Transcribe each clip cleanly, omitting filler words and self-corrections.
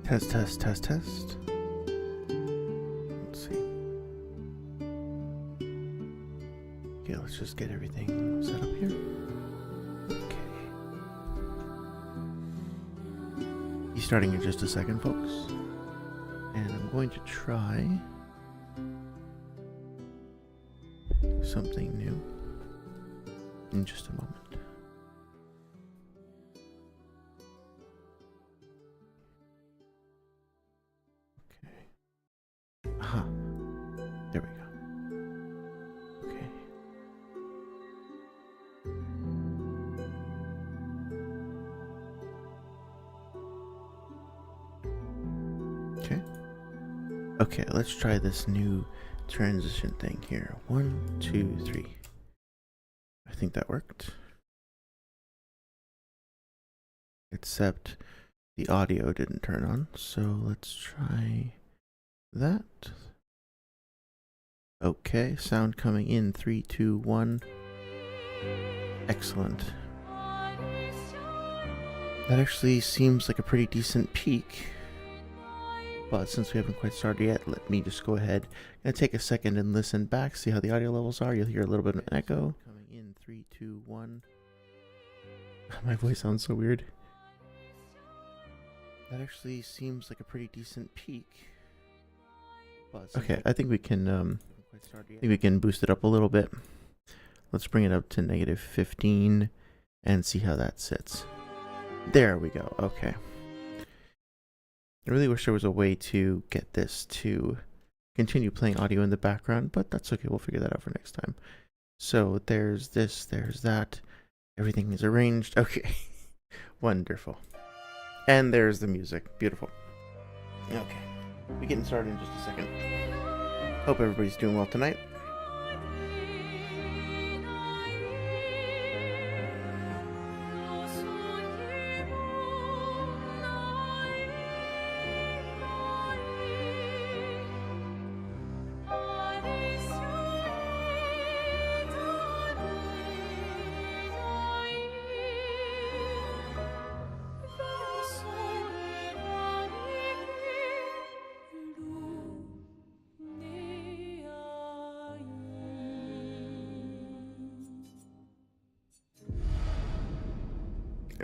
Test, test, test, test. Let's see. Okay, let's just get everything set up here. Okay. He's starting in just a second, folks. And I'm going to try something new in just a moment. Aha. There we go. Okay. Okay. Okay, let's try this new transition thing here. 1, 2, 3. I think that worked. Except the audio didn't turn on, so let's try that. Okay, sound coming in. 3, 2, 1. Excellent. That actually seems like a pretty decent peak. But since we haven't quite started yet, let me just go ahead and take a second and listen back, see how the audio levels are. You'll hear a little bit of an echo. Coming in. 3, 2, 1. My voice sounds so weird. That actually seems like a pretty decent peak. Okay, I think we can boost it up a little bit. Let's bring it up to -15 and see how that sits. There we go. Okay. I really wish there was a way to get this to continue playing audio in the background, but that's okay. We'll figure that out for next time. So there's this, there's that. Everything is arranged. Okay. Wonderful. And there's the music. Beautiful. Okay. We're getting started in just a second. Hope everybody's doing well tonight.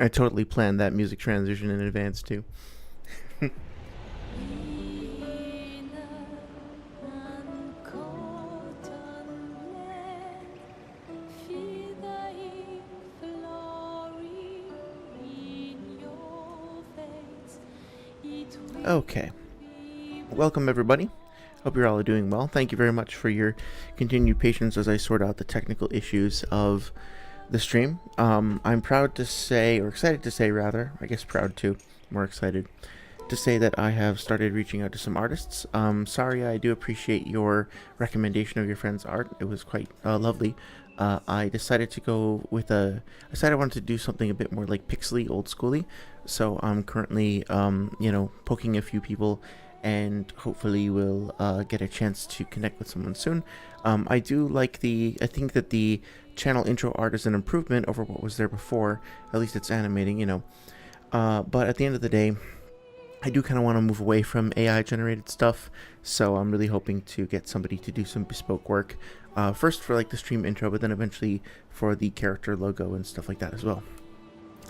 I totally planned that music transition in advance too. Okay. Welcome everybody. Hope you're all doing well. Thank you very much for your continued patience as I sort out the technical issues of the stream. I'm proud to say, or excited to say rather, I guess proud to, more excited to say that I have started reaching out to some artists. Sorry, I do appreciate your recommendation of your friend's art. It was quite lovely. I decided to go with I wanted to do something a bit more like pixely, old schooly. So I'm currently, poking a few people and hopefully we'll get a chance to connect with someone soon. I do like I think that the channel intro art is an improvement over what was there before. At least it's animating, but at the end of the day, I do kind of want to move away from AI generated stuff, so I'm really hoping to get somebody to do some bespoke work, first for like the stream intro, but then eventually for the character logo and stuff like that as well.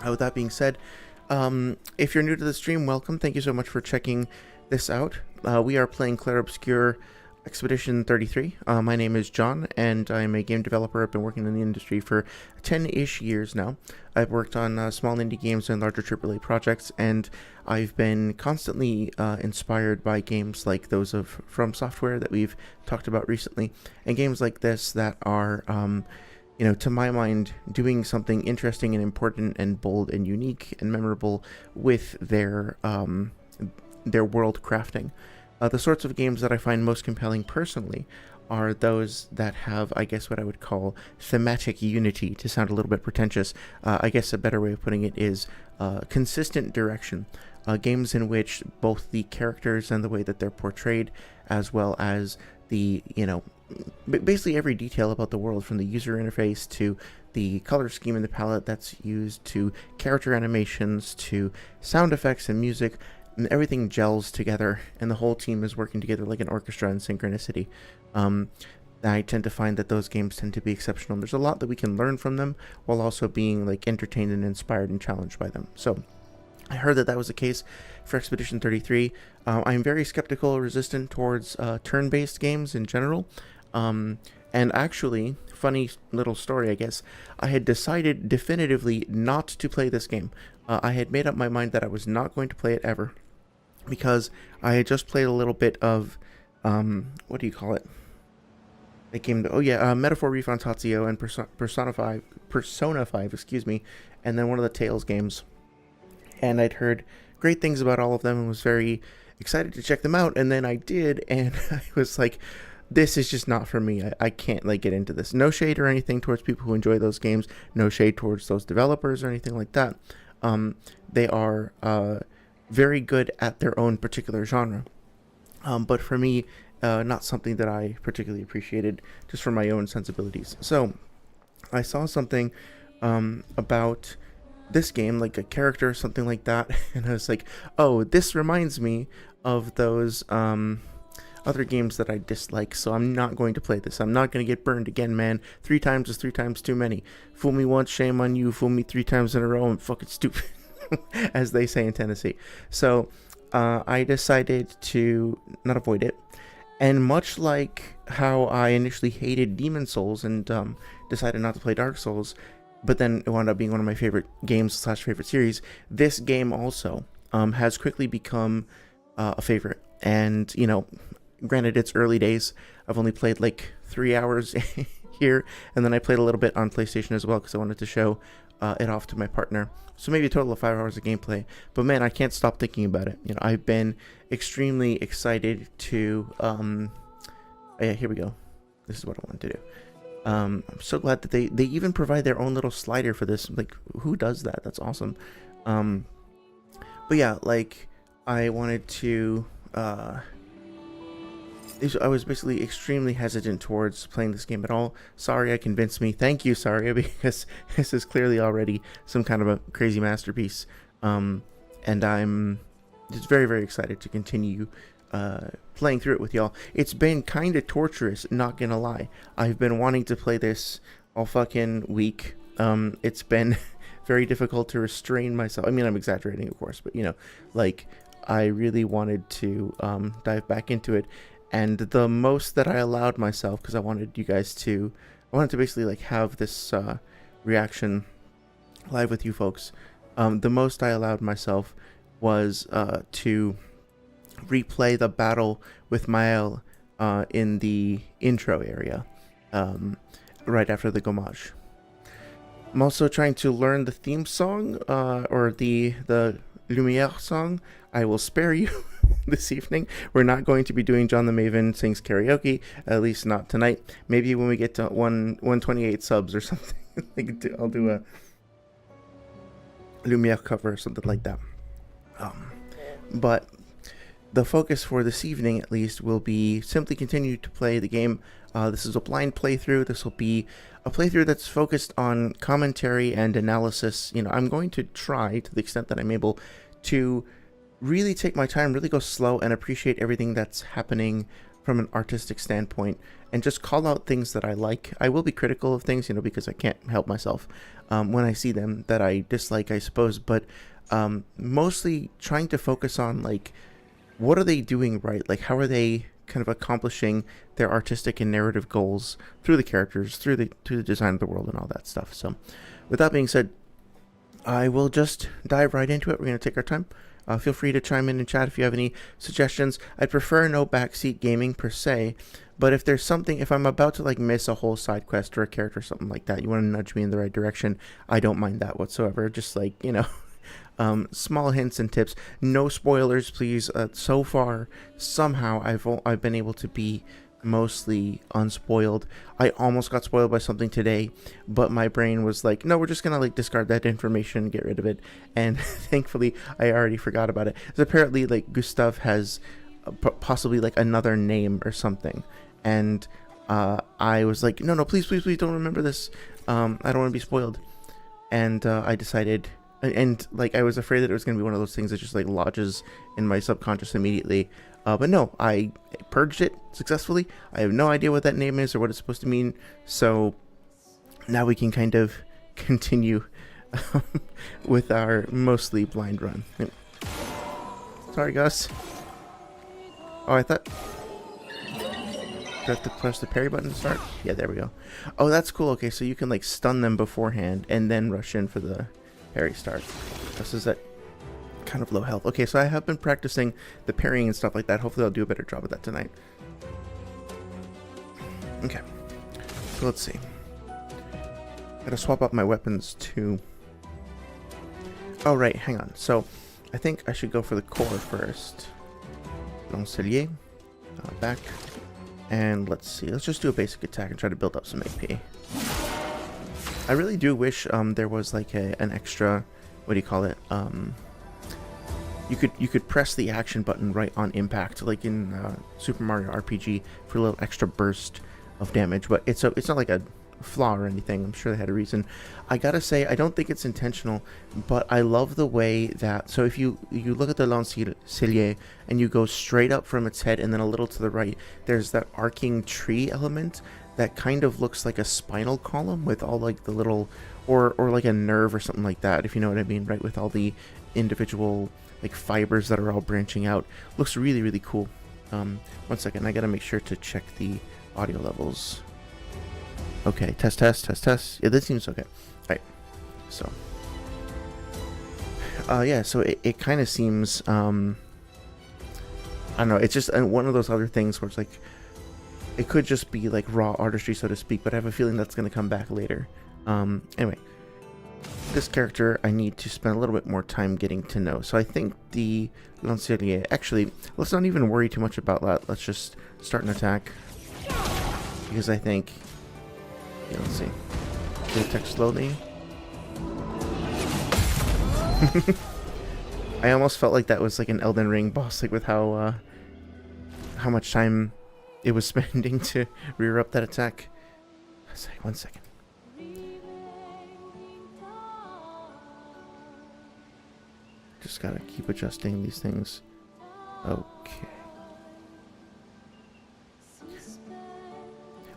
With that being said, if you're new to the stream, welcome. Thank you so much for checking this out. We are playing Clair Obscur Expedition 33. My name is John, and I'm a game developer. I've been working in the industry for 10-ish years now. I've worked on small indie games and larger AAA projects, and I've been constantly inspired by games like those of From Software that we've talked about recently, and games like this that are, to my mind, doing something interesting and important and bold and unique and memorable with their world crafting. The sorts of games that I find most compelling personally are those that have, I guess, what I would call thematic unity, to sound a little bit pretentious. I guess a better way of putting it is consistent direction. Games in which both the characters and the way that they're portrayed, as well as the, basically every detail about the world, from the user interface to the color scheme in the palette that's used, to character animations, to sound effects and music, and everything gels together, and the whole team is working together like an orchestra in synchronicity. I tend to find that those games tend to be exceptional. There's a lot that we can learn from them while also being like entertained and inspired and challenged by them. So I heard that that was the case for Expedition 33. I'm very skeptical or resistant towards turn-based games in general. And actually, funny little story, I guess, I had decided definitively not to play this game. I had made up my mind that I was not going to play it ever, because I had just played a little bit of, what do you call it? It came to, Metaphor Refantatio and Persona 5, excuse me, and then one of the Tales games. And I'd heard great things about all of them and was very excited to check them out. And then I did, and I was like, this is just not for me. I can't like get into this. No shade or anything towards people who enjoy those games. No shade towards those developers or anything like that. They are very good at their own particular genre. But for me, not something that I particularly appreciated just for my own sensibilities. So I saw something about this game, like a character or something like that, and I was like, oh, this reminds me of those other games that I dislike, so I'm not going to play this. I'm not going to get burned again, man. 3 times is 3 times too many. Fool me once, shame on you. Fool me 3 times in a row, I'm fucking stupid, as they say in Tennessee. So I decided to not avoid it. And much like how I initially hated Demon Souls and decided not to play Dark Souls, but then it wound up being one of my favorite games / favorite series, this game also has quickly become a favorite. And, you know, granted, it's early days. I've only played like 3 hours here, and then I played a little bit on PlayStation as well because I wanted to show it off to my partner. So maybe a total of 5 hours of gameplay. But man, I can't stop thinking about it. You know, I've been extremely excited to here we go. This is what I wanted to do. I'm so glad that they even provide their own little slider for this. Like, who does that? That's awesome. But yeah, like, I wanted to I was basically extremely hesitant towards playing this game at all. Saria convinced me. Thank you, Saria, because this is clearly already some kind of a crazy masterpiece. And I'm just very, very excited to continue playing through it with y'all. It's been kind of torturous, not gonna lie. I've been wanting to play this all fucking week. It's been very difficult to restrain myself. I mean, I'm exaggerating, of course, but you know, like, I really wanted to dive back into it, and the most that I allowed myself, because I wanted to basically like have this reaction live with you folks. The most I allowed myself was to replay the battle with Mael in the intro area right after the Gommage. I'm also trying to learn the theme song or the Lumiere song. I will spare you this evening. We're not going to be doing John the Maven Sings Karaoke, at least not tonight. Maybe when we get to 128 subs or something, I'll do a Lumiere cover or something like that. But the focus for this evening, at least, will be simply continue to play the game. This is a blind playthrough. This will be a playthrough that's focused on commentary and analysis. You know, I'm going to try, to the extent that I'm able, to really take my time, really go slow, and appreciate everything that's happening from an artistic standpoint, and just call out things that I like. I will be critical of things, you know, because I can't help myself when I see them that I dislike, I suppose, but mostly trying to focus on, like, what are they doing right? Like, how are they kind of accomplishing their artistic and narrative goals through the characters, through the design of the world and all that stuff. So with that being said, I will just dive right into it. We're going to take our time. Feel free to chime in and chat if you have any suggestions. I'd prefer no backseat gaming per se, but if there's something, if I'm about to like miss a whole side quest or a character or something like that, you want to nudge me in the right direction, I don't mind that whatsoever. Just like, you know, small hints and tips. No spoilers, please. So far, somehow I've been able to be mostly unspoiled. I almost got spoiled by something today, but my brain was like, no, we're just gonna like discard that information and get rid of it, and thankfully I already forgot about it. So apparently like Gustav has possibly like another name or something, and I was like, no, please don't remember this. I don't want to be spoiled. And I decided and like I was afraid that it was going to be one of those things that just like lodges in my subconscious immediately. But no, I purged it successfully. I have no idea what that name is or what it's supposed to mean. So now we can kind of continue with our mostly blind run. Sorry, Gus. Oh, I thought... Do I have to press the parry button to start? Yeah, there we go. Oh, that's cool. Okay, so you can like stun them beforehand and then rush in for the parry start. This is at kind of low health. Okay, so I have been practicing the parrying and stuff like that. Hopefully I'll do a better job of that tonight. Okay, so let's see. Gotta swap out my weapons too. Oh, right, hang on. So I think I should go for the core first. Lancelier. Back. And let's see. Let's just do a basic attack and try to build up some AP. I really do wish there was like an extra, what do you call it? You could press the action button right on impact, like in Super Mario RPG, for a little extra burst of damage. But it's not like a flaw or anything. I'm sure they had a reason. I gotta say, I don't think it's intentional, but I love the way that, so if you look at the Lancelier and you go straight up from its head and then a little to the right, there's that arcing tree element that kind of looks like a spinal column with all like the little, or like a nerve or something like that, if you know what I mean, right, with all the individual like fibers that are all branching out. Looks really, really cool. 1 second, I gotta make sure to check the audio levels. Okay, test. Yeah, this seems okay. Right, so yeah, so it kind of seems I don't know, it's just one of those other things where it's like it could just be like raw artistry, so to speak, but I have a feeling that's going to come back later. Anyway, this character I need to spend a little bit more time getting to know. So I think the Lancelier, actually, let's not even worry too much about that. Let's just start an attack, because I think, yeah, let's see, do attack slowly. I almost felt like that was like an Elden Ring boss, like with how much time it was spending to rear up that attack. Sorry, 1 second. Just gotta keep adjusting these things. Okay.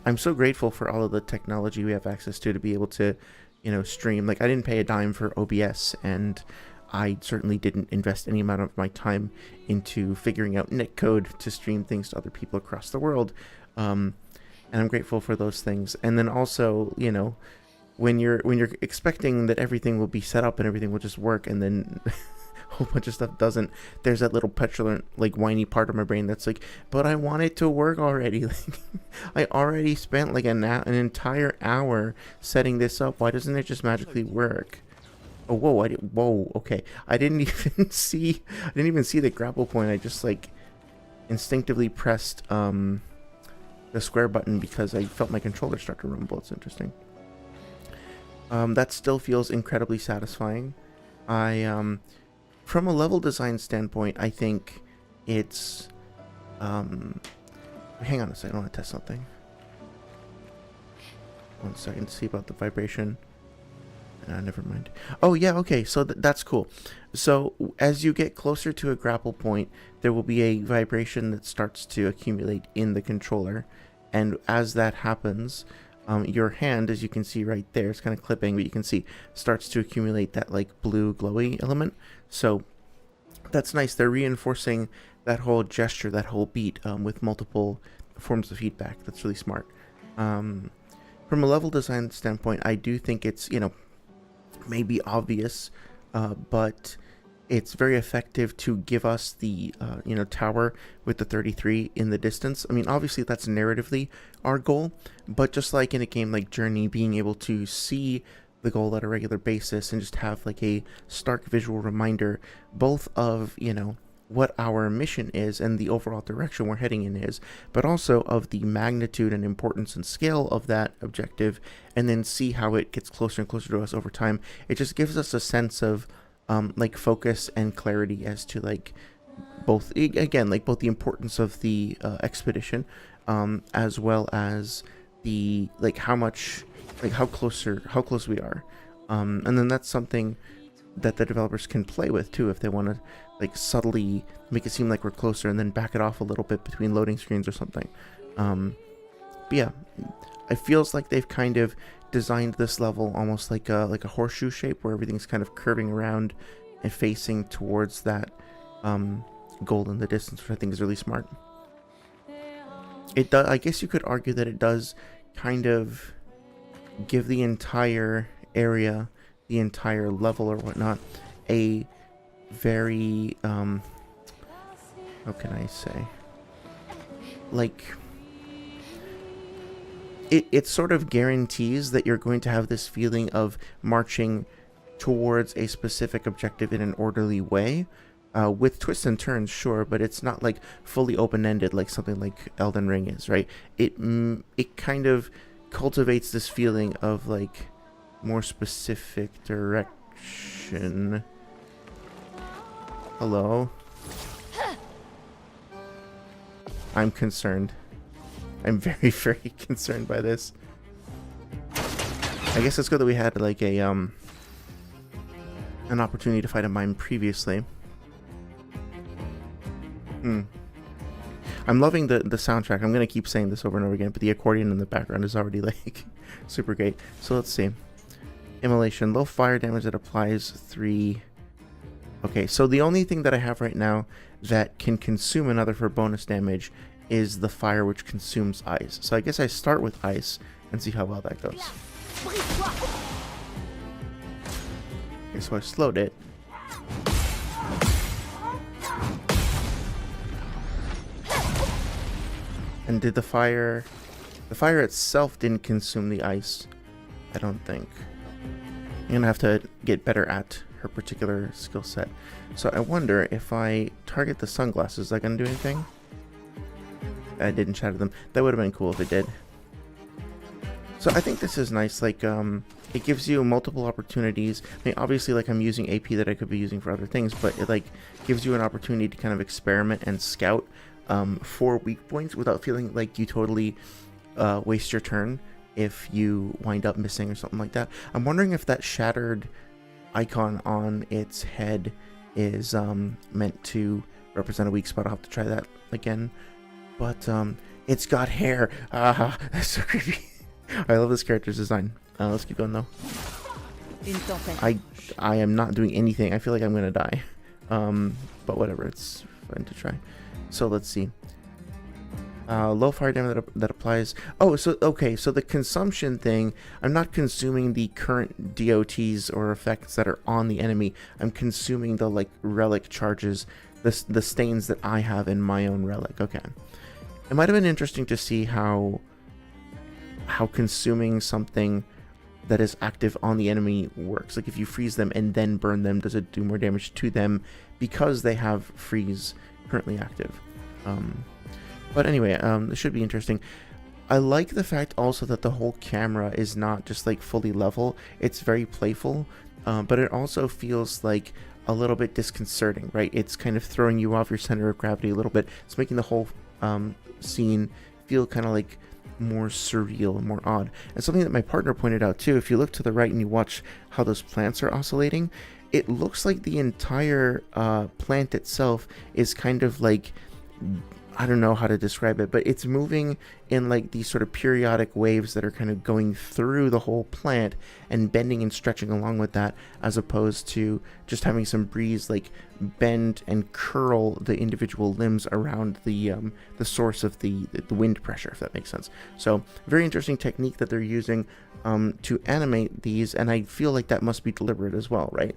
I'm so grateful for all of the technology we have access to be able to, you know, stream. Like, I didn't pay a dime for OBS, and I certainly didn't invest any amount of my time into figuring out netcode to stream things to other people across the world. And I'm grateful for those things. And then also, you know, when you're expecting that everything will be set up and everything will just work, and then a whole bunch of stuff doesn't, there's that little petulant, like, whiny part of my brain that's like, but I want it to work already. Like, I already spent like an entire hour setting this up. Why doesn't it just magically work? Oh, whoa! Whoa! Okay, I didn't even see the grapple point. I just like instinctively pressed the square button because I felt my controller start to rumble. It's interesting. That still feels incredibly satisfying. From a level design standpoint, I think it's hang on a second. I want to test something. 1 second to see about the vibration. Never mind. Oh, yeah, okay, so that's cool. So as you get closer to a grapple point, there will be a vibration that starts to accumulate in the controller. And as that happens, your hand, as you can see right there, it's kind of clipping, but you can see, starts to accumulate that, like, blue glowy element. So that's nice. They're reinforcing that whole gesture, that whole beat, with multiple forms of feedback. That's really smart. From a level design standpoint, I do think it's, you know, maybe obvious, but it's very effective to give us the you know, tower with the 33 in the distance. I mean, obviously that's narratively our goal, but just like in a game like Journey, being able to see the goal at a regular basis and just have like a stark visual reminder both of, you know, what our mission is and the overall direction we're heading in is, but also of the magnitude and importance and scale of that objective, and then see how it gets closer and closer to us over time. It just gives us a sense of like focus and clarity as to like both, again, like both the importance of the expedition, as well as the like how much, like how close we are, and then that's something that the developers can play with too, if they want to like subtly make it seem like we're closer and then back it off a little bit between loading screens or something. But yeah, it feels like they've kind of designed this level almost like a horseshoe shape, where everything's kind of curving around and facing towards that goal in the distance, which I think is really smart. It does, I guess you could argue that it does kind of give the entire area, the entire level or whatnot, a very how can I say, like, it sort of guarantees that you're going to have this feeling of marching towards a specific objective in an orderly way, with twists and turns, sure, but it's not like fully open-ended like something like Elden Ring is, right? It kind of cultivates this feeling of like more specific direction. Hello? I'm concerned. I'm very, very concerned by this. I guess it's good that we had like a an opportunity to fight a mime previously. I'm loving the soundtrack. I'm gonna keep saying this over and over again, but the accordion in the background is already like super great. So let's see. Immolation, low fire damage that applies 3. Okay, so the only thing that I have right now that can consume another for bonus damage is the fire, which consumes ice. So I guess I start with ice and see how well that goes. Okay, so I slowed it. And did the fire itself didn't consume the ice, I don't think. I'm gonna have to get better at her particular skill set. So I wonder if I target the sunglasses, is that gonna do anything? I didn't shatter them. That would have been cool if it did. So I think this is nice, like, it gives you multiple opportunities. I mean, obviously, like, I'm using AP that I could be using for other things, but it, like, gives you an opportunity to kind of experiment and scout for weak points without feeling like you totally waste your turn if you wind up missing or something like that. I'm wondering if that shattered icon on its head is meant to represent a weak spot. I'll have to try that again. But it's got hair. That's so creepy. I love this character's design. Let's keep going though. I am not doing anything. I feel like I'm gonna die. But whatever, it's fun to try. So let's see. Low fire damage that applies. Oh, so okay. So the consumption thing, I'm not consuming the current DOTs or effects that are on the enemy. I'm consuming the like relic charges, the stains that I have in my own relic. Okay. It might have been interesting to see how consuming something that is active on the enemy works. Like if you freeze them and then burn them, does it do more damage to them because they have freeze currently active? But anyway, this should be interesting. I like the fact also that the whole camera is not just like fully level. It's very playful, but it also feels like a little bit disconcerting, right? It's kind of throwing you off your center of gravity a little bit. It's making the whole scene feel kind of like more surreal and more odd. And something that my partner pointed out too, if you look to the right and you watch how those plants are oscillating, it looks like the entire plant itself is kind of like, I don't know how to describe it, but it's moving in like these sort of periodic waves that are kind of going through the whole plant and bending and stretching along with that, as opposed to just having some breeze like bend and curl the individual limbs around the source of the wind pressure, if that makes sense. So very interesting technique that they're using to animate these, and I feel like that must be deliberate as well, right?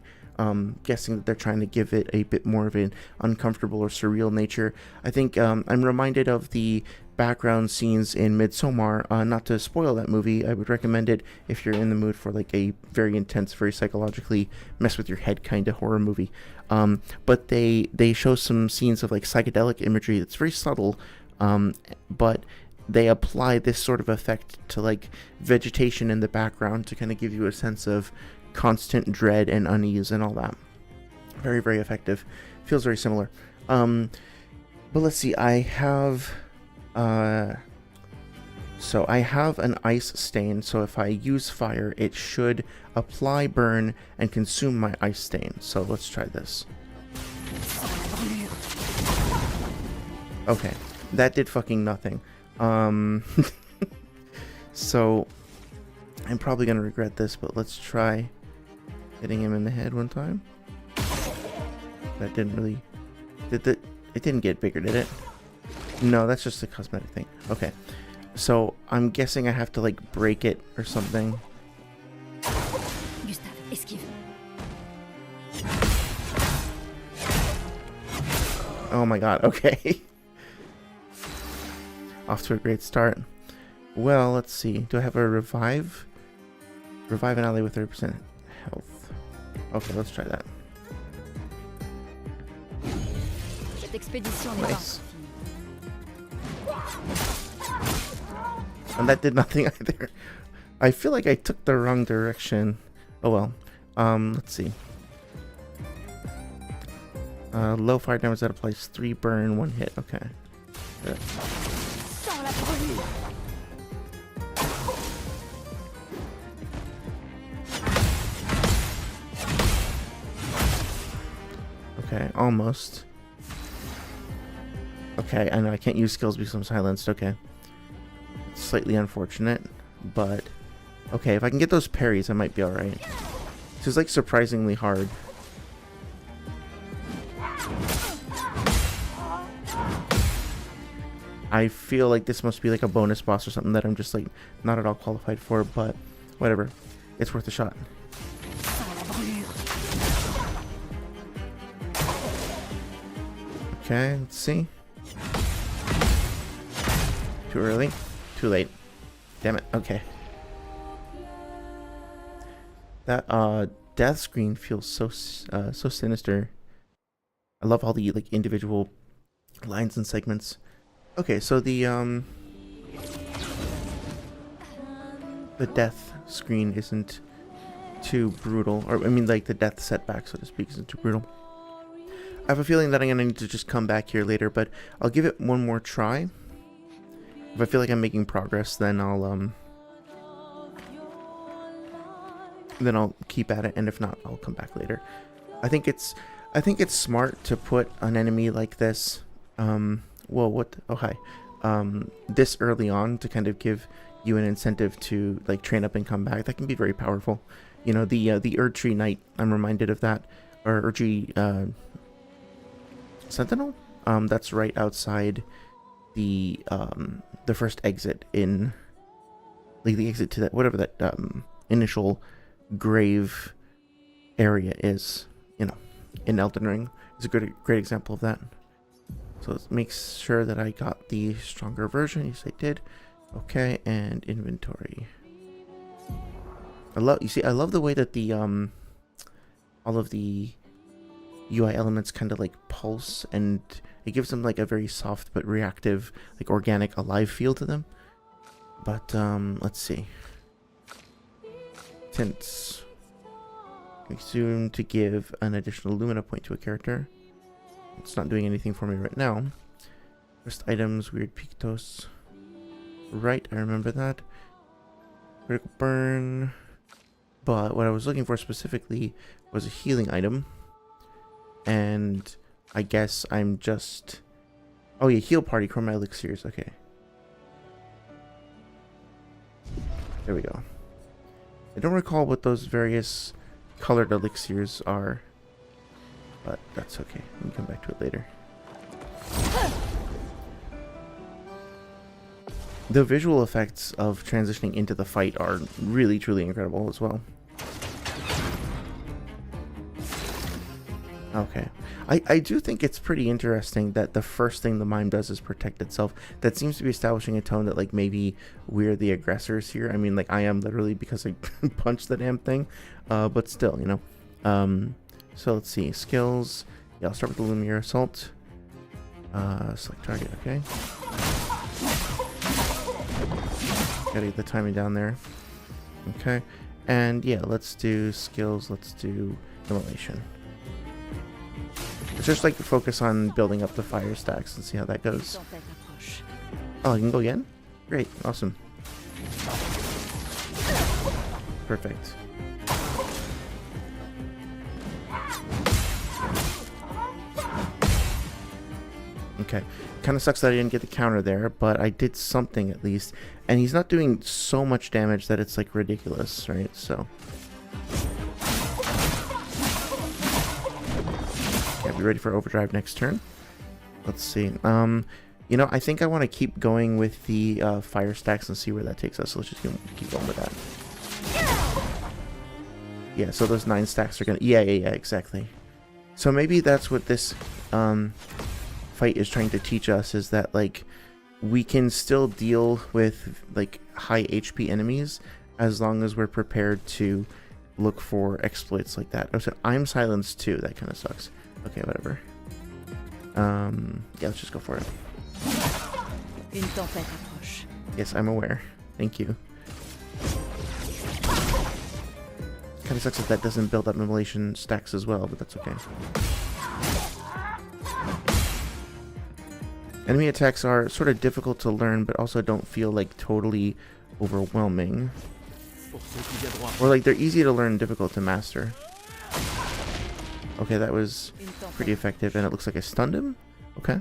Guessing that they're trying to give it a bit more of an uncomfortable or surreal nature. I think I'm reminded of the background scenes in Midsommar. Not to spoil that movie, I would recommend it if you're in the mood for like a very intense, very psychologically mess with your head kind of horror movie. But they show some scenes of like psychedelic imagery that's very subtle, but they apply this sort of effect to like vegetation in the background to kind of give you a sense of constant dread and unease and all that. Very, very effective. Feels very similar. But let's see, I have So I have an ice stain, so if I use fire, it should apply burn and consume my ice stain. So let's try this. Okay, that did fucking nothing. So I'm probably gonna regret this, but let's try hitting him in the head one time. That didn't really... It didn't get bigger, did it? No, that's just a cosmetic thing. Okay. So, I'm guessing I have to, like, break it or something. Gustave, esquive. Oh my god, okay. Off to a great start. Well, let's see. Do I have a revive? Revive an ally with 30% health. Okay, let's try that. Nice. And that did nothing either. I feel like I took the wrong direction. Oh well. Let's see. Low fire damage that applies 3 burn, 1 hit. Okay. Good. Okay, almost. Okay, I know I can't use skills because I'm silenced. Okay. It's slightly unfortunate, but okay, if I can get those parries, I might be alright. This is like surprisingly hard. I feel like this must be like a bonus boss or something that I'm just like not at all qualified for, but whatever. It's worth a shot. Okay, let's see. Too early? Too late. Damn it. Okay. That death screen feels so sinister. I love all the like individual lines and segments. Okay, so the death screen isn't too brutal, or I mean like the death setback, so to speak, isn't too brutal. I have a feeling that I'm gonna need to just come back here later, but I'll give it one more try. If I feel like I'm making progress, then I'll keep at it, and if not, I'll come back later. I think it's smart to put an enemy like this, this early on to kind of give you an incentive to like train up and come back. That can be very powerful. You know, the Erdtree Knight, I'm reminded of that, or Erdtree Sentinel. That's right outside the first exit in, like the exit to that, whatever that initial grave area is, you know, in Elden Ring. It's a great example of that. So let's make sure that I got the stronger version. Yes, I did. Okay, and inventory. I love the way that the all of the UI elements kind of like pulse, and it gives them like a very soft but reactive, like organic, alive feel to them. But let's see. Tints. Assume to give an additional Lumina point to a character. It's not doing anything for me right now. First items, weird pictos. Right, I remember that. Critical burn. But what I was looking for specifically was a healing item. And I guess I'm just... Oh yeah, heal party, chroma elixirs, okay. There we go. I don't recall what those various colored elixirs are, but that's okay. We can come back to it later. The visual effects of transitioning into the fight are really, truly incredible as well. Okay. I do think it's pretty interesting that the first thing the mime does is protect itself. That seems to be establishing a tone that, like, maybe we're the aggressors here. I mean, like, I am literally because I punched the damn thing. But still, you know. So let's see. Skills. Yeah, I'll start with the Lumiere Assault. Select target, okay. Gotta get the timing down there. Okay. And yeah, let's do skills. Let's do Immolation. Let's just like focus on building up the fire stacks and see how that goes. Oh, I can go again? Great, awesome. Perfect. Okay. Kind of sucks that I didn't get the counter there, but I did something at least. And he's not doing so much damage that it's like ridiculous, right? So. Okay, be ready for overdrive next turn. Let's see. You know, I think I want to keep going with the fire stacks and see where that takes us. So let's just keep going with that. Yeah, so those 9 stacks are gonna... Yeah, exactly. So maybe that's what this fight is trying to teach us, is that, like, we can still deal with, like, high HP enemies as long as we're prepared to look for exploits like that. Oh, so I'm silenced too. That kind of sucks. Okay, whatever. Yeah, let's just go for it. Yes, I'm aware. Thank you. Kind of sucks that doesn't build up immolation stacks as well, but that's okay. Enemy attacks are sort of difficult to learn, but also don't feel like totally overwhelming. Or like they're easy to learn, difficult to master. Okay, that was pretty effective, and it looks like I stunned him. Okay.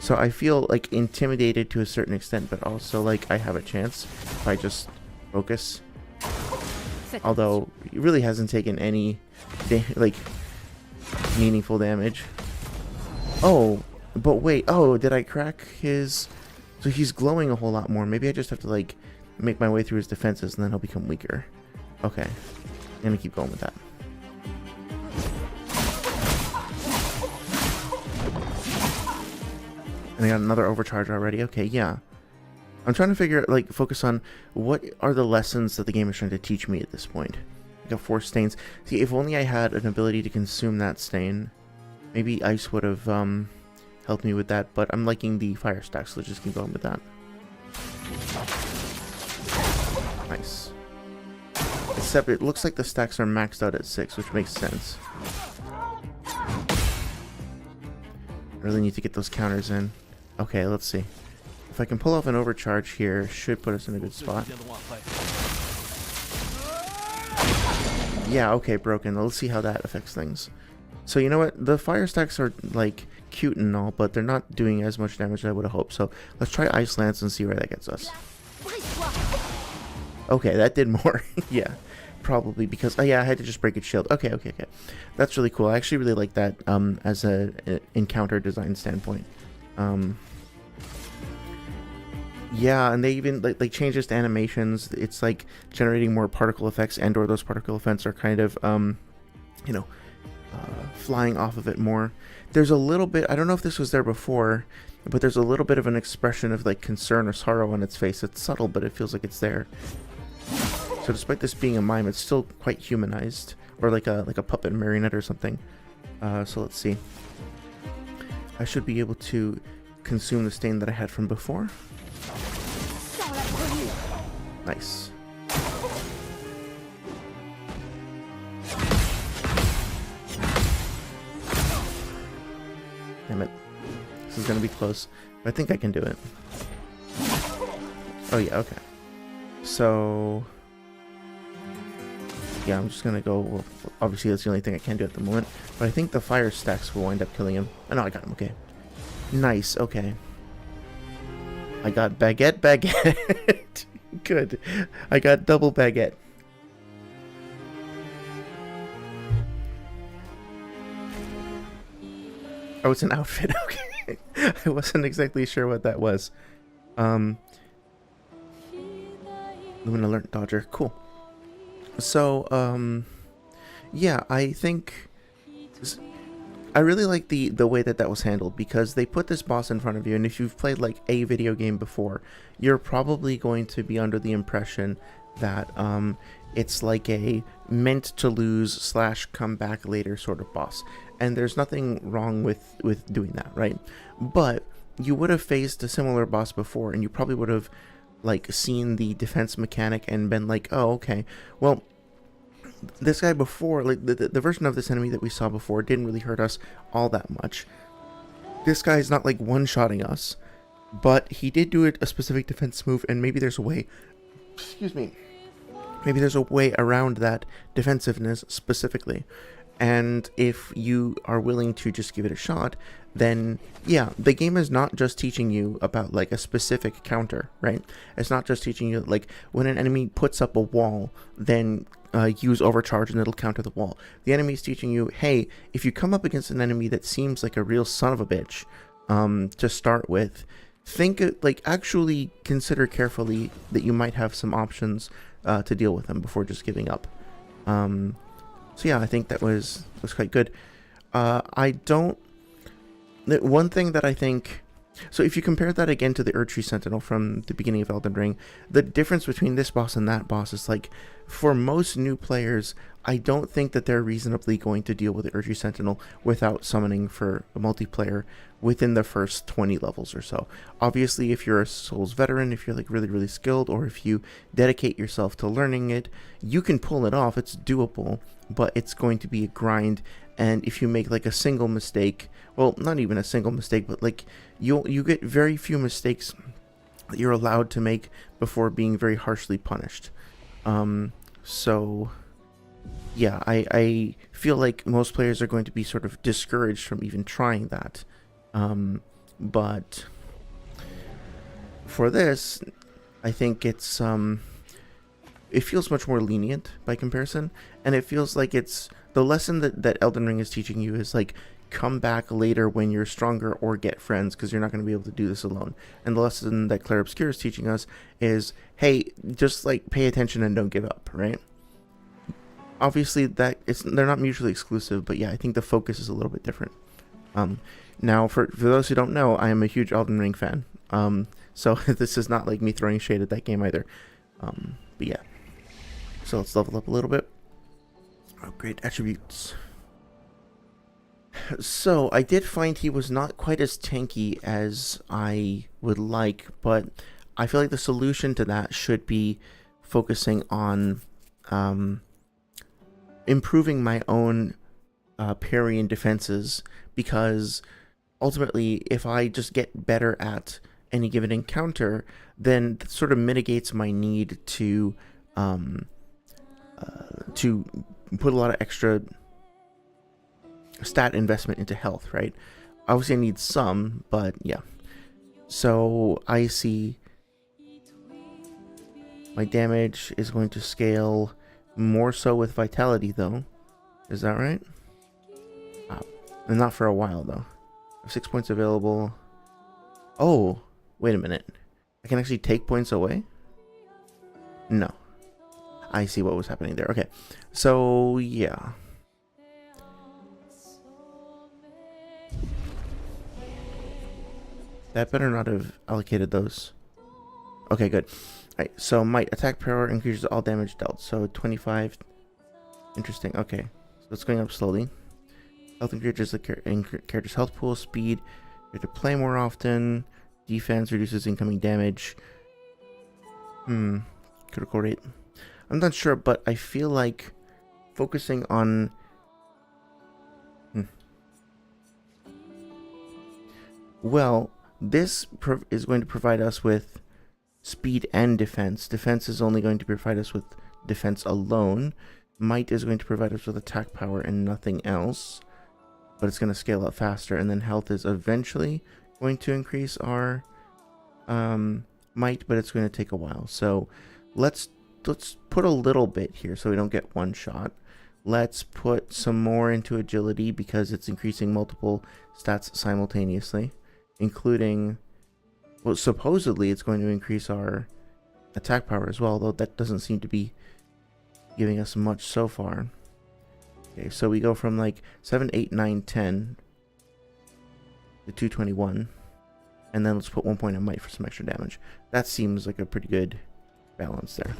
So I feel like intimidated to a certain extent, but also like I have a chance if I just focus. Although he really hasn't taken any like meaningful damage. Oh, but wait. Oh, did I crack his... So he's glowing a whole lot more. Maybe I just have to like make my way through his defenses and then he'll become weaker. Okay. I'm gonna keep going with that. And I got another overcharge already. Okay, yeah. I'm trying to figure out, like, focus on what are the lessons that the game is trying to teach me at this point. I got 4 stains. See, if only I had an ability to consume that stain, maybe ice would have helped me with that, but I'm liking the fire stack, so let's just keep going with that. Nice. Except it looks like the stacks are maxed out at 6, which makes sense. I really need to get those counters in. Okay, let's see. If I can pull off an overcharge here, should put us in a good spot. Yeah, okay, broken. Let's see how that affects things. So you know what? The fire stacks are like cute and all, but they're not doing as much damage as I would have hoped. So let's try Ice Lance and see where that gets us. Okay, that did more. Yeah, probably because... Oh yeah, I had to just break its shield. Okay. That's really cool. I actually really like that as an encounter design standpoint. Yeah, and they even like change this to animations. It's like generating more particle effects, and or those particle effects are kind of you know, flying off of it more. There's a little bit, I don't know if this was there before, but there's a little bit of an expression of like concern or sorrow on its face. It's subtle, but it feels like it's there. So despite this being a mime, it's still quite humanized, or like a puppet marionette or something. So let's see. I should be able to consume the stain that I had from before. Nice. Damn it. This is gonna be close, but I think I can do it. Oh yeah, okay. So... yeah, I'm just gonna go... Well, obviously that's the only thing I can do at the moment, but I think the fire stacks will wind up killing him. Oh no, I got him, okay. Nice, okay. I got baguette. Good. I got double baguette. Oh, it's an outfit. Okay. I wasn't exactly sure what that was. Lumen Alert Dodger. Cool. So, yeah, I think... I really like the way that was handled, because they put this boss in front of you, and if you've played like a video game before, you're probably going to be under the impression that it's like a meant to lose / come back later sort of boss, and there's nothing wrong with doing that, right? But you would have faced a similar boss before, and you probably would have like seen the defense mechanic and been like, oh, okay, well, this guy before, like the version of this enemy that we saw before, didn't really hurt us all that much. This guy is not like one-shotting us, but he did do a specific defense move, and maybe there's a way, excuse me, maybe there's a way around that defensiveness specifically. And if you are willing to just give it a shot, then yeah, the game is not just teaching you about like a specific counter, right? It's not just teaching you like when an enemy puts up a wall, then use overcharge and it'll counter the wall. The enemy is teaching you, hey, if you come up against an enemy that seems like a real son of a bitch to start with, think like actually consider carefully that you might have some options to deal with them before just giving up. So yeah, I think that was quite good. One thing that I think, so if you compare that again to the Artistry Sentinel from the beginning of Elden Ring, the difference between this boss and that boss is like, for most new players, I don't think that they're reasonably going to deal with the Artistry Sentinel without summoning for a multiplayer within the first 20 levels or so. Obviously, if you're a Souls veteran, if you're like really, really skilled, or if you dedicate yourself to learning it, you can pull it off. It's doable, but it's going to be a grind. And if you make like a single mistake, well, not even a single mistake, but like you get very few mistakes that you're allowed to make before being very harshly punished. So yeah, I feel like most players are going to be sort of discouraged from even trying that. But for this, I think it's it feels much more lenient by comparison, and it feels like it's the lesson that Elden Ring is teaching you is like, come back later when you're stronger or get friends, because you're not going to be able to do this alone. And the lesson that Clair Obscur is teaching us is, hey, just like pay attention and don't give up, right? Obviously they're not mutually exclusive, but yeah, I think the focus is a little bit different. Now for those who don't know, I am a huge Elden Ring fan. So this is not like me throwing shade at that game either. But yeah. So let's level up a little bit. Upgrade attributes. So I did find he was not quite as tanky as I would like, but I feel like the solution to that should be focusing on improving my own parry and defenses, because ultimately if I just get better at any given encounter, then that sort of mitigates my need to put a lot of extra stat investment into health, right? Obviously I need some, but yeah. So I see my damage is going to scale more so with vitality though. Is that right? And not for a while though. 6 points available. Oh, wait a minute. I can actually take points away? No. I see what was happening there. Okay. So, yeah. That better not have allocated those. Okay, good. Alright, so might attack power increases all damage dealt. So 25. Interesting. Okay. So it's going up slowly. Health increases the character's health pool, speed. You have to play more often. Defense reduces incoming damage. Critical rate. I'm not sure, but I feel like focusing on... Well, this is going to provide us with speed and defense. Defense is only going to provide us with defense alone. Might is going to provide us with attack power and nothing else. But it's going to scale up faster. And then health is eventually going to increase our might, but it's going to take a while. So let's put a little bit here so we don't get one shot. Let's put some more into agility because it's increasing multiple stats simultaneously, including, well, supposedly it's going to increase our attack power as well, though that doesn't seem to be giving us much so far. Okay, so we go from like 7, 8, 9, 10 to 221. And then let's put 1 point of might for some extra damage. That seems like a pretty good balance there.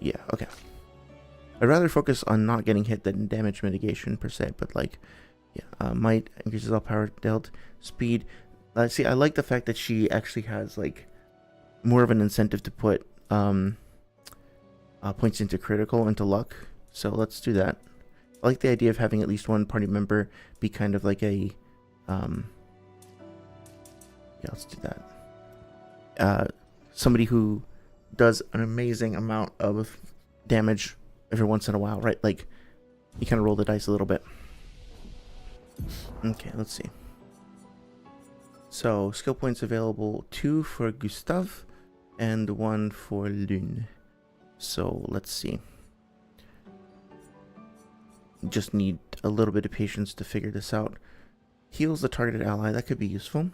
Yeah, okay. I'd rather focus on not getting hit than damage mitigation per se, but like, yeah, might increases all power dealt. Speed. See, I like the fact that she actually has like more of an incentive to put points into critical, into luck. So let's do that. I like the idea of having at least one party member be kind of like a yeah, let's do that. Somebody who does an amazing amount of damage every once in a while, right? Like, you kind of roll the dice a little bit. Okay, let's see. So, skill points available, 2 for Gustave and 1 for Lune. So, let's see. Just need a little bit of patience to figure this out. Heals the targeted ally, that could be useful.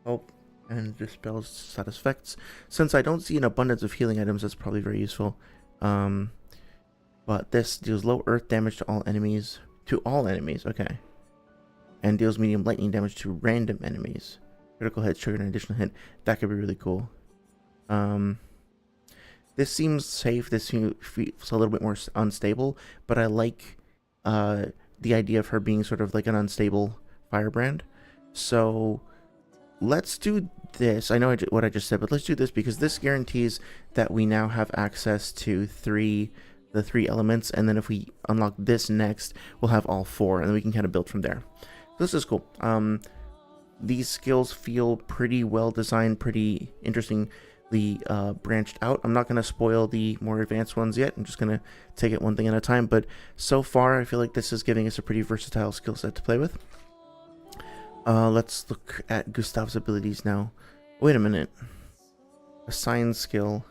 Oh, and dispels status effects. Since I don't see an abundance of healing items, that's probably very useful. But this deals low earth damage to all enemies. To all enemies, okay. And deals medium lightning damage to random enemies. Critical hits trigger an additional hit. That could be really cool. This seems safe. This feels a little bit more unstable, but I like the idea of her being sort of like an unstable firebrand. So let's do this. I know what I just said, but let's do this because this guarantees that we now have access to the three elements, and then if we unlock this next, we'll have all 4, and then we can kind of build from there. This is cool. These skills feel pretty well designed, pretty interestingly branched out. I'm not going to spoil the more advanced ones yet. I'm just going to take it one thing at a time. But so far, I feel like this is giving us a pretty versatile skill set to play with. Let's look at Gustave's abilities now. Wait a minute. Assign skill.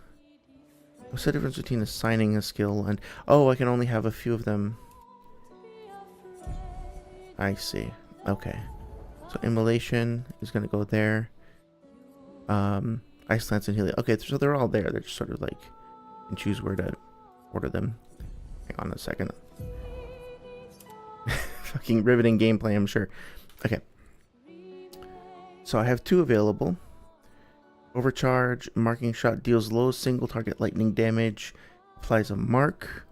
What's the difference between assigning a skill and... Oh, I can only have a few of them. I see. Okay. So immolation is going to go there. Ice Lance and Healing. Okay, so they're all there. They're just sort of like... You can choose where to order them. Hang on a second. Fucking riveting gameplay, I'm sure. Okay. So I have 2 available. Overcharge, marking shot deals low single target lightning damage, applies a mark,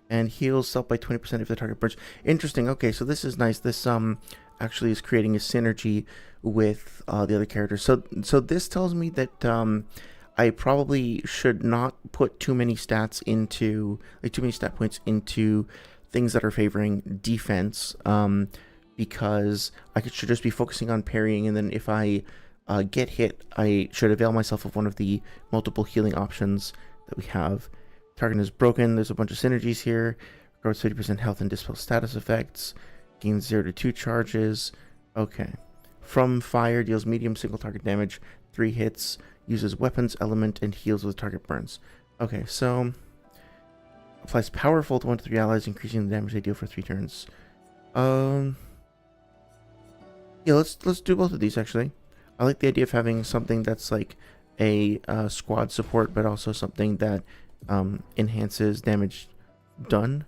and heals self by 20% if the target burns. Interesting. Okay, so this is nice. This actually is creating a synergy with the other characters. So this tells me that I probably should not put too many stats into, like too many stat points into things that are favoring defense, because I should just be focusing on parrying, and then if I get hit, I should avail myself of one of the multiple healing options that we have. Target is broken. There's a bunch of synergies here. Recovers 50% health and dispels status effects. Gains 0 to 2 charges. Okay. From fire, deals medium single target damage, 3 hits, uses weapons element, and heals with target burns. Okay, so applies powerful to 1 to 3 allies, increasing the damage they deal for 3 turns. Yeah, let's do both of these actually. I like the idea of having something that's like a squad support, but also something that enhances damage done.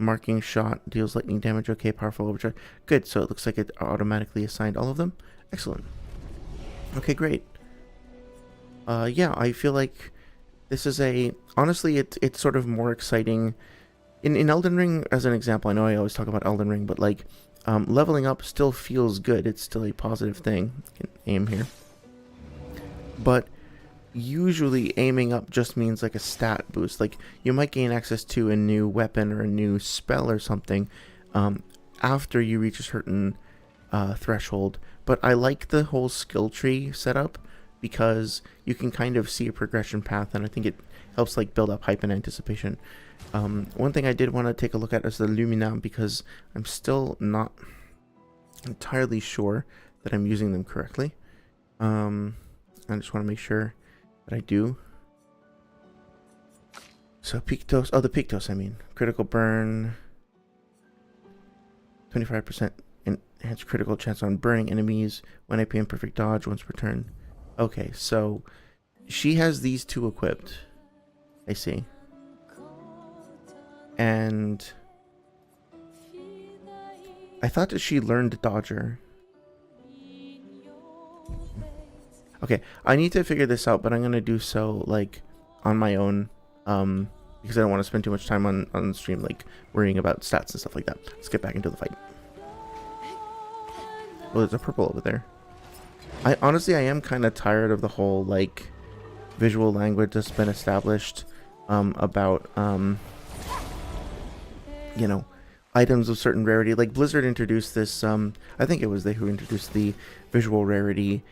Marking shot deals lightning damage. Okay, powerful overcharge. Good, so it looks like it automatically assigned all of them. Excellent. Okay, great. Yeah, I feel like this is honestly, it's sort of more exciting. In Elden Ring, as an example, I know I always talk about Elden Ring, but like, leveling up still feels good. It's still a positive thing. I can aim here. But usually aiming up just means like a stat boost. Like you might gain access to a new weapon or a new spell or something after you reach a certain threshold. But I like the whole skill tree setup because you can kind of see a progression path, and I think it helps like build up hype and anticipation. One thing I did want to take a look at is the Lumina, because I'm still not entirely sure that I'm using them correctly. I just want to make sure that I do. So Pictos, the Pictos I mean. Critical burn, 25% enhanced critical chance on burning enemies when AP and perfect dodge once per turn. Okay, so she has these 2 equipped. I see. And I thought that she learned Dodger. Okay, I need to figure this out, but I'm gonna do so like on my own, because I don't want to spend too much time on the stream like worrying about stats and stuff like that. Let's get back into the fight. Oh, there's a purple over there. I am kind of tired of the whole like visual language that's been established about you know, items of certain rarity. Like Blizzard introduced this, I think it was they who introduced the visual rarity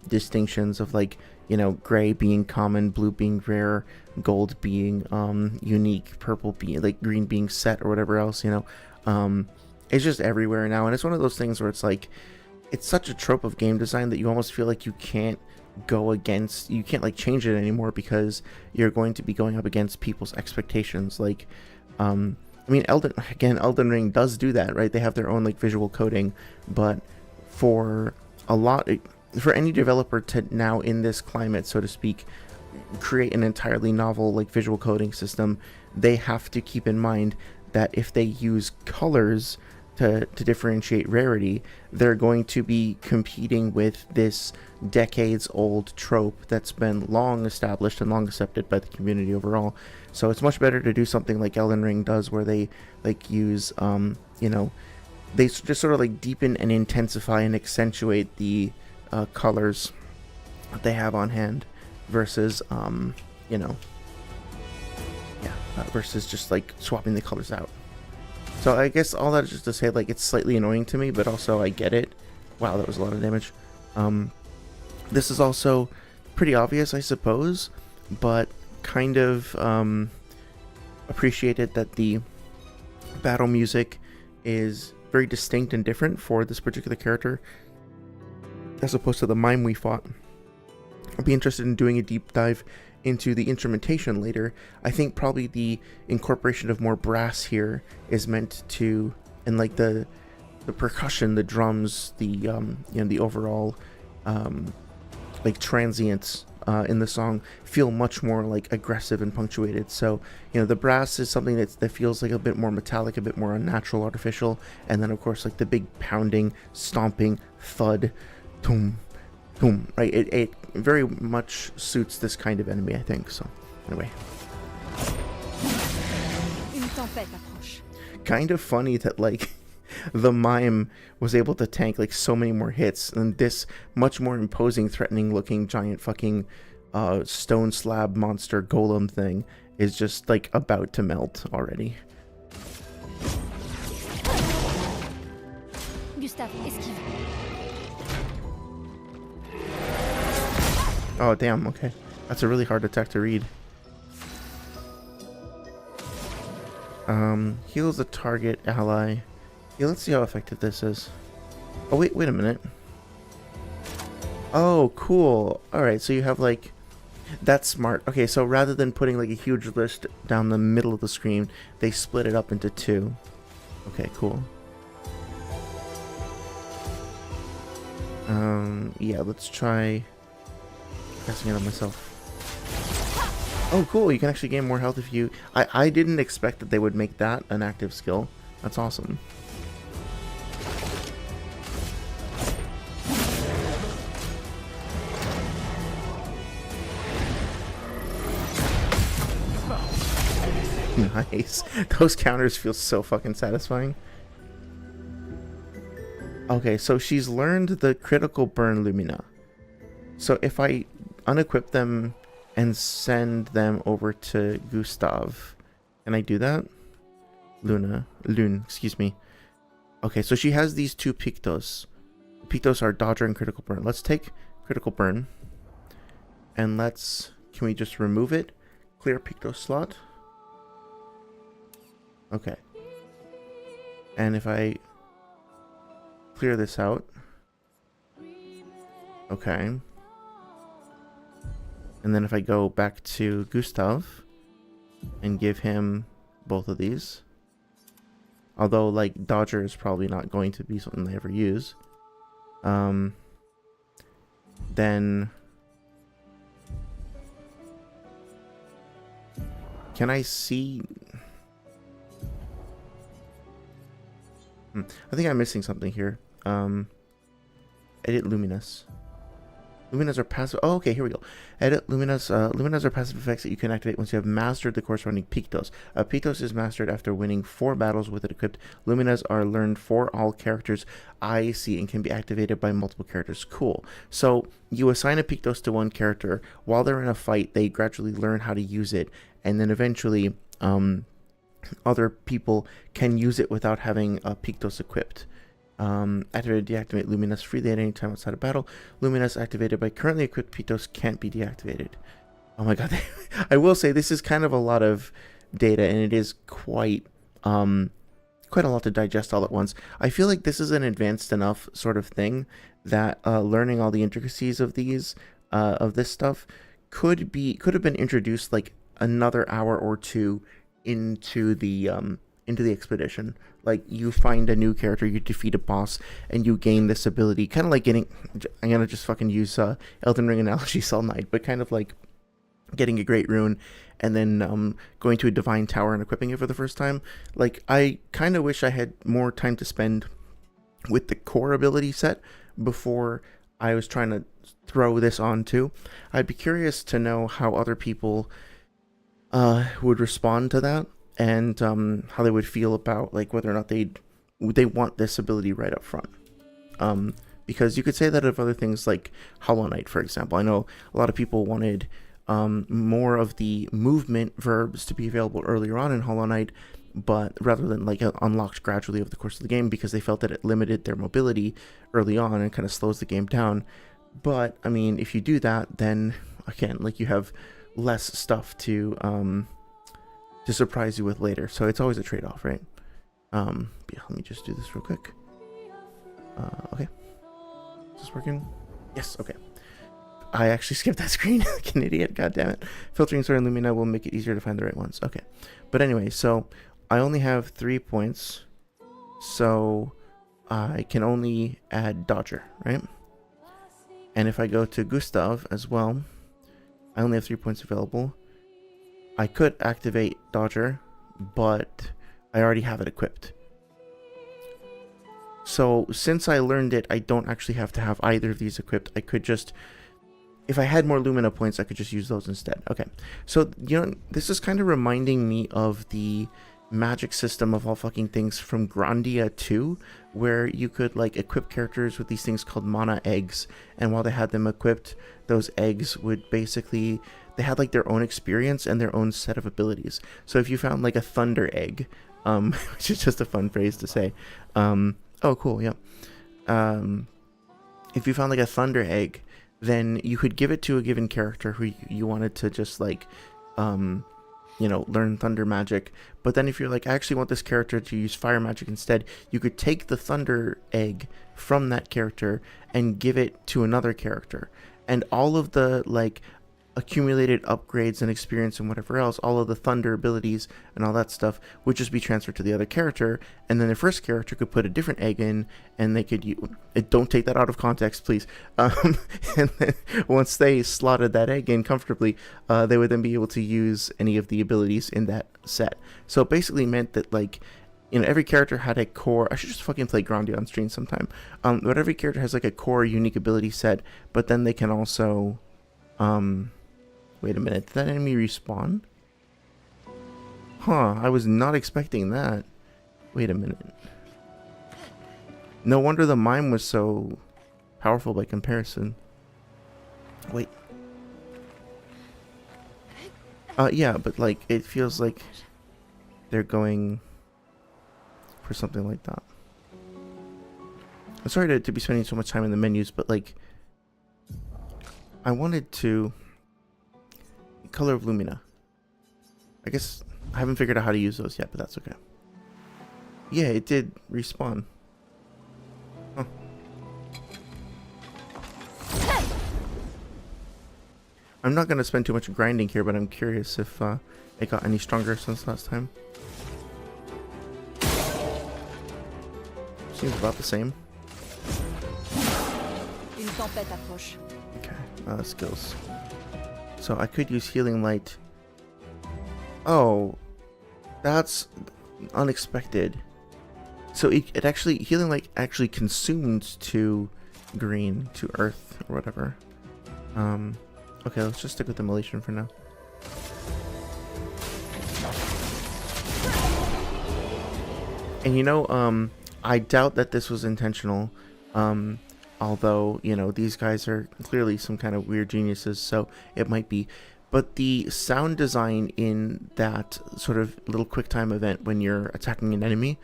distinctions of like, you know, gray being common, blue being rare, gold being unique, purple being like green being set or whatever else, you know. It's just everywhere now, and it's one of those things where it's like, it's such a trope of game design that you almost feel like you can't like change it anymore, because you're going to be going up against people's expectations. Like, I mean, Elden Ring does do that, right? They have their own like visual coding, but for any developer to now, in this climate, so to speak, create an entirely novel like visual coding system, they have to keep in mind that if they use colors to differentiate rarity, they're going to be competing with this decades old trope that's been long established and long accepted by the community overall. So it's much better to do something like Elden Ring does, where they like use you know, they just sort of like deepen and intensify and accentuate the colors that they have on hand, versus you know, versus just like swapping the colors out. So I guess all that is just to say, like, it's slightly annoying to me, but also I get it. Wow, that was a lot of damage. This is also pretty obvious, I suppose, but kind of appreciated that the battle music is very distinct and different for this particular character, as opposed to the mime we fought. I'd be interested in doing a deep dive into the instrumentation later. I think probably the incorporation of more brass here is meant to, and like the percussion, the drums, the you know, the overall like transients in the song feel much more like aggressive and punctuated. So, you know, the brass is something that feels like a bit more metallic, a bit more unnatural, artificial, and then of course like the big pounding, stomping, thud, boom, boom, right? It very much suits this kind of enemy, I think. So, anyway. Kind of funny that, like, the mime was able to tank, like, so many more hits, and this much more imposing, threatening-looking, giant fucking stone slab monster golem thing is just, like, about to melt already. Gustave, esquive. Oh, damn, okay. That's a really hard attack to read. Heals the target ally. Yeah, let's see how effective this is. Oh, wait a minute. Oh, cool. Alright, so you have, like... That's smart. Okay, so rather than putting, like, a huge list down the middle of the screen, they split it up into two. Okay, cool. Yeah, let's try... casting it on myself. Oh, cool. You can actually gain more health if you... I didn't expect that they would make that an active skill. That's awesome. Nice. Those counters feel so fucking satisfying. Okay, so she's learned the critical burn Lumina. So if I unequip them and send them over to Gustave, can I do that? Lune, excuse me. Okay, so she has these two Pictos. Pictos are Dodger and Critical Burn. Let's take Critical Burn, and can we just remove it? Clear Picto slot. Okay. And if I clear this out. Okay. And then if I go back to Gustave and give him both of these, although like Dodger is probably not going to be something they ever use, then can I see? I think I'm missing something here. Edit Luminous. Luminas are passive. Oh, okay, here we go. Edit Luminas. Luminas are passive effects that you can activate once you have mastered the corresponding Pictos. Pictos is mastered after winning 4 battles with it equipped. Luminas are learned for all characters I see and can be activated by multiple characters. Cool. So you assign a Pictos to one character. While they're in a fight, they gradually learn how to use it, and then eventually other people can use it without having a Pictos equipped. Activate or deactivate Luminous freely at any time outside of battle. Luminous activated by currently equipped Pitos can't be deactivated. Oh my god. I will say this is kind of a lot of data, and it is quite quite a lot to digest all at once. I feel like this is an advanced enough sort of thing that learning all the intricacies of these of this stuff could have been introduced like another hour or two into the expedition. Like, you find a new character, you defeat a boss, and you gain this ability, kind of like getting, I'm gonna just fucking use Elden Ring analogy, Cell Knight, but kind of like getting a great rune and then going to a divine tower and equipping it for the first time. Like, I kind of wish I had more time to spend with the core ability set before I was trying to throw this on too. I'd be curious to know how other people would respond to that, and how they would feel about like whether or not they want this ability right up front. Because you could say that of other things like Hollow Knight, for example. I know a lot of people wanted more of the movement verbs to be available earlier on in Hollow Knight, but rather than like unlocked gradually over the course of the game, because they felt that it limited their mobility early on and kind of slows the game down. But I mean, if you do that, then again, like, you have less stuff to surprise you with later. So it's always a trade-off, right? Yeah, let me just do this real quick. Okay. Is this working? Yes, okay. I actually skipped that screen like an idiot, god damn it. Filtering Sword and Lumina will make it easier to find the right ones. Okay. But anyway, so I only have 3 points, so I can only add Dodger, right? And if I go to Gustav as well, I only have 3 points available. I could activate Dodger, but I already have it equipped. So since I learned it, I don't actually have to have either of these equipped. I could just, if I had more Lumina points, I could just use those instead. Okay, so, you know, this is kind of reminding me of the magic system of all fucking things from Grandia 2, where you could like equip characters with these things called mana eggs, and while they had them equipped, those eggs would basically, they had like their own experience and their own set of abilities. So if you found like a thunder egg, which is just a fun phrase to say, oh cool, yeah, if you found like a thunder egg, then you could give it to a given character who you wanted to just like you know, learn thunder magic. But then if you're like, I actually want this character to use fire magic instead, you could take the thunder egg from that character and give it to another character, and all of the like accumulated upgrades and experience and whatever else, all of the thunder abilities and all that stuff would just be transferred to the other character, and then the first character could put a different egg in, and they could don't take that out of context, please. And then once they slotted that egg in comfortably, they would then be able to use any of the abilities in that set. So it basically meant that, like, you know, every character had a core. I should just fucking play Grandia on stream sometime. But every character has like a core unique ability set, but then they can also wait a minute, did that enemy respawn? Huh, I was not expecting that. Wait a minute. No wonder the mime was so powerful by comparison. Wait. Yeah, but like, it feels like they're going for something like that. I'm sorry to be spending so much time in the menus, but like, I wanted to... Color of Lumina. I guess I haven't figured out how to use those yet, but that's okay. Yeah, it did respawn. Huh. I'm not going to spend too much grinding here, but I'm curious if it got any stronger since last time. Seems about the same. Okay, skills. So I could use Healing Light. Oh, that's unexpected. So it actually, Healing Light actually consumed to green, to earth, or whatever. Okay, let's just stick with Immolation for now. And you know, I doubt that this was intentional. Although, you know, these guys are clearly some kind of weird geniuses, so it might be. But the sound design in that sort of little quick time event when you're attacking an enemy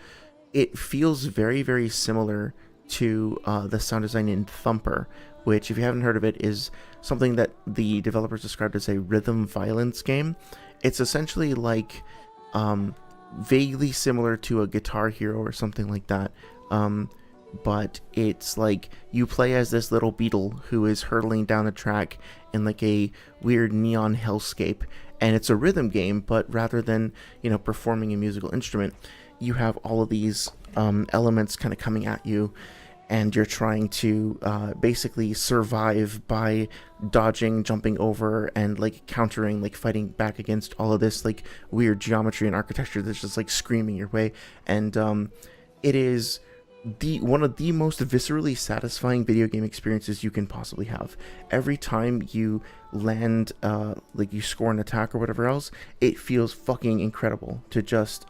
it feels very, very similar to the sound design in Thumper, which, if you haven't heard of it, is something that the developers described as a rhythm violence game. It's essentially like vaguely similar to a Guitar Hero or something like that. But it's like you play as this little beetle who is hurtling down a track in like a weird neon hellscape, and it's a rhythm game, but rather than, you know, performing a musical instrument, you have all of these elements kind of coming at you, and you're trying to basically survive by dodging, jumping over, and like countering, like fighting back against all of this like weird geometry and architecture that's just like screaming your way. And it is one of the most viscerally satisfying video game experiences you can possibly have. Every time you land, like you score an attack or whatever else, it feels fucking incredible to just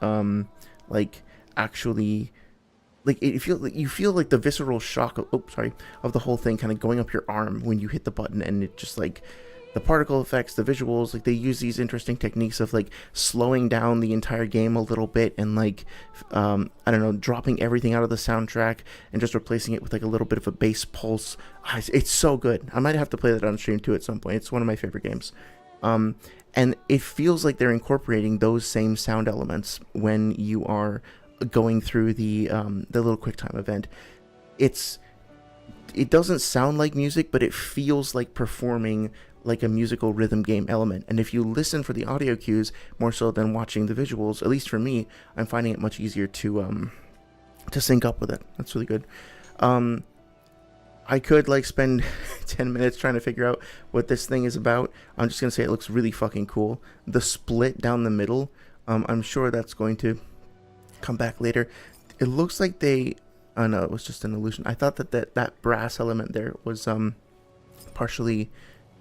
like actually, like you feel like the visceral shock of the whole thing kind of going up your arm when you hit the button, and it just like the particle effects, the visuals, like they use these interesting techniques of like slowing down the entire game a little bit, and like I don't know, dropping everything out of the soundtrack and just replacing it with like a little bit of a bass pulse. It's so good. I might have to play that on stream too at some point. It's one of my favorite games. And it feels like they're incorporating those same sound elements when you are going through the little QuickTime event. It doesn't sound like music, but it feels like performing like a musical rhythm game element. And if you listen for the audio cues more so than watching the visuals, at least for me, I'm finding it much easier to sync up with it. That's really good. I could like spend 10 minutes trying to figure out what this thing is about. I'm just gonna say it looks really fucking cool. The split down the middle, I'm sure that's going to come back later. It looks like they, oh no, it was just an illusion. I thought that brass element there was partially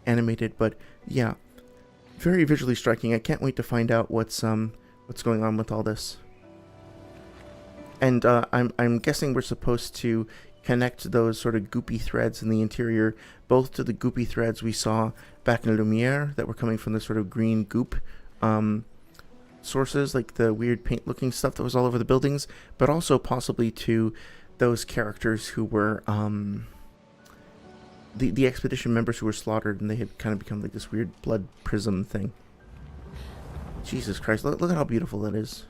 animated, but yeah, very visually striking. I can't wait to find out what's going on with all this. And I'm guessing we're supposed to connect those sort of goopy threads in the interior both to the goopy threads we saw back in Lumiere that were coming from the sort of green goop sources, like the weird paint looking stuff that was all over the buildings, but also possibly to those characters who were the expedition members who were slaughtered, and they had kind of become like this weird blood prism thing. Jesus Christ, look at how beautiful that is.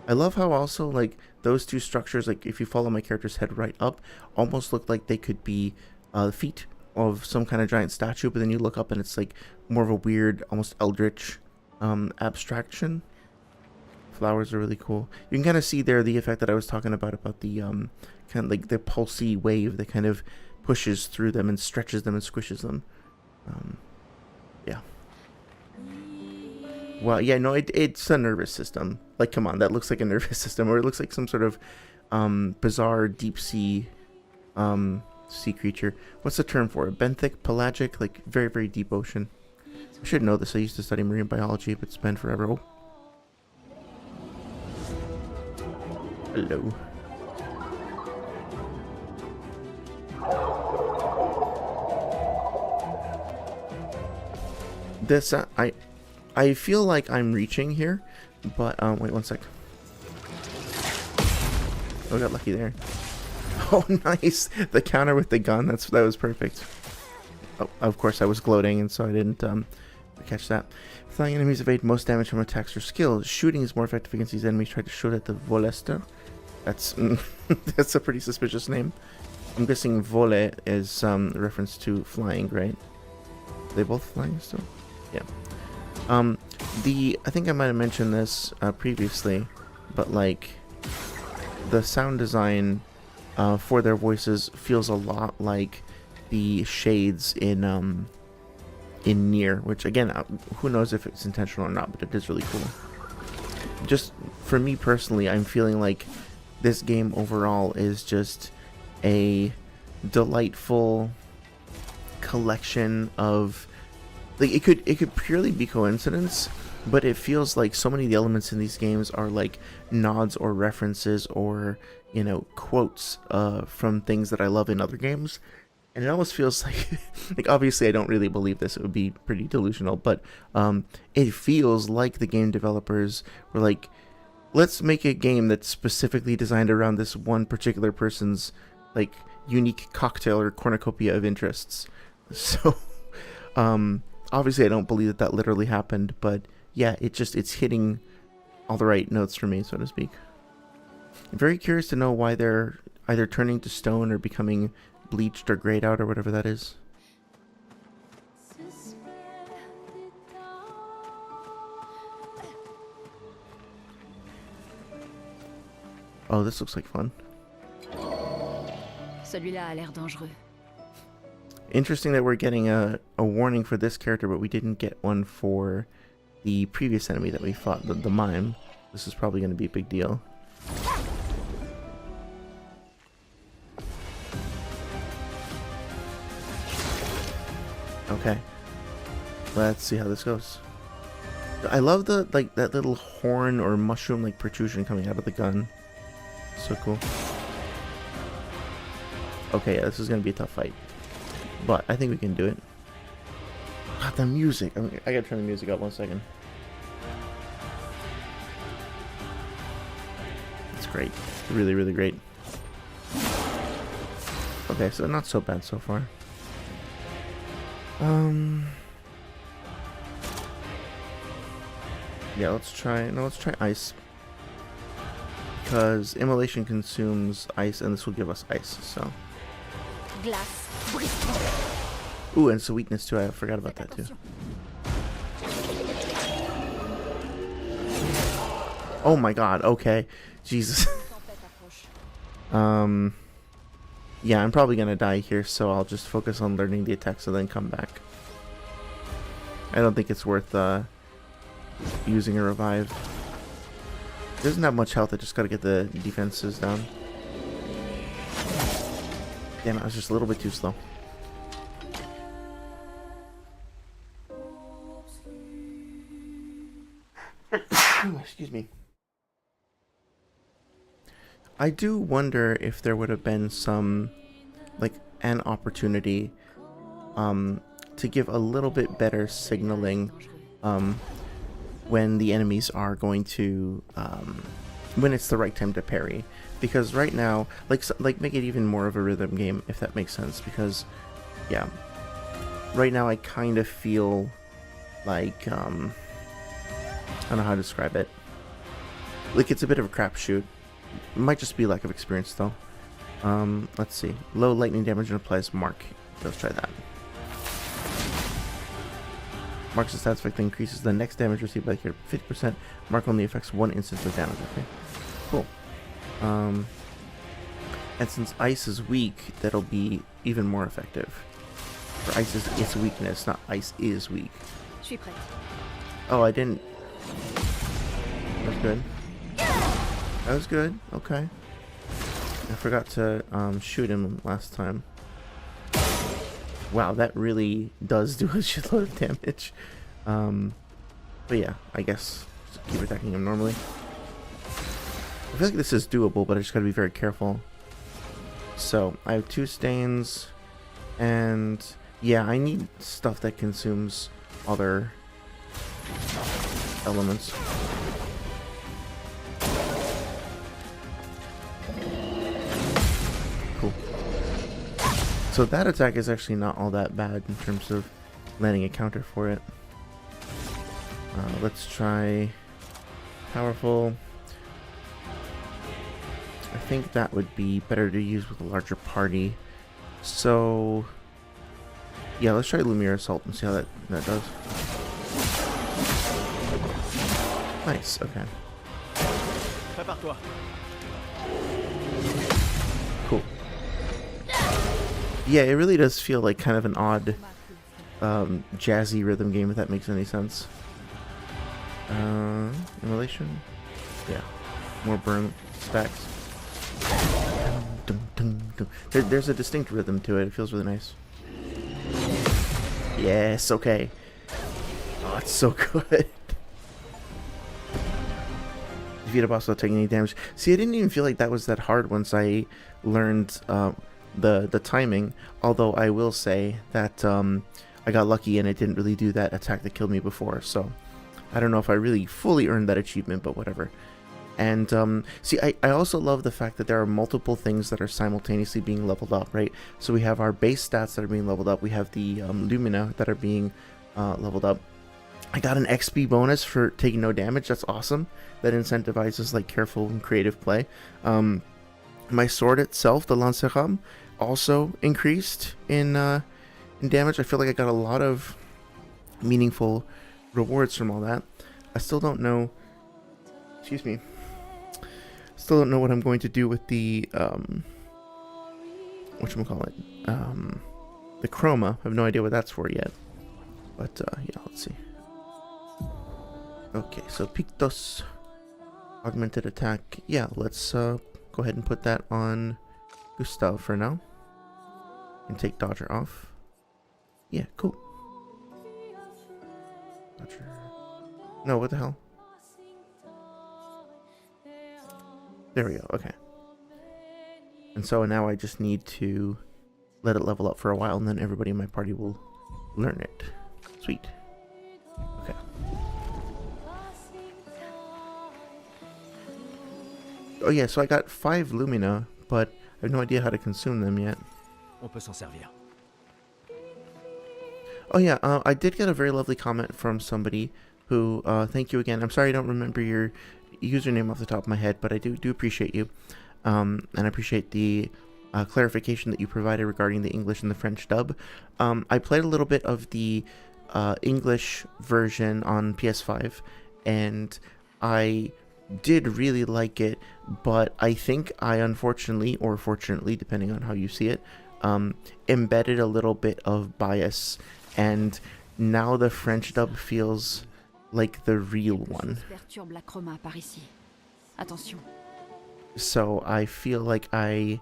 I love how also like those two structures, like if you follow my character's head right up, almost look like they could be the feet of some kind of giant statue, but then you look up and it's like more of a weird, almost eldritch abstraction. Flowers are really cool. You can kind of see there the effect that I was talking about the kind of like the pulsy wave that kind of pushes through them and stretches them and squishes them. Yeah. Well, yeah, no, it's a nervous system. Like, come on, that looks like a nervous system, or it looks like some sort of bizarre deep sea sea creature. What's the term for it? Benthic, pelagic, like very, very deep ocean. I should know this. I used to study marine biology, but it's been forever. Oh. Hello. This I feel like I'm reaching here, but wait one sec. Oh, I got lucky there. Oh, nice! The counter with the gun. That was perfect. Oh, of course I was gloating, and so I didn't catch that. Flying enemies evade most damage from attacks or skills. Shooting is more effective against these enemies. Try to shoot at the volester. That's that's a pretty suspicious name. I'm guessing vole is a reference to flying, right? Are they both flying still? Yeah. I think I might have mentioned this previously, but like the sound design for their voices feels a lot like the shades in Nier, which again, who knows if it's intentional or not, but it is really cool. Just for me personally, I'm feeling like this game overall is just a delightful collection of, like, it could purely be coincidence, but it feels like so many of the elements in these games are like nods or references or, you know, quotes from things that I love in other games. And it almost feels like obviously I don't really believe this, it would be pretty delusional, but it feels like the game developers were like, let's make a game that's specifically designed around this one particular person's like unique cocktail or cornucopia of interests. So obviously I don't believe that literally happened, but yeah, it's hitting all the right notes for me, so to speak. I'm very curious to know why they're either turning to stone or becoming bleached or grayed out or whatever that is. Oh, this looks like fun. Celui-là a l'air dangereux. Interesting that we're getting a warning for this character, but we didn't get one for the previous enemy that we fought, the mime. This is probably going to be a big deal. Okay. Let's see how this goes. I love the that little horn or mushroom like protrusion coming out of the gun. So cool. Okay, yeah, this is gonna be a tough fight, but I think we can do it. God, the music! I gotta turn the music up 1 second. It's great, really, really great. Okay, so not so bad so far. Yeah, let's try ice. Because immolation consumes ice, and this will give us ice, so. Ooh, and it's a weakness too, I forgot about that too. Oh my god, okay. Jesus. Yeah, I'm probably gonna die here, so I'll just focus on learning the attacks and then come back. I don't think it's worth using a revive. He doesn't have much health, I just gotta get the defenses down. Damn it, I was just a little bit too slow. Excuse me. I do wonder if there would have been some, like, an opportunity to give a little bit better signaling when the enemies are going to, when it's the right time to parry. Because right now, like make it even more of a rhythm game, if that makes sense. Because, yeah, right now I kind of feel like, I don't know how to describe it. Like, it's a bit of a crapshoot. It might just be lack of experience, though. Let's see. Low lightning damage and applies mark. Let's try that. Marks the stats effect that increases the next damage received by the character 50%. Mark only affects one instance of damage. Okay, cool. And since ice is weak, that'll be even more effective. For ice is its weakness, not ice is weak. Oh, I didn't. That's good. That was good. Okay. I forgot to shoot him last time. Wow, that really does do a shitload of damage. But yeah, I guess just keep attacking him normally. I feel like this is doable, but I just gotta be very careful. So, I have 2 stains, and yeah, I need stuff that consumes other elements. Cool. So that attack is actually not all that bad in terms of landing a counter for it. Let's try powerful. I think that would be better to use with a larger party. So yeah, let's try Lumiere Assault and see how that does. Nice, okay. Cool. Yeah, it really does feel like kind of an odd jazzy rhythm game, if that makes any sense. Immolation? Yeah. More burn stacks. There's a distinct rhythm to it. It feels really nice. Yes, okay. Oh, it's so good. Defeat a boss without taking any damage. See, I didn't even feel like that was that hard once I learned the timing. Although I will say that I got lucky and it didn't really do that attack that killed me before. So I don't know if I really fully earned that achievement, but whatever. And see, I also love the fact that there are multiple things that are simultaneously being leveled up, right? So we have our base stats that are being leveled up. We have the Lumina that are being leveled up. I got an XP bonus for taking no damage. That's awesome. That incentivizes like careful and creative play. My sword itself, the Lanceram, also increased in damage. I feel like I got a lot of meaningful rewards from all that. I still don't know. Excuse me. Still don't know what I'm going to do with the whatchamacallit? The chroma. I have no idea what that's for yet. But yeah, let's see. Okay, so Pictos, augmented attack. Yeah, let's go ahead and put that on Gustav for now. And take Dodger off. Yeah, cool. Dodger. No, what the hell? There we go, okay. And so now I just need to let it level up for a while, and then everybody in my party will learn it. Sweet. Okay. Oh yeah, so I got 5 Lumina, but I have no idea how to consume them yet. On peut s'en servir. Oh yeah, I did get a very lovely comment from somebody who, thank you again. I'm sorry I don't remember your username off the top of my head, but I do appreciate you. And I appreciate the clarification that you provided regarding the English and the French dub. I played a little bit of the English version on PS5, and I did really like it, but I think I unfortunately, or fortunately, depending on how you see it, embedded a little bit of bias, and now the French dub feels like the real one. So I feel like I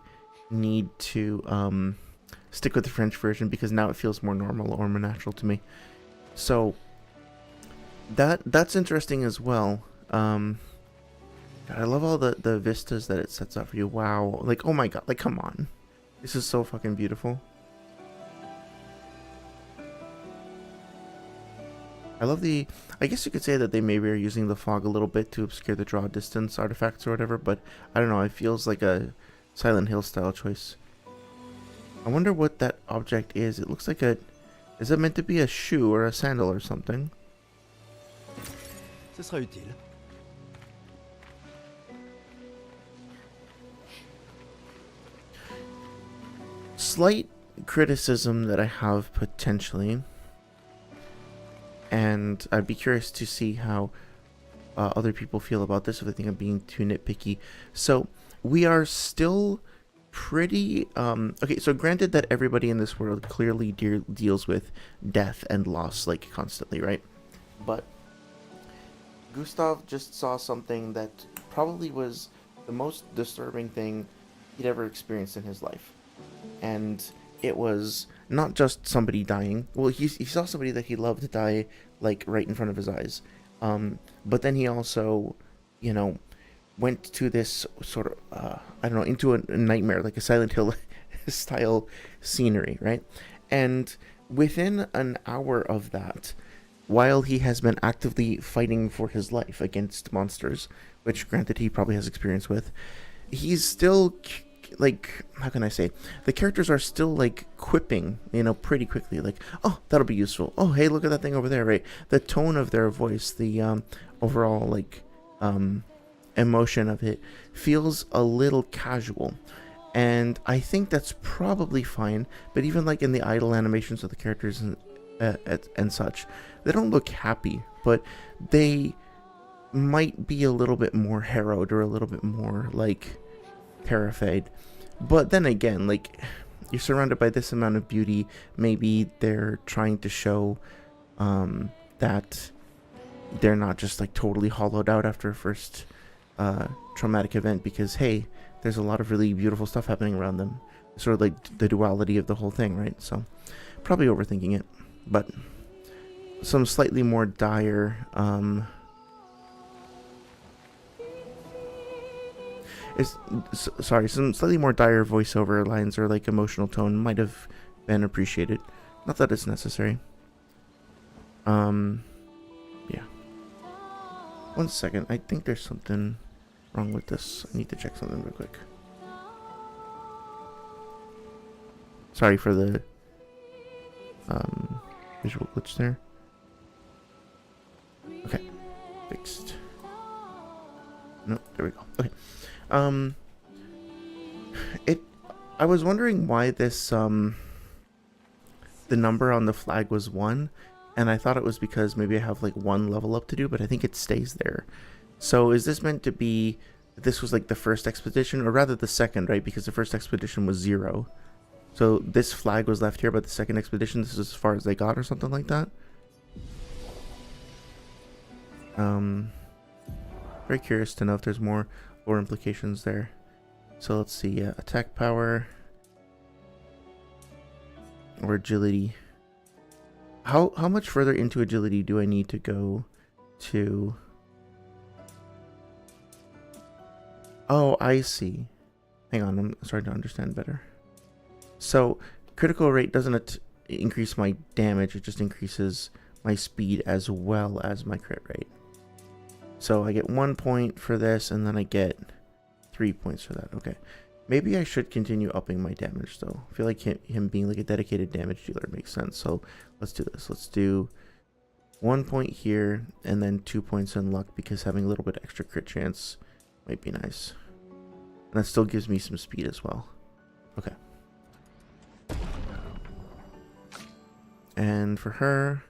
need to stick with the French version because now it feels more normal or more natural to me. So that's interesting as well. God, I love all the vistas that it sets up for you. Wow. Like, oh my god. Like, come on. This is so fucking beautiful. I love the... I guess you could say that they maybe are using the fog a little bit to obscure the draw distance artifacts or whatever, but I don't know. It feels like a Silent Hill style choice. I wonder what that object is. It looks like a... Is it meant to be a shoe or a sandal or something? Ce sera utile. Slight criticism that I have potentially, and I'd be curious to see how other people feel about this, if they think I'm being too nitpicky. So we are still pretty okay, so granted that everybody in this world clearly deals with death and loss like constantly, right? But Gustav just saw something that probably was the most disturbing thing he'd ever experienced in his life. And it was not just somebody dying. Well, he saw somebody that he loved die, like, right in front of his eyes. But then he also, you know, went to this sort of, I don't know, into a nightmare, like a Silent Hill style scenery, right? And within an hour of that, while he has been actively fighting for his life against monsters, which granted he probably has experience with, he's still... like, how can I say, the characters are still like quipping, you know, pretty quickly, like, oh, that'll be useful, oh, hey, look at that thing over there, right? The tone of their voice, the overall like emotion of it feels a little casual, and I think that's probably fine. But even like in the idle animations of the characters and such, they don't look happy, but they might be a little bit more harrowed or a little bit more like terrified. But then again, like, you're surrounded by this amount of beauty, maybe they're trying to show that they're not just like totally hollowed out after a first traumatic event, because hey, there's a lot of really beautiful stuff happening around them, sort of like the duality of the whole thing, right? So probably overthinking it, but some slightly more dire some slightly more dire voiceover lines or like emotional tone might have been appreciated. Not that it's necessary. Yeah. 1 second. I think there's something wrong with this? I need to check something real quick. Sorry for the visual glitch there. Okay, fixed. No, there we go. Okay. I was wondering why this the number on the flag was 1, and I thought it was because maybe I have like 1 level up to do, but I think it stays there. So is this meant to be, this was like the first expedition, or rather the second, right? Because the first expedition was 0. So this flag was left here, but the second expedition, this is as far as they got or something like that. Very curious to know if there's more lore implications there. So let's see, attack power or agility. How much further into agility do I need to go to? Oh, I see. Hang on, I'm starting to understand better. So critical rate doesn't increase my damage, it just increases my speed as well as my crit rate. So I get 1 point for this, and then I get 3 points for that. Okay. Maybe I should continue upping my damage, though. I feel like him being like a dedicated damage dealer makes sense. So let's do this. Let's do 1 point here, and then 2 points in luck, because having a little bit extra crit chance might be nice. And that still gives me some speed as well. Okay. And for her...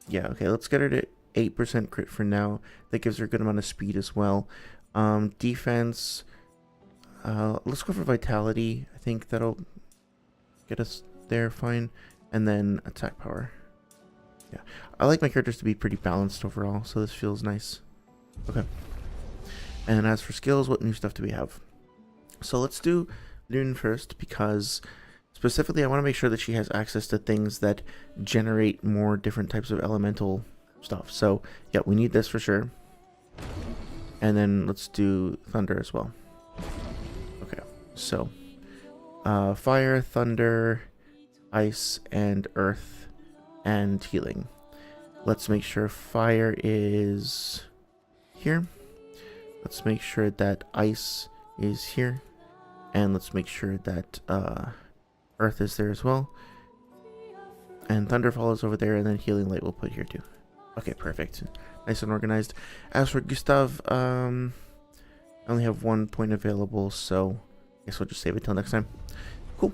yeah, okay, let's get her to 8% crit for now. That gives her a good amount of speed as well. Defense, let's go for vitality. I think that'll get us there fine. And then attack power. Yeah, I like my characters to be pretty balanced overall, so this feels nice. Okay. And as for skills, what new stuff do we have? So let's do Lune first, because specifically I want to make sure that she has access to things that generate more different types of elemental stuff. So yeah, we need this for sure. And then let's do thunder as well. Okay, so fire, thunder, ice, and earth, and healing. Let's make sure fire is here. Let's make sure that ice is here. And let's make sure that earth is there as well. And thunderfall is over there, and then healing light we'll put here too. Okay, perfect. Nice and organized. As for Gustav, I only have 1 point available, so I guess we'll just save it till next time. Cool.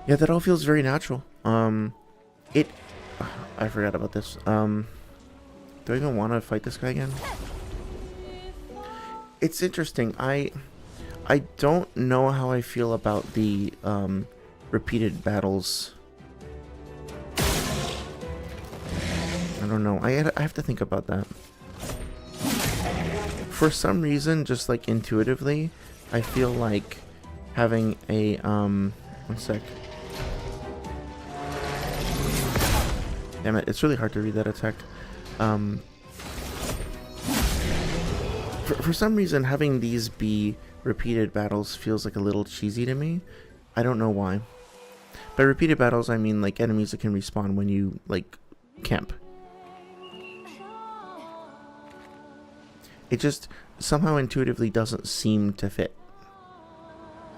Yeah, that all feels very natural. I forgot about this. Do I even want to fight this guy again? It's interesting. I don't know how I feel about the repeated battles. I don't know. I have to think about that. For some reason, just like intuitively, I feel like having a 1 sec. Damn it! It's really hard to read that attack. For some reason, having these be repeated battles feels like a little cheesy to me. I don't know why. By repeated battles, I mean like enemies that can respawn when you like camp. It just somehow intuitively doesn't seem to fit.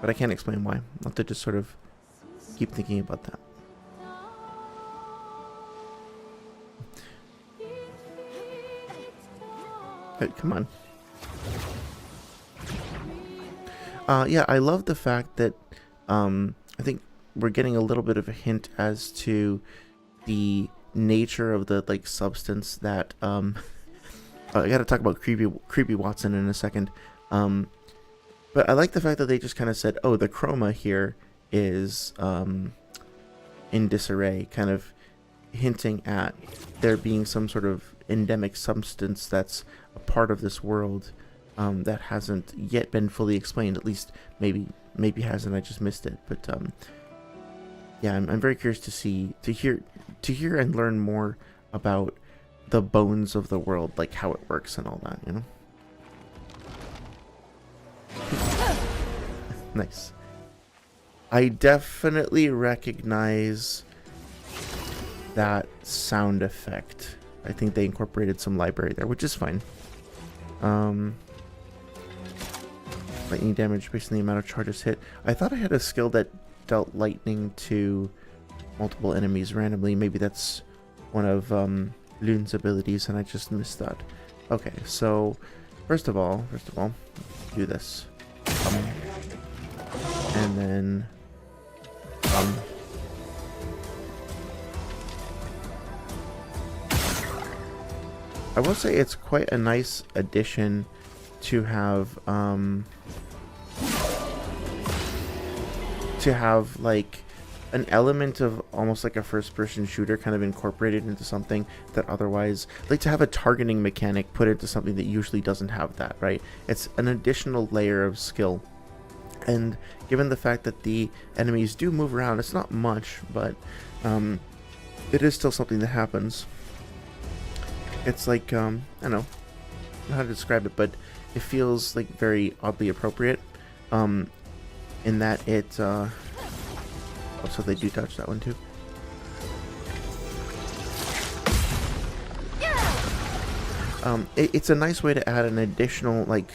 But I can't explain why. I'll have to just sort of keep thinking about that. Hey, come on. Yeah, I love the fact that I think we're getting a little bit of a hint as to the nature of the like substance that I gotta talk about creepy Watson in a second. But I like the fact that they just kind of said, oh, the chroma here is in disarray, kind of hinting at there being some sort of endemic substance that's a part of this world that hasn't yet been fully explained. At least maybe hasn't. I just missed it. But yeah, I'm very curious to hear and learn more about the bones of the world, like how it works and all that, you know. Nice. I definitely recognize that sound effect. I think they incorporated some library there, which is fine. Lightning damage based on the amount of charges hit. I thought I had a skill that dealt lightning to multiple enemies randomly. Maybe that's one of Lune's abilities and I just missed that. Okay, so first of all, do this. And then I will say it's quite a nice addition to have like an element of almost like a first-person shooter kind of incorporated into something that otherwise, like to have a targeting mechanic put into something that usually doesn't have that, right? It's an additional layer of skill. And given the fact that the enemies do move around, it's not much, but it is still something that happens. It's like, I don't know how to describe it, but it feels like very oddly appropriate in that it, oh, so they do touch that one too. It's a nice way to add an additional, like,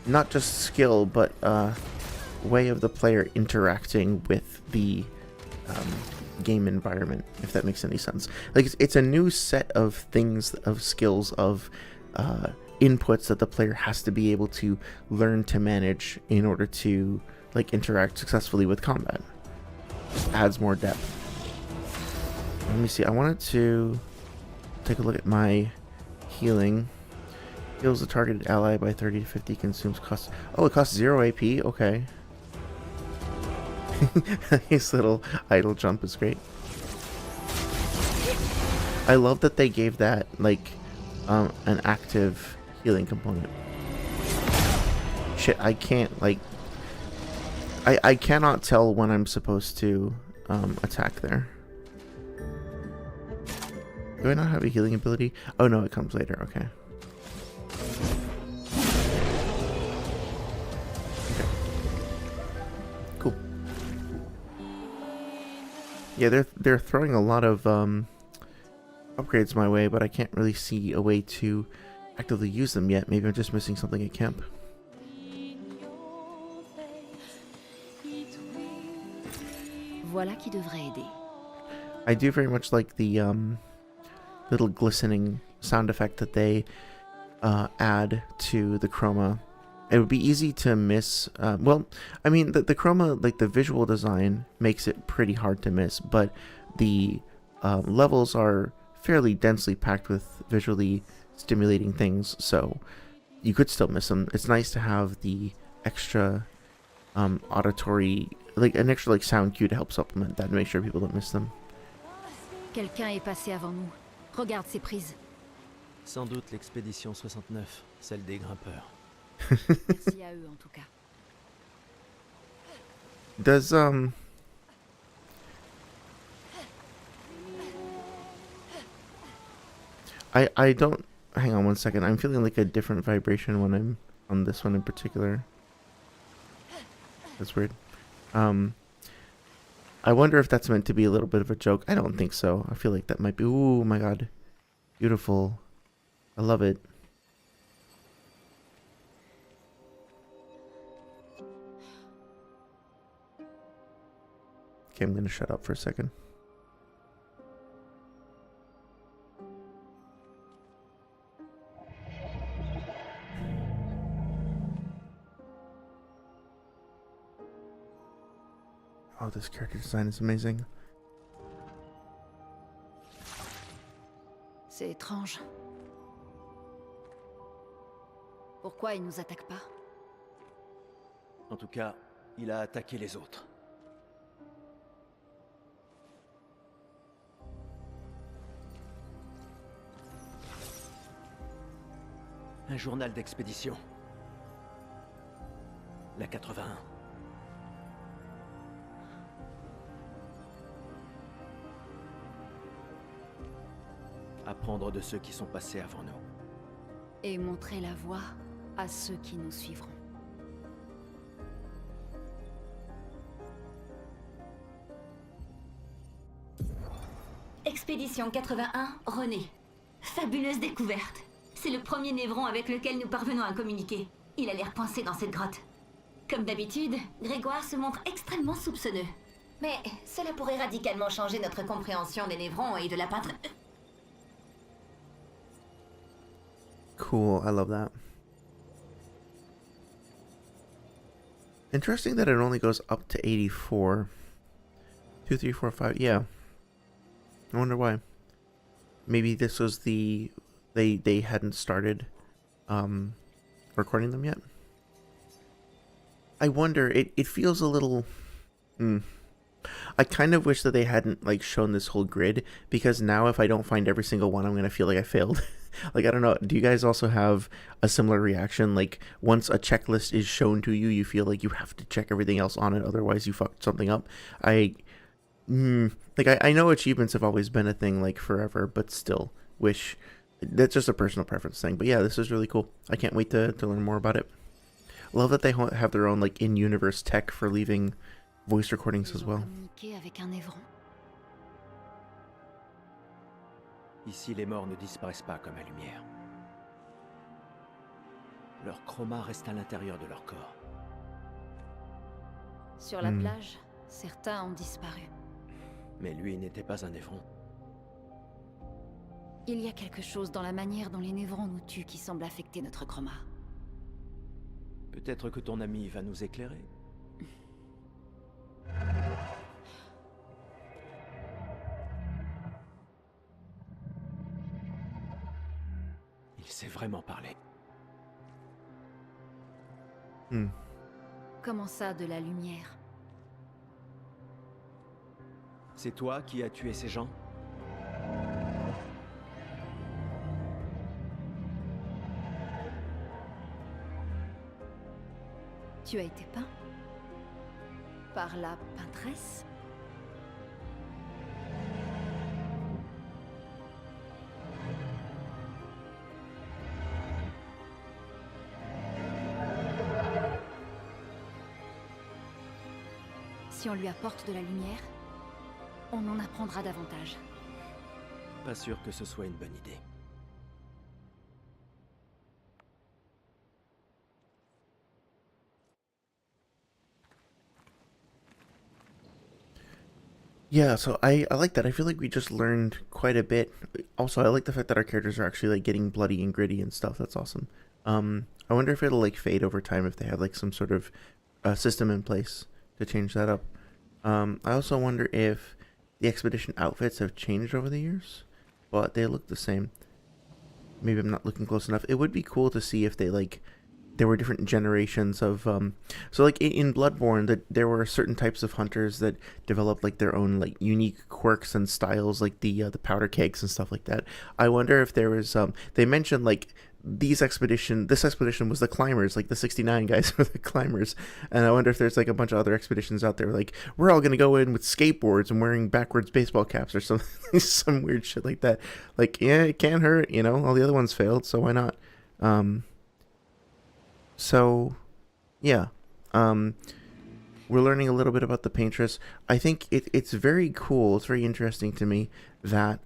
not just skill, but way of the player interacting with the game environment, if that makes any sense. Like, it's a new set of things, of skills, of inputs that the player has to be able to learn to manage in order to, like, interact successfully with combat. Just adds more depth. Let me see, I wanted to take a look at my healing. Heals the targeted ally by 30 to 50, consumes cost. Oh, it costs 0 AP? Okay. His little idle jump is great. I love that they gave that, like, an active healing component. Shit, I can't, like... I cannot tell when I'm supposed to attack there. Do I not have a healing ability? Oh no, it comes later, okay. Cool. Yeah, they're throwing a lot of upgrades my way, but I can't really see a way to actively use them yet. Maybe I'm just missing something at camp. Voilà qui devrait aider. I do very much like the little glistening sound effect that they add to the chroma. It would be easy to miss. Well, I mean, the chroma, like the visual design, makes it pretty hard to miss, but the levels are fairly densely packed with visually stimulating things, so you could still miss them. It's nice to have the extra auditory, like an extra like sound cue to help supplement that and make sure people don't miss them. Quelqu'un est passé avant nous. Regarde ces prises. Sans doute l'expédition 69, celle des grimpeurs. Merci à eux en tout cas. Does I don't, hang on one second, I'm feeling like a different vibration when I'm on this one in particular. That's weird. I wonder if that's meant to be a little bit of a joke. I don't think so. I feel like that might be, ooh my god, beautiful. I love it. Okay, I'm gonna shut up for a second. Oh, this character design is amazing. C'est étrange. Pourquoi il nous attaque pas? En tout cas, il a attaqué les autres. Un journal d'expédition. La 81. Apprendre de ceux qui sont passés avant nous. Et montrer la voie à ceux qui nous suivront. Expédition 81, René. fabuleuse découverte. C'est le premier névron avec lequel nous parvenons à communiquer. Il a l'air coincé dans cette grotte. Comme d'habitude, Grégoire se montre extrêmement soupçonneux. Mais cela pourrait radicalement changer notre compréhension des névrons et de la peinture. Cool, I love that. Interesting that it only goes up to 84. 2, 3, 4, 5, yeah. I wonder why. Maybe this was the... They hadn't started recording them yet. I wonder, it feels a little... I kind of wish that they hadn't like shown this whole grid, because now if I don't find every single one, I'm going to feel like I failed. Like, I don't know, do you guys also have a similar reaction? Like, once a checklist is shown to you, you feel like you have to check everything else on it, otherwise you fucked something up. I know achievements have always been a thing, like, forever, but still, wish... That's just a personal preference thing. But yeah, this is really cool. I can't wait to learn more about it. Love that they have their own, like, in-universe tech for leaving voice recordings as well. Ici, les morts ne disparaissent pas comme la lumière. Leur chroma reste à l'intérieur de leur corps. Sur la plage, certains ont disparu. Mais lui n'était pas un névron. Il y a quelque chose dans la manière dont les névrons nous tuent qui semble affecter notre chroma. Peut-être que ton ami va nous éclairer. Il sait vraiment parler. Comment ça, de la lumière? C'est toi qui as tué ces gens? Tu as été peint? Par la peintresse? Si on lui apporte de la lumière, on en apprendra davantage. Pas sûr que ce soit une bonne idée. Yeah, so I like that. I feel like we just learned quite a bit. Also, I like the fact that our characters are actually like getting bloody and gritty and stuff. That's awesome. I wonder if it'll like fade over time if they have like some sort of system in place to change that up. I also wonder if the expedition outfits have changed over the years, but they look the same. Maybe I'm not looking close enough. It would be cool to see if they like there were different generations of so like in Bloodborne that there were certain types of hunters that developed like their own like unique quirks and styles, like the powder kegs and stuff like that. I wonder if there was they mentioned like this expedition was the climbers, like the 69 guys were the climbers, and I wonder if there's like a bunch of other expeditions out there like we're all gonna go in with skateboards and wearing backwards baseball caps or something some weird shit like that. Like, yeah, it can't hurt, you know, all the other ones failed, so why not? So, yeah, we're learning a little bit about the paintress. I think it's very cool. It's very interesting to me that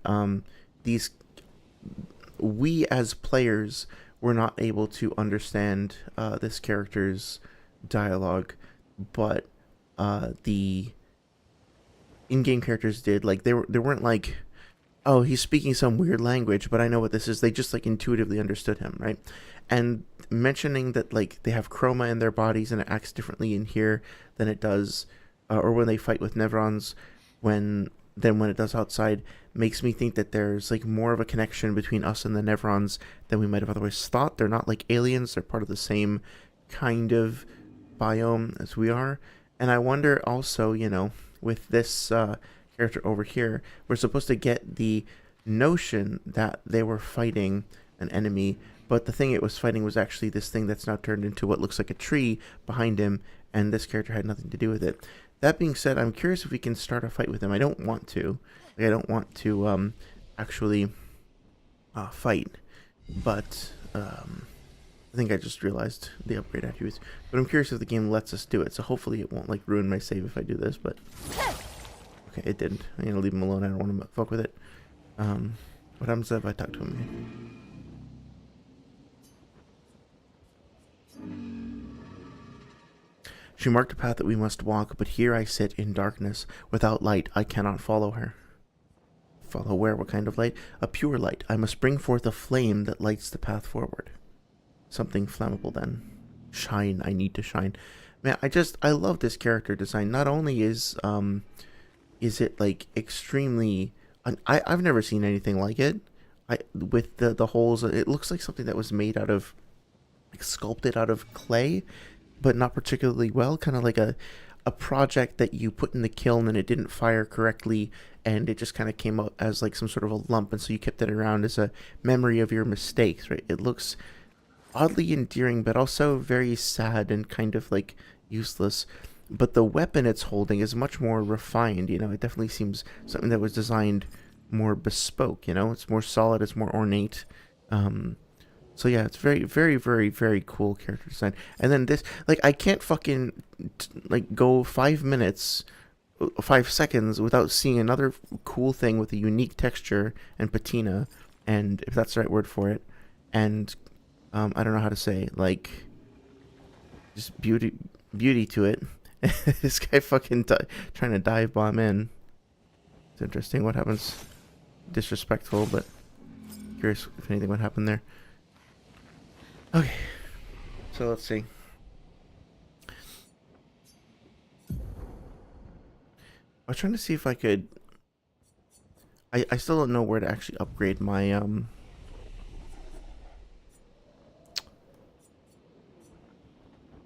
we as players were not able to understand this character's dialogue, but the in-game characters did. Like they weren't like, oh, he's speaking some weird language, but I know what this is. They just like intuitively understood him, right? And mentioning that like they have chroma in their bodies and it acts differently in here than it does, or when they fight with Nevrons, than when it does outside, makes me think that there's like more of a connection between us and the Nevrons than we might have otherwise thought. They're not like aliens; they're part of the same kind of biome as we are. And I wonder also, you know, with this character over here, we're supposed to get the notion that they were fighting an enemy, but the thing it was fighting was actually this thing that's now turned into what looks like a tree behind him, and this character had nothing to do with it. That being said, I'm curious if we can start a fight with him. I don't want to. Like, I don't want to actually fight, but I think I just realized the upgrade attributes. But I'm curious if the game lets us do it, so hopefully it won't like ruin my save if I do this, but... Okay, it didn't. I'm gonna leave him alone. I don't want to fuck with it. What happens if I talk to him? She marked a path that we must walk, but here I sit in darkness. Without light, I cannot follow her. Follow where? What kind of light? A pure light. I must bring forth a flame that lights the path forward. Something flammable then. Shine. I need to shine. Man, I love this character design. Not only is it like extremely... I've never seen anything like it. With the holes, it looks like something that was made out of... like sculpted out of clay, but not particularly well. Kind of like a project that you put in the kiln and it didn't fire correctly, and it just kind of came out as like some sort of a lump, and so you kept it around as a memory of your mistakes, right? It looks oddly endearing, but also very sad and kind of like useless. But the weapon it's holding is much more refined, you know. It definitely seems something that was designed more bespoke, you know. It's more solid, it's more ornate. So yeah, it's very, very, very, very cool character design. And then this, like, I can't fucking, like, go 5 minutes, 5 seconds without seeing another cool thing with a unique texture and patina, and if that's the right word for it, and, I don't know how to say, like, just beauty to it. This guy fucking trying to dive bomb in. It's interesting what happens. Disrespectful, but curious if anything would happen there. Okay, so let's see. I was trying to see if I could... I still don't know where to actually upgrade my,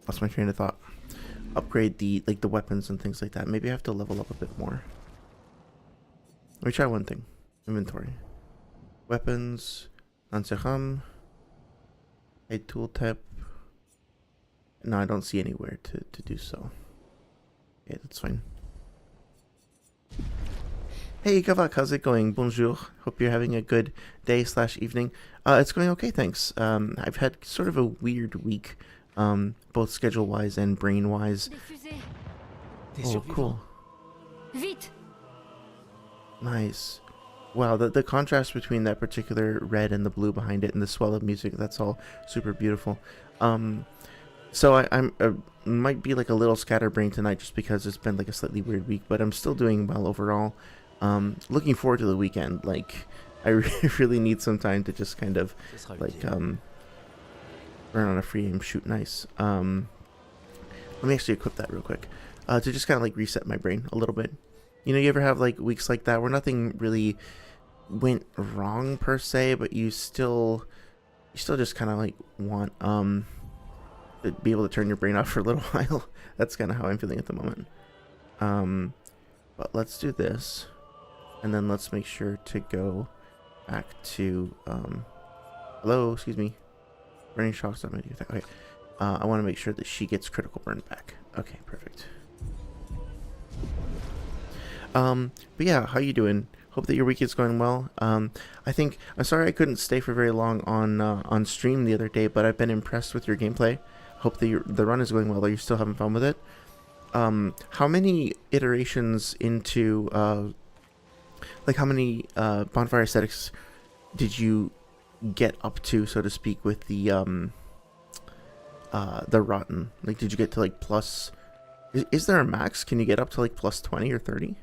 lost my train of thought. Upgrade the, like, the weapons and things like that. Maybe I have to level up a bit more. Let me try one thing. Inventory. Weapons. Lanceham. A tooltip. No, I don't see anywhere to do so. Okay, that's fine. Hey Gavak, how's it going? Bonjour. Hope you're having a good day / evening. It's going okay, thanks. I've had sort of a weird week, both schedule-wise and brain-wise. Oh, cool. Vite! Nice. Wow, the contrast between that particular red and the blue behind it and the swell of music, that's all super beautiful. So I'm might be like a little scatterbrained tonight just because it's been like a slightly weird week, but I'm still doing well overall. Looking forward to the weekend. Like, I really need some time to just kind of like run on a free aim, shoot nice. Let me actually equip that real quick to just kind of like reset my brain a little bit. You know, you ever have like weeks like that where nothing really went wrong per se, but you still just kind of like want to be able to turn your brain off for a little while. That's kind of how I'm feeling at the moment. But let's do this, and then let's make sure to go back to hello, excuse me, burning shocks. Okay, I want to make sure that she gets critical burn back. Okay, perfect. But yeah, how you doing? Hope that your week is going well. I'm sorry I couldn't stay for very long on stream the other day, but I've been impressed with your gameplay. Hope that the run is going well. Are you still having fun with it? How many iterations into like how many bonfire aesthetics did you get up to, so to speak, with the rotten? Like, did you get to like plus? Is there a max? Can you get up to like plus 20 or 30?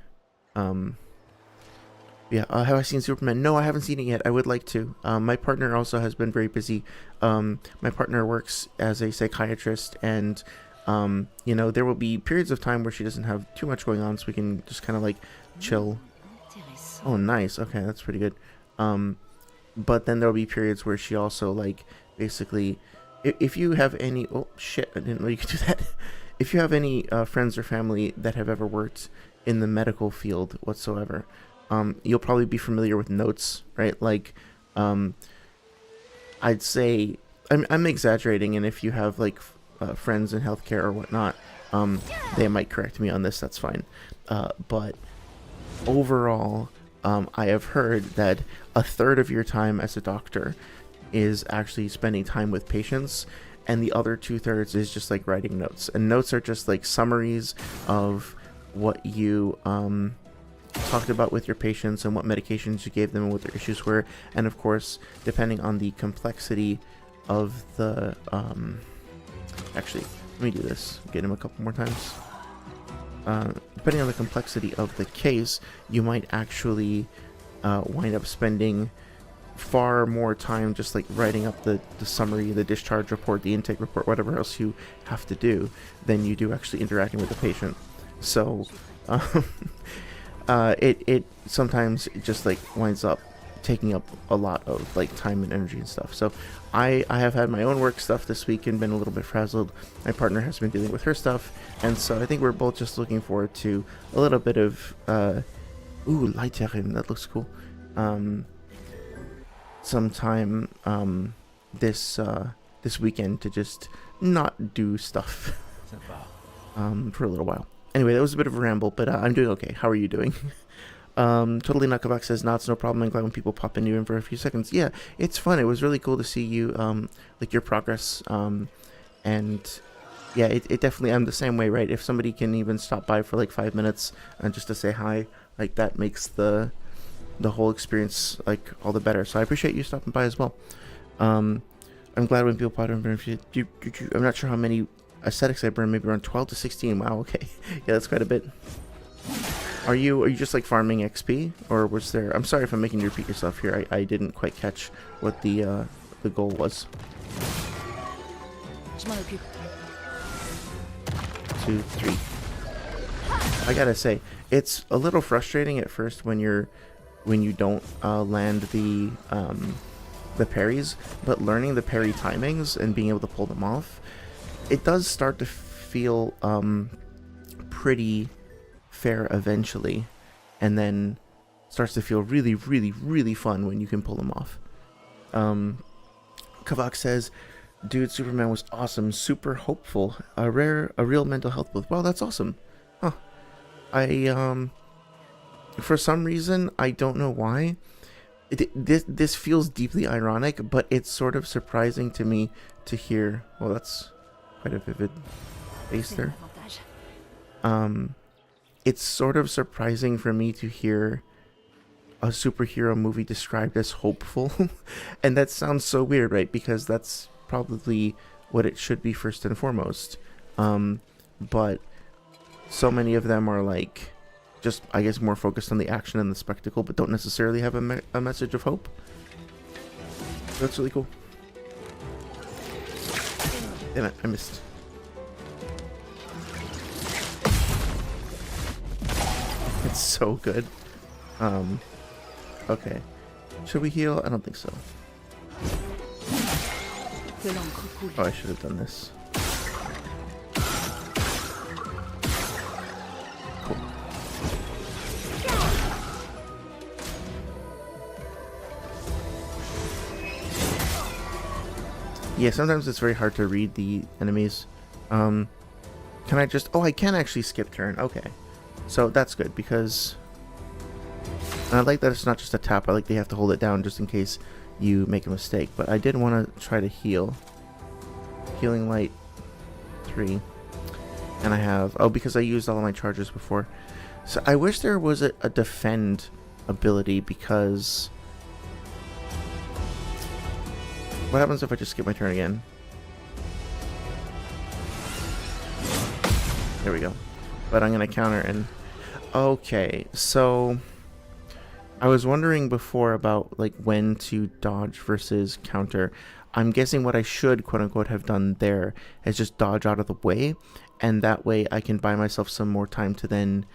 Yeah, have I seen Superman? No, I haven't seen it yet. I would like to. My partner also has been very busy. My partner works as a psychiatrist, and you know, there will be periods of time where she doesn't have too much going on, so we can just kind of like chill. Oh, nice. Okay, that's pretty good. But then there will be periods where she also, like, basically, if you have any... Oh, shit, I didn't know you could do that. If you have any friends or family that have ever worked in the medical field whatsoever, you'll probably be familiar with notes, right? Like, I'd say... I'm exaggerating, and if you have, like, friends in healthcare or whatnot, they might correct me on this, that's fine. But overall... I have heard that a third of your time as a doctor is actually spending time with patients, and the other 2/3 is just like writing notes. And notes are just like summaries of what you talked about with your patients and what medications you gave them and what their issues were. And of course, depending on the complexity of the actually, let me do this, get him a couple more times. Depending on the complexity of the case, you might actually wind up spending far more time just like writing up the summary, the discharge report, the intake report, whatever else you have to do, than you do actually interacting with the patient. So it sometimes just like winds up taking up a lot of like time and energy and stuff. So I have had my own work stuff this week and been a little bit frazzled. My partner has been dealing with her stuff, and so I think we're both just looking forward to a little bit of ooh, Leiterin, that looks cool. Sometime this weekend to just not do stuff for a little while. Anyway, that was a bit of a ramble, but I'm doing okay. How are you doing? Totally Nakavak says, "No, it's no problem. I'm glad when people pop in for a few seconds." Yeah, it's fun. It was really cool to see you, like your progress. And yeah, it definitely, I'm the same way, right? If somebody can even stop by for like 5 minutes and just to say hi, like that makes the whole experience like all the better. So I appreciate you stopping by as well. I'm glad when people pop in. I'm not sure how many aesthetics I burned, maybe around 12 to 16. Wow, okay. Yeah, that's quite a bit. Are you just like farming XP, or was there, I'm sorry if I'm making you repeat yourself here. I didn't quite catch what the goal was. 2, 3. I gotta say, it's a little frustrating at first when you don't land the parries, but learning the parry timings and being able to pull them off, it does start to feel pretty fair eventually, and then starts to feel really, really, really fun when you can pull them off. Kavak says, "Dude, Superman was awesome, super hopeful, a real mental health boost." Well, that's awesome. Huh. I for some reason, I don't know why, this feels deeply ironic, but it's sort of surprising to me to hear. Well, that's quite a vivid face there. It's sort of surprising for me to hear a superhero movie described as hopeful. And that sounds so weird, right? Because that's probably what it should be first and foremost. But so many of them are like, just, I guess, more focused on the action and the spectacle, but don't necessarily have a message of hope. That's really cool. Damn it, I missed. It's so good. Okay. Should we heal? I don't think so. Oh, I should have done this. Cool. Yeah, sometimes it's very hard to read the enemies. Can I just... Oh, I can actually skip turn. Okay. So that's good, because I like that it's not just a tap. I like they have to hold it down just in case you make a mistake. But I did want to try to heal. Healing light 3. And I have... Oh, because I used all of my charges before. So I wish there was a defend ability, because... What happens if I just skip my turn again? There we go. But I'm going to counter and... Okay, so... I was wondering before about like when to dodge versus counter. I'm guessing what I should, quote-unquote, have done there is just dodge out of the way, and that way I can buy myself some more time to then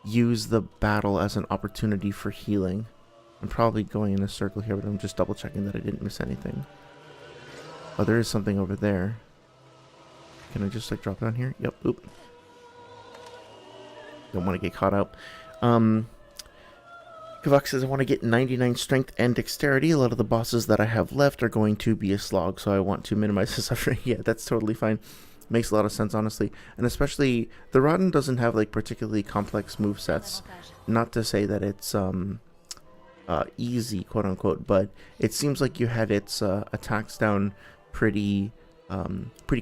use the battle as an opportunity for healing. I'm probably going in a circle here, but I'm just double-checking that I didn't miss anything. Oh, there is something over there. Can I just like drop down here? Yep, oop. Don't want to get caught out. Kavak says, "I want to get 99 strength and dexterity. A lot of the bosses that I have left are going to be a slog, so I want to minimize the suffering." Yeah, that's totally fine. Makes a lot of sense, honestly. And especially, the Rotten doesn't have like particularly complex movesets. Not to say that it's easy, quote unquote, but it seems like you had its attacks down pretty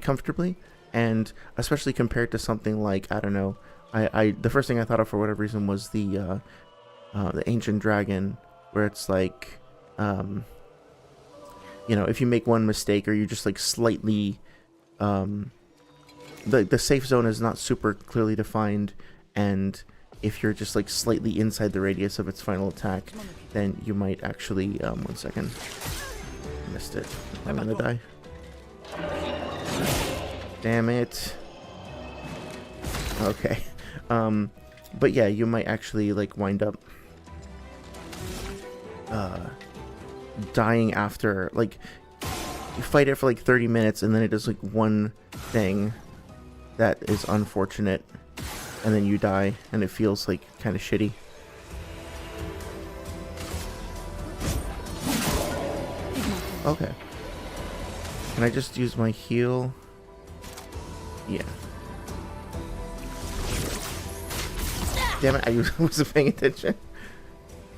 comfortably, and especially compared to something like, I don't know, the first thing I thought of for whatever reason was the the ancient dragon, where it's like, if you make one mistake or you just like slightly, the safe zone is not super clearly defined, and if you're just like slightly inside the radius of its final attack, then you might actually, 1 second, missed it. I'm gonna die. Damn it. Okay. But yeah, you might actually like wind up dying after, like, you fight it for like 30 minutes and then it does like one thing that is unfortunate, and then you die and it feels like kind of shitty. Okay. Can I just use my heal? Yeah. Damn it, I wasn't paying attention.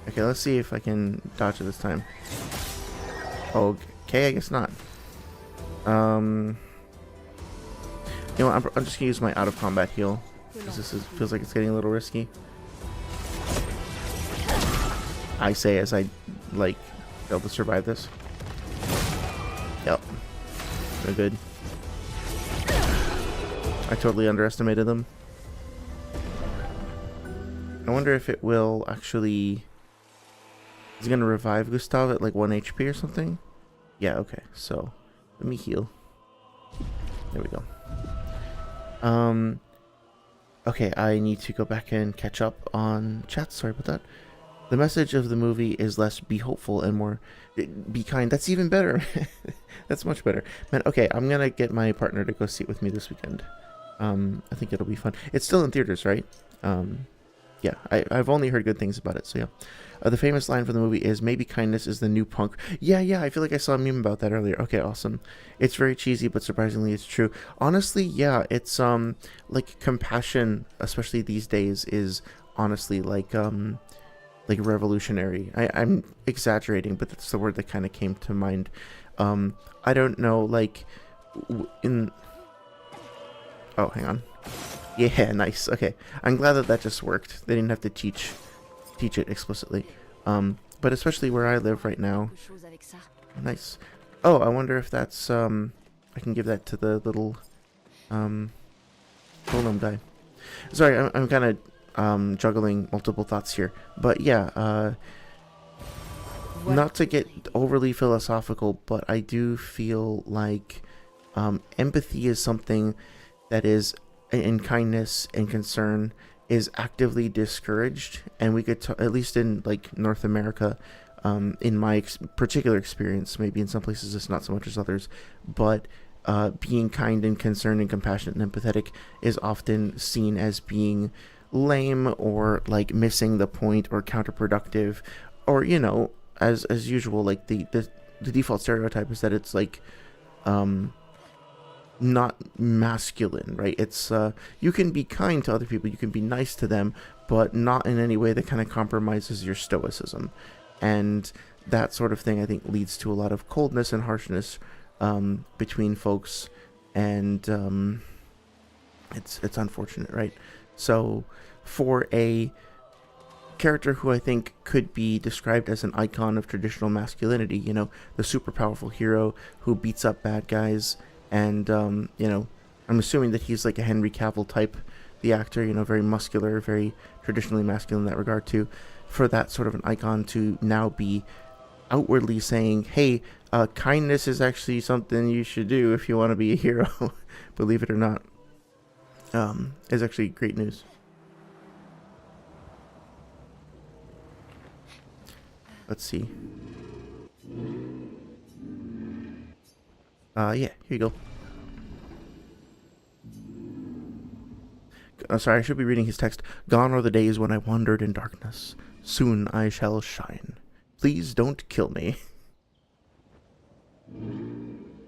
Okay, let's see if I can dodge it this time. Okay, I guess not. You know what, I'm just gonna use my out of combat heal, because feels like it's getting a little risky. I say as I, like, fail to survive this. Yep. They're good. I totally underestimated them. I wonder if it will actually... Is it going to revive Gustav at like 1 HP or something? Yeah, okay. So, let me heal. There we go. Okay, I need to go back and catch up on chat. Sorry about that. The message of the movie is less be hopeful and more be kind. That's even better. That's much better. Man, okay, I'm going to get my partner to go see it with me this weekend. I think it'll be fun. It's still in theaters, right? Yeah, I've only heard good things about it, so yeah. The famous line from the movie is, maybe kindness is the new punk. Yeah, I feel like I saw a meme about that earlier. Okay, awesome. It's very cheesy, but surprisingly it's true. Honestly, yeah, it's, like, compassion, especially these days, is honestly, like revolutionary. I'm exaggerating, but that's the word that kind of came to mind. I don't know, like, oh, hang on. Yeah, nice. Okay, I'm glad that just worked. They didn't have to teach it explicitly. But especially where I live right now. Nice. Oh, I wonder if that's I can give that to the little golem guy. Sorry, I'm kind of juggling multiple thoughts here. But yeah, not to get overly philosophical, but I do feel like empathy is something that is, in kindness and concern, is actively discouraged, and we could at least in like North America, in my particular experience, maybe in some places it's not so much as others, but being kind and concerned and compassionate and empathetic is often seen as being lame or like missing the point or counterproductive, or as usual, like the default stereotype is that it's like not masculine, right? It's you can be kind to other people, you can be nice to them, but not in any way that kind of compromises your stoicism, and that sort of thing I think leads to a lot of coldness and harshness between folks, and it's unfortunate, right? So for a character who I think could be described as an icon of traditional masculinity, the super powerful hero who beats up bad guys, and I'm assuming that he's like a Henry Cavill type, the actor, very muscular, very traditionally masculine in that regard too. For that sort of an icon to now be outwardly saying, hey, kindness is actually something you should do if you want to be a hero, believe it or not, is actually great news. Let's see. Yeah, here you go. Sorry, I should be reading his text. Gone are the days when I wandered in darkness. Soon I shall shine. Please don't kill me.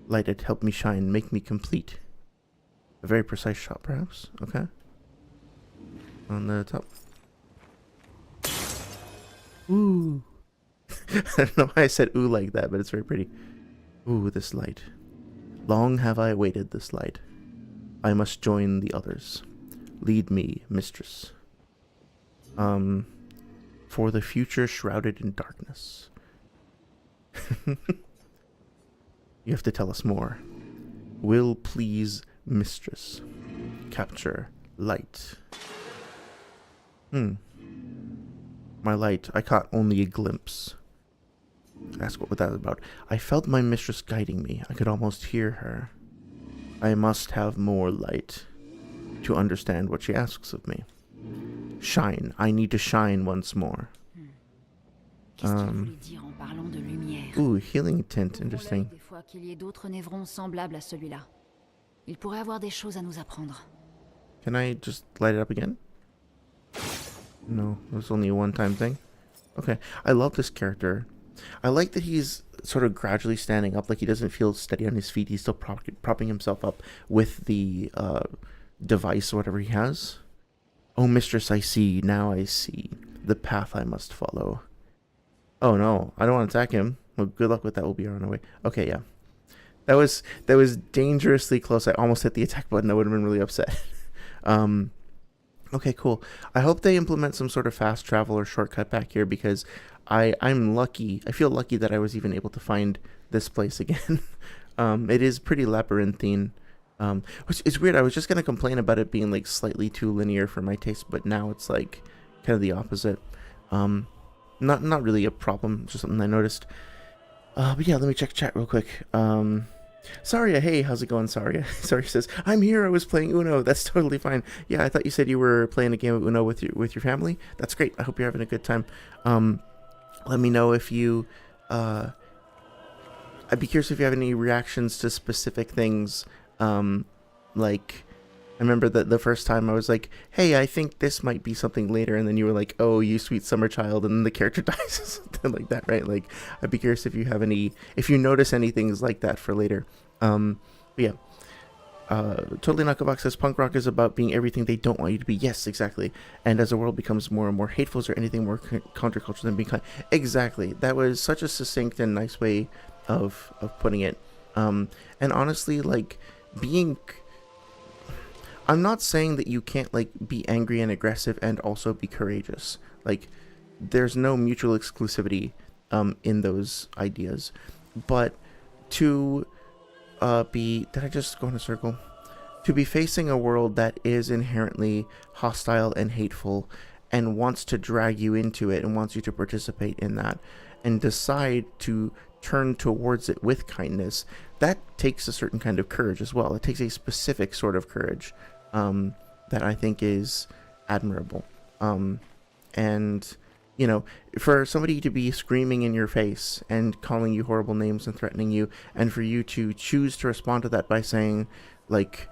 Light it, help me shine, make me complete. A very precise shot, perhaps. Okay. On the top. Ooh. I don't know why I said ooh like that, but it's very pretty. Ooh, this light. Long have I awaited this light. I must join the others. Lead me, mistress. for the future shrouded in darkness. You have to tell us more. Will please, mistress. Capture light. My light. I caught only a glimpse. Ask what that was about. I felt my mistress guiding me. I could almost hear her. I must have more light to understand what she asks of me. Shine. I need to shine once more. Qu'est-ce qu'il voulait dire en parlant de lumière? Ooh, healing tint. Interesting. Des fois qu'il y ait d'autres névrons semblables à celui-là. Il pourrait avoir des choses à nous apprendre. Can I just light it up again? No, it was only a one-time thing. Okay, I love this character. I like that he's sort of gradually standing up, like he doesn't feel steady on his feet. He's still propping himself up with the device or whatever he has. Oh, mistress, I see. Now I see the path I must follow. Oh no, I don't want to attack him. Well, good luck with that. We'll be on our way. Okay, yeah. That was dangerously close. I almost hit the attack button. I would have been really upset. Okay, cool. I hope they implement some sort of fast travel or shortcut back here, because I'm lucky. I feel lucky that I was even able to find this place again. It is pretty labyrinthine. Which is weird. I was just going to complain about it being like slightly too linear for my taste, but now it's like kind of the opposite. Not really a problem, just something I noticed. But yeah, let me check chat real quick. Saria, hey, how's it going, Saria? Saria says, I'm here, I was playing Uno. That's totally fine. Yeah, I thought you said you were playing a game of Uno with your family. That's great. I hope you're having a good time. Let me know if you... I'd be curious if you have any reactions to specific things. Like... I remember that the first time I was like, hey, I think this might be something later, and then you were like, oh, you sweet summer child, and then the character dies or something like that, right? Like, I'd be curious if you have any, if you notice any things like that for later. But yeah. Totally Knockabox says, punk rock is about being everything they don't want you to be. Yes, exactly. And as the world becomes more and more hateful, is there anything more counterculture than being kind? Exactly. That was such a succinct and nice way of putting it. And honestly, like, being... I'm not saying that you can't, like, be angry and aggressive and also be courageous. Like, there's no mutual exclusivity in those ideas. But to be... Did I just go in a circle? To be facing a world that is inherently hostile and hateful and wants to drag you into it and wants you to participate in that and decide to turn towards it with kindness, that takes a certain kind of courage as well. It takes a specific sort of courage. That I think is admirable. And, you know, for somebody to be screaming in your face and calling you horrible names and threatening you, and for you to choose to respond to that by saying, like,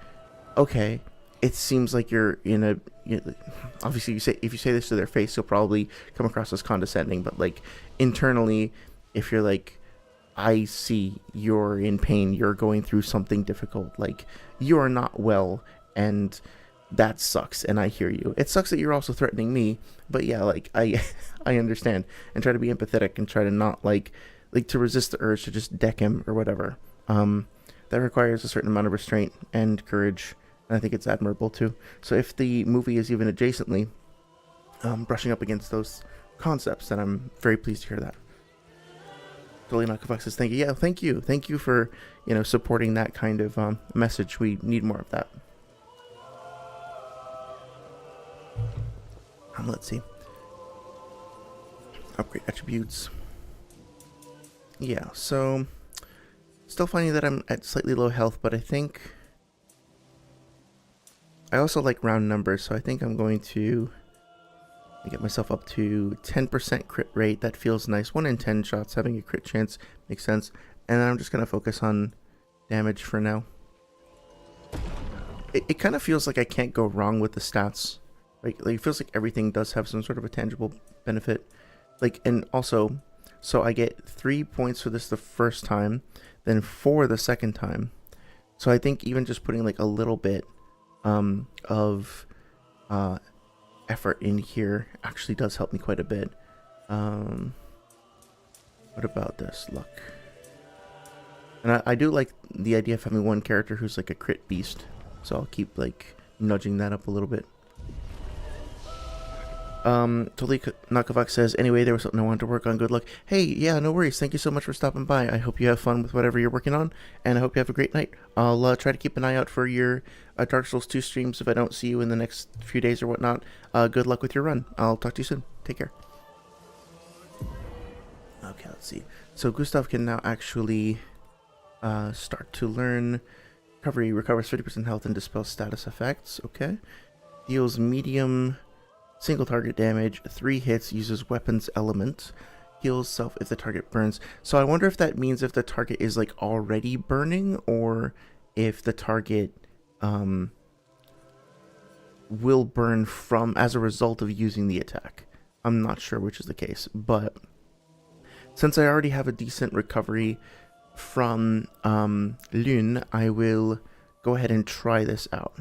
okay, it seems like you're in a... obviously, if you say this to their face, you'll probably come across as condescending, but, like, internally, if you're like, I see you're in pain, you're going through something difficult, like, you are not well, and that sucks, and I hear you. It sucks that you're also threatening me, but yeah, like, I understand, and try to be empathetic and try to not, like to resist the urge to just deck him or whatever. That requires a certain amount of restraint and courage, and I think it's admirable too. So if the movie is even adjacently brushing up against those concepts, then I'm very pleased to hear that. Totally Knockabox says, thank you. Yeah, thank you. Thank you for, you know, supporting that kind of message. We need more of that. Let's see. Upgrade attributes. Yeah, so still finding that I'm at slightly low health, but I think I also like round numbers, so I think I'm going to get myself up to 10% crit rate. That feels nice. 1 in 10 shots having a crit chance makes sense. And then I'm just going to focus on damage for now. It kind of feels like I can't go wrong with the stats. Like it feels like everything does have some sort of a tangible benefit. Like, and also, so I get 3 points for this the first time, then 4 the second time. So I think even just putting like a little bit of effort in here actually does help me quite a bit. What about this? Luck. And I do like the idea of having one character who's like a crit beast. So I'll keep like nudging that up a little bit. Totally Nakavak says, anyway, there was something I wanted to work on. Good luck. Hey, yeah, no worries. Thank you so much for stopping by. I hope you have fun with whatever you're working on, and I hope you have a great night. I'll try to keep an eye out for your Dark Souls 2 streams if I don't see you in the next few days or whatnot. Good luck with your run. I'll talk to you soon. Take care. Okay, let's see. So Gustav can now actually start to learn. Recovery recovers 50% health and dispels status effects. Okay. Deals medium single target damage, 3 hits, uses weapons element, heals self if the target burns. So I wonder if that means if the target is like already burning, or if the target will burn from as a result of using the attack. I'm not sure which is the case, but since I already have a decent recovery from Lune, I will go ahead and try this out.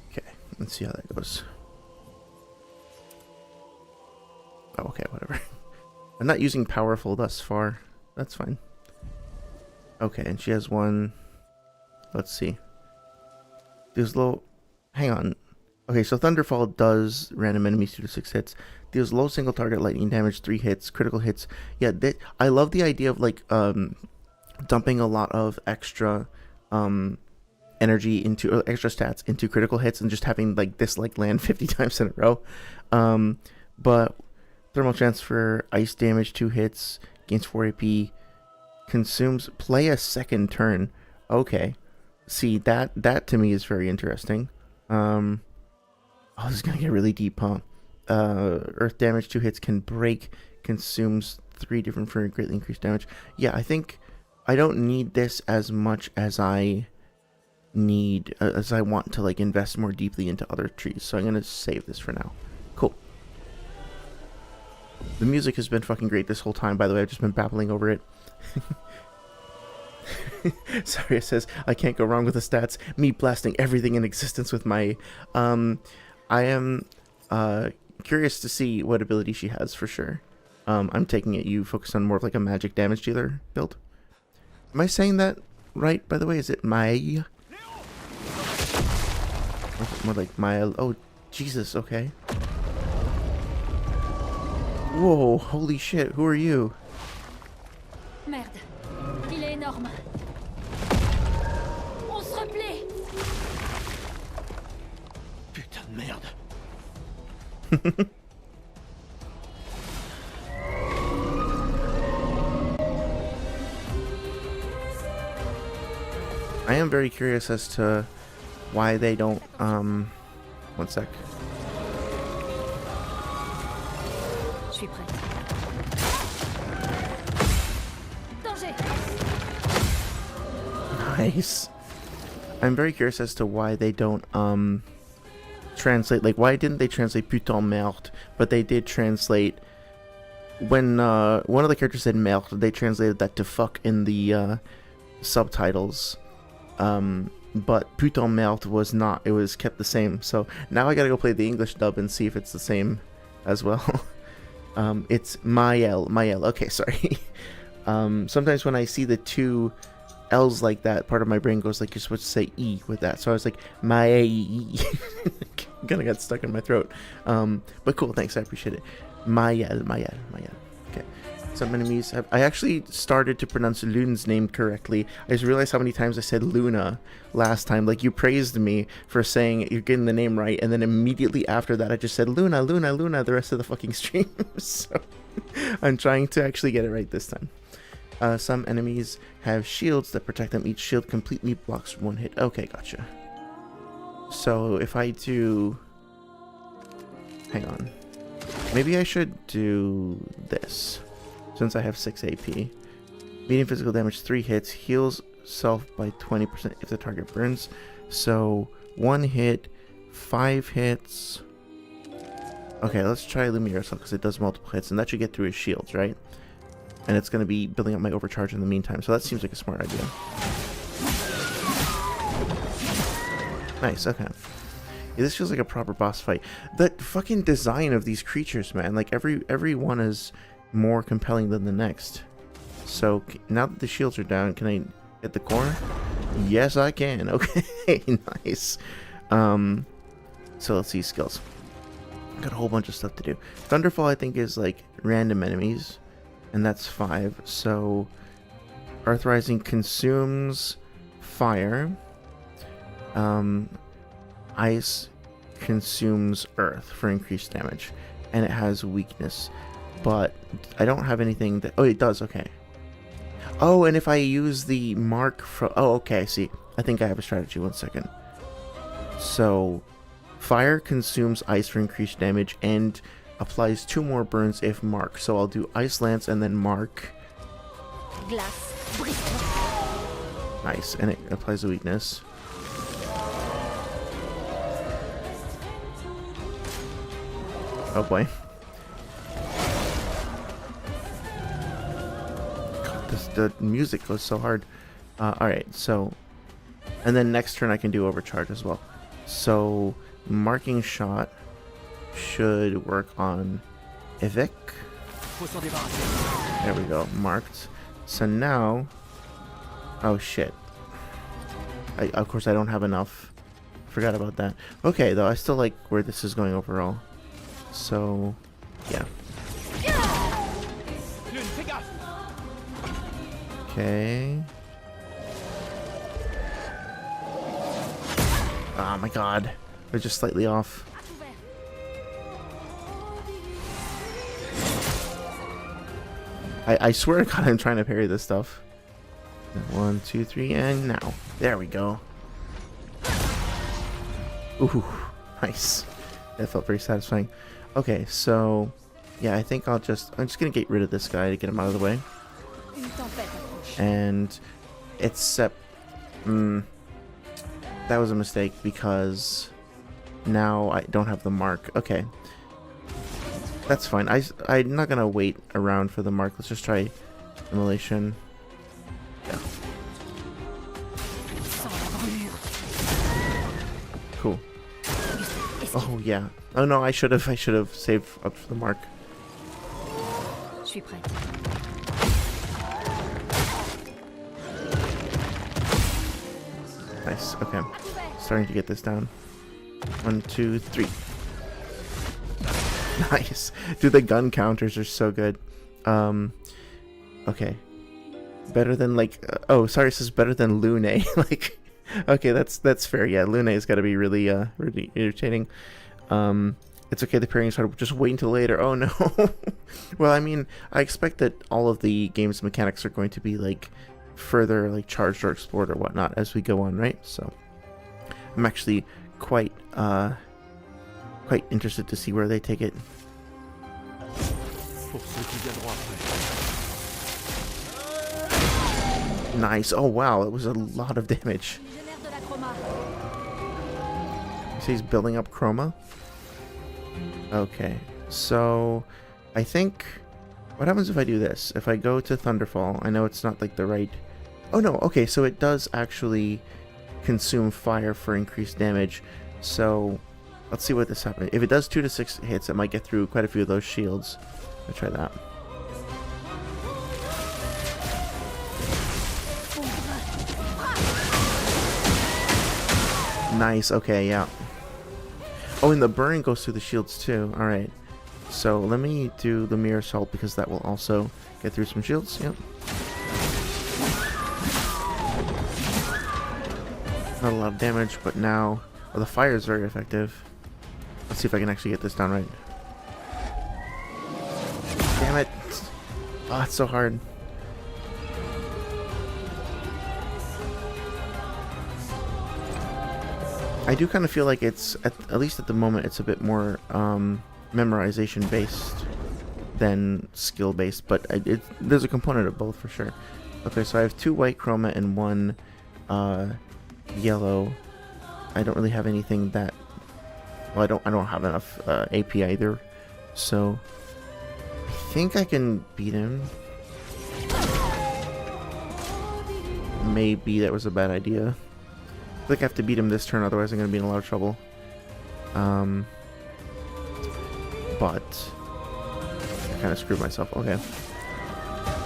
Okay, let's see how that goes. Oh, okay, whatever. I'm not using powerful thus far. That's fine. Okay, and she has one. Let's see. Deals low. Hang on. Okay, so Thunderfall does random enemies 2 to 6 hits. Deals low single target lightning damage, 3 hits, critical hits. Yeah, I love the idea of like dumping a lot of extra energy into extra stats into critical hits and just having like this like land 50 times in a row. But thermal transfer, ice damage 2 hits, gains 4 AP, consumes play a second turn. Okay. See, that to me is very interesting. Oh, this is gonna get really deep, huh? Earth damage 2 hits, can break, consumes 3 different for greatly increased damage. Yeah, I think I don't need this as much as I need as I want to like invest more deeply into other trees. So I'm gonna save this for now. Cool. The music has been fucking great this whole time, by the way. I've just been babbling over it. Sorry, it says, I can't go wrong with the stats. Me blasting everything in existence with my... I am curious to see what ability she has, for sure. I'm taking it you focus on more of like a magic damage dealer build. Am I saying that right, by the way? Is it my... More like my... Oh, Jesus, okay. Whoa, holy shit, who are you? Merde. Il est énorme. On se replaît. Putain de merde. I am very curious as to why they don't, one sec. Je suis prête. Danger. Nice. I'm very curious as to why they don't, translate, like, why didn't they translate putain merde, but they did translate, when, one of the characters said merde, they translated that to fuck in the, subtitles. But putain merde was not. It was kept the same. So now I gotta go play the English dub and see if it's the same as well. It's Mael. Okay, sorry. Sometimes when I see the two L's like that, part of my brain goes like you're supposed to say E with that. So I was like, Mael. Kind of got stuck in my throat. But cool, thanks. I appreciate it. Mael. Okay. Some enemies have... I actually started to pronounce Lune's name correctly. I just realized how many times I said Luna last time. Like, you praised me for saying you're getting the name right, and then immediately after that I just said Luna the rest of the fucking stream. So I'm trying to actually get it right this time. Some enemies have shields that protect them. Each shield completely blocks one hit. Okay, gotcha. So if I do... Hang on. Maybe I should do this. Since I have 6 AP. Medium physical damage, 3 hits. Heals self by 20% if the target burns. So, 1 hit, 5 hits. Okay, let's try Lumiere Assault because it does multiple hits. And that should get through his shields, right? And it's going to be building up my overcharge in the meantime. So that seems like a smart idea. Nice, okay. Yeah, this feels like a proper boss fight. The fucking design of these creatures, man. Like, every one is... more compelling than the next. So now that the shields are down, can I hit the corner? Yes, I can. Okay, nice. So let's see skills. Got a whole bunch of stuff to do. Thunderfall, I think, is like random enemies, and that's 5. So Earth Rising consumes fire. Ice consumes earth for increased damage, and it has weakness. But I don't have anything that... Oh, it does. Okay. Oh, and if I use the mark from... Oh, okay. I see. I think I have a strategy. 1 second. So fire consumes ice for increased damage and applies 2 more burns if marked. So I'll do Ice Lance and then mark. Glace. Nice. And it applies a weakness. Oh boy. God, the music goes so hard. Alright, so... And then next turn I can do Overcharge as well. So, Marking Shot should work on Evic. There we go, marked. So now... Oh shit. Of course I don't have enough. Forgot about that. Okay, though, I still like where this is going overall. So, yeah. Okay. Oh my god. They're just slightly off. I swear to god I'm trying to parry this stuff. 1, 2, 3, and now. There we go. Ooh, nice. That felt very satisfying. Okay, so yeah, I think I'm just gonna get rid of this guy to get him out of the way. And except that was a mistake because now I don't have the mark. Okay. That's fine. I'm not gonna wait around for the mark. Let's just try immolation. Yeah. Cool. Oh yeah. Oh no, I should have saved up for the mark. Je suis prête. Nice. Okay. Starting to get this down. 1, 2, 3. Nice. Dude, the gun counters are so good. Okay. Better than like oh, sorry, it says better than Lune. Like okay, that's fair. Yeah, Lune's got to be really really irritating. It's okay, the parrying is hard. Just wait until later. Oh no. Well, I mean, I expect that all of the game's mechanics are going to be like further like charged or explored or whatnot as we go on, right? So I'm actually quite interested to see where they take it. Nice. Oh wow, it was a lot of damage. So he's building up chroma. Okay, so I think what happens if I do this? If I go to Thunderfall, I know it's not like the right... Oh no, okay, so it does actually consume fire for increased damage. So let's see what this happens. If it does 2 to 6 hits, it might get through quite a few of those shields. Let's try that. Nice, okay, yeah. Oh, and the burn goes through the shields too. Alright. So let me do the Mirror Assault because that will also get through some shields. Yep. Not a lot of damage, but now... Well, the fire is very effective. Let's see if I can actually get this down right. Damn it! Oh, it's so hard. I do kind of feel like it's, at least at the moment, it's a bit more memorization based than skill based, but there's a component of both for sure. Okay, so I have 2 white chroma and 1 yellow. I don't really have anything that... Well, I don't have enough AP either, so I think I can beat him. Maybe that was a bad idea. I think I have to beat him this turn, otherwise I'm going to be in a lot of trouble. But I kind of screwed myself. Okay.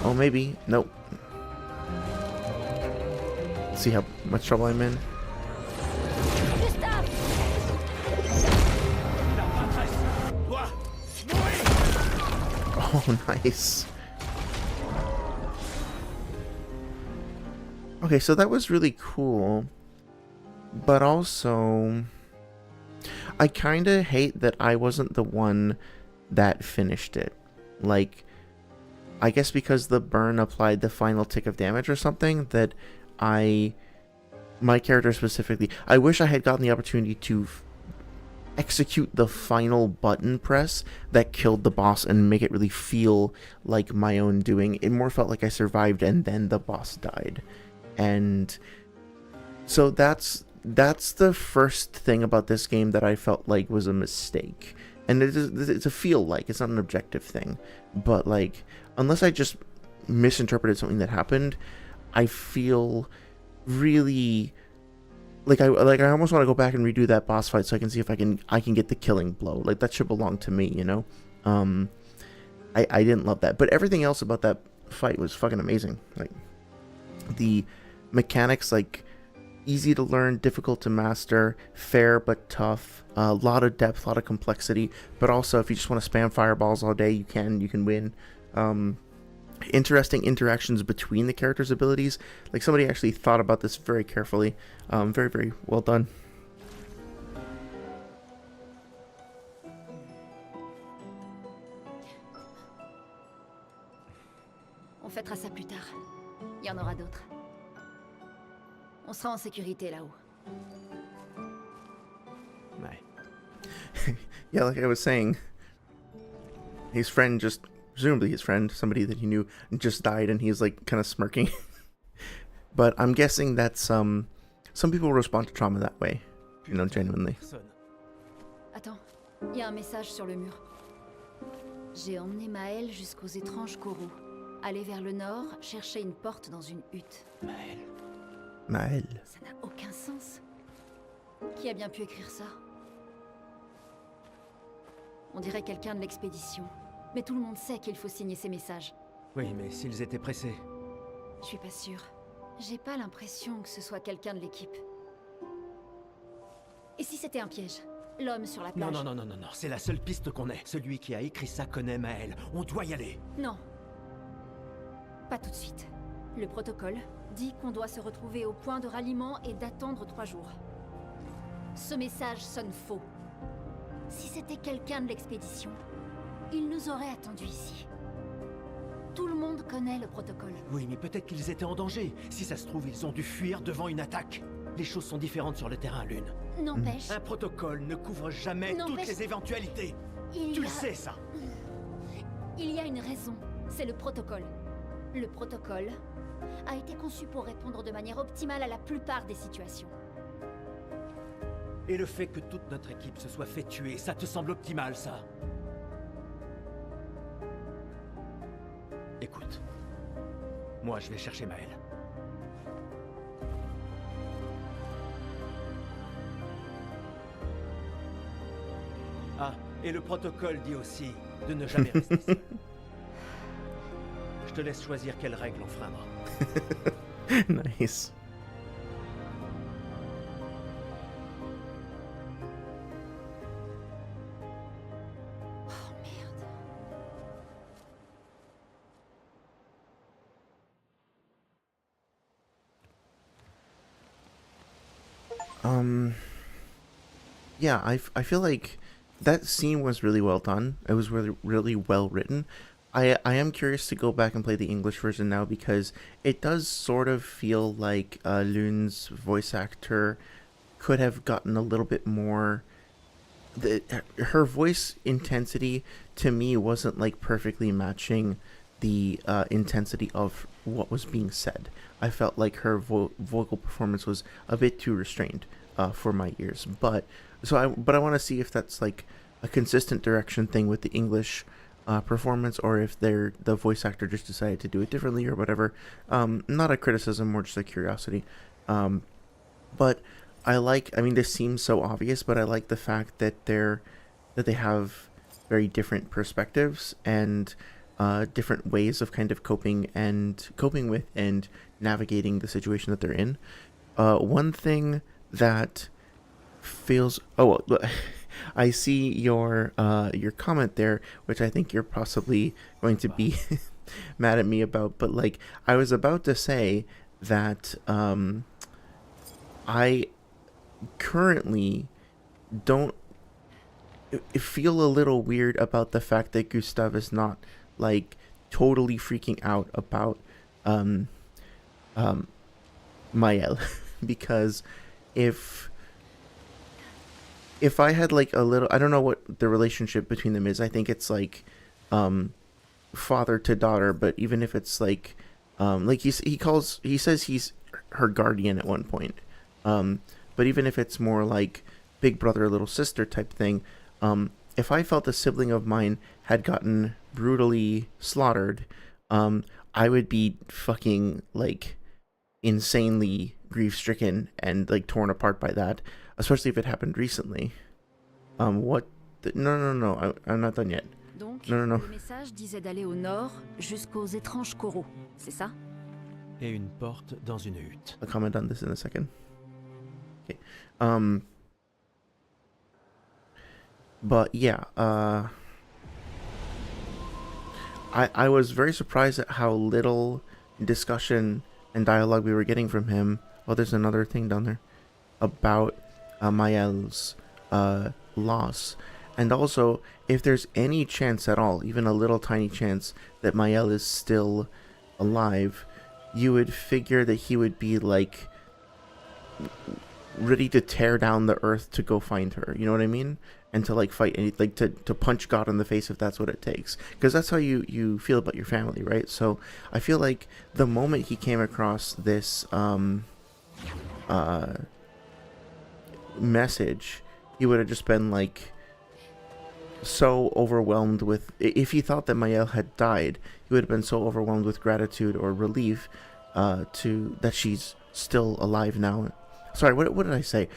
Oh, maybe. Nope. Let's see how much trouble I'm in. Oh, nice. Okay, so that was really cool. But also, I kind of hate that I wasn't the one that finished it. Like, I guess because the burn applied the final tick of damage or something, that my character specifically, I wish I had gotten the opportunity to execute the final button press that killed the boss and make it really feel like my own doing. It more felt like I survived and then the boss died. And so that's the first thing about this game that I felt like was a mistake. And it's a feel like, it's not an objective thing. But like, unless I just misinterpreted something that happened, I feel really like I almost want to go back and redo that boss fight so I can see if I can get the killing blow. Like, that should belong to me, you know? I didn't love that. But everything else about that fight was fucking amazing. Like, the mechanics, like, easy to learn, difficult to master, fair but tough, a lot of depth, a lot of complexity, but also if you just want to spam fireballs all day, you can win. Interesting interactions between the characters' abilities. Like, somebody actually thought about this very carefully. Very, very well done. On fêtera ça plus tard. Il y en aura d'autres. On sera en sécurité là-haut. Ouais. Yeah, like I was saying, his friend just, presumably his friend, somebody that he knew, just died, and he's like kind of smirking. But I'm guessing that some people respond to trauma that way, you know, genuinely. Attends, il y a un message sur le mur. J'ai emmené Maël jusqu'aux étranges coraux. Aller vers le nord, chercher une porte dans une hutte. Maël. Ça n'a aucun sens. Qui a bien pu écrire ça? On dirait quelqu'un de l'expédition. Mais tout le monde sait qu'il faut signer ces messages. Oui, mais s'ils étaient pressés. Je suis pas sûre. J'ai pas l'impression que ce soit quelqu'un de l'équipe. Et si c'était un piège? L'homme sur la plage? Non, c'est la seule piste qu'on ait. Celui qui a écrit ça connaît Maël. On doit y aller. Non. Pas tout de suite. Le protocole dit qu'on doit se retrouver au point de ralliement et d'attendre 3 jours. Ce message sonne faux. Si c'était quelqu'un de l'expédition, il nous aurait attendus ici. Tout le monde connaît le protocole. Oui, mais peut-être qu'ils étaient en danger. Si ça se trouve, ils ont dû fuir devant une attaque. Les choses sont différentes sur le terrain, Lune. N'empêche... Un protocole ne couvre jamais toutes les éventualités. Tu le sais, ça. Il y a une raison. C'est le protocole. Le protocole a été conçu pour répondre de manière optimale à la plupart des situations. Et le fait que toute notre équipe se soit fait tuer, ça te semble optimal, ça? Écoute, moi je vais chercher Maël. Ah, et le protocole dit aussi de ne jamais rester seul. Je te laisse choisir quelle règle enfreindre. Nice. Oh merde. Yeah, I feel like that scene was really well done. It was really, really well written. I am curious to go back and play the English version now, because it does sort of feel like Lune's voice actor could have gotten a little bit more. Her voice intensity to me wasn't like perfectly matching the intensity of what was being said. I felt like her vocal performance was a bit too restrained for my ears. But I want to see if that's like a consistent direction thing with the English performance, or if the voice actor just decided to do it differently or whatever. Not a criticism, more just a curiosity. But I mean, this seems so obvious, but I like the fact that they have very different perspectives and different ways of kind of coping with and navigating the situation that they're in. One thing that feels I see your comment there, which I think you're possibly going to be mad at me about. But like, I was about to say that I currently don't feel a little weird about the fact that Gustav is not like totally freaking out about um Mael because if I had like a little, I don't know what the relationship between them is. I think it's like father to daughter, but even if it's like he says he's her guardian at one point. But even if it's more like big brother little sister type thing, if I felt a sibling of mine had gotten brutally slaughtered, I would be fucking like insanely grief stricken and like torn apart by that, especially if it happened recently. What? No, I'm not done yet. Donc, No. le message disait d'aller au nord jusqu'aux étranges coraux, c'est ça? Et une porte dans une hutte. I'll comment on this in a second. Okay. But yeah, I was very surprised at how little discussion and dialogue we were getting from him. Oh, there's another thing down there about Mael's loss. And also, if there's any chance at all, even a little tiny chance, that Mael is still alive, you would figure that he would be like ready to tear down the earth to go find her. You know what I mean? And to like fight, like to punch God in the face if that's what it takes. Because that's how you feel about your family, right? So I feel like the moment he came across this message, he would have just been like so overwhelmed with, if he thought that Mael had died, he would have been so overwhelmed with gratitude or relief to that she's still alive now. Sorry, what did I say?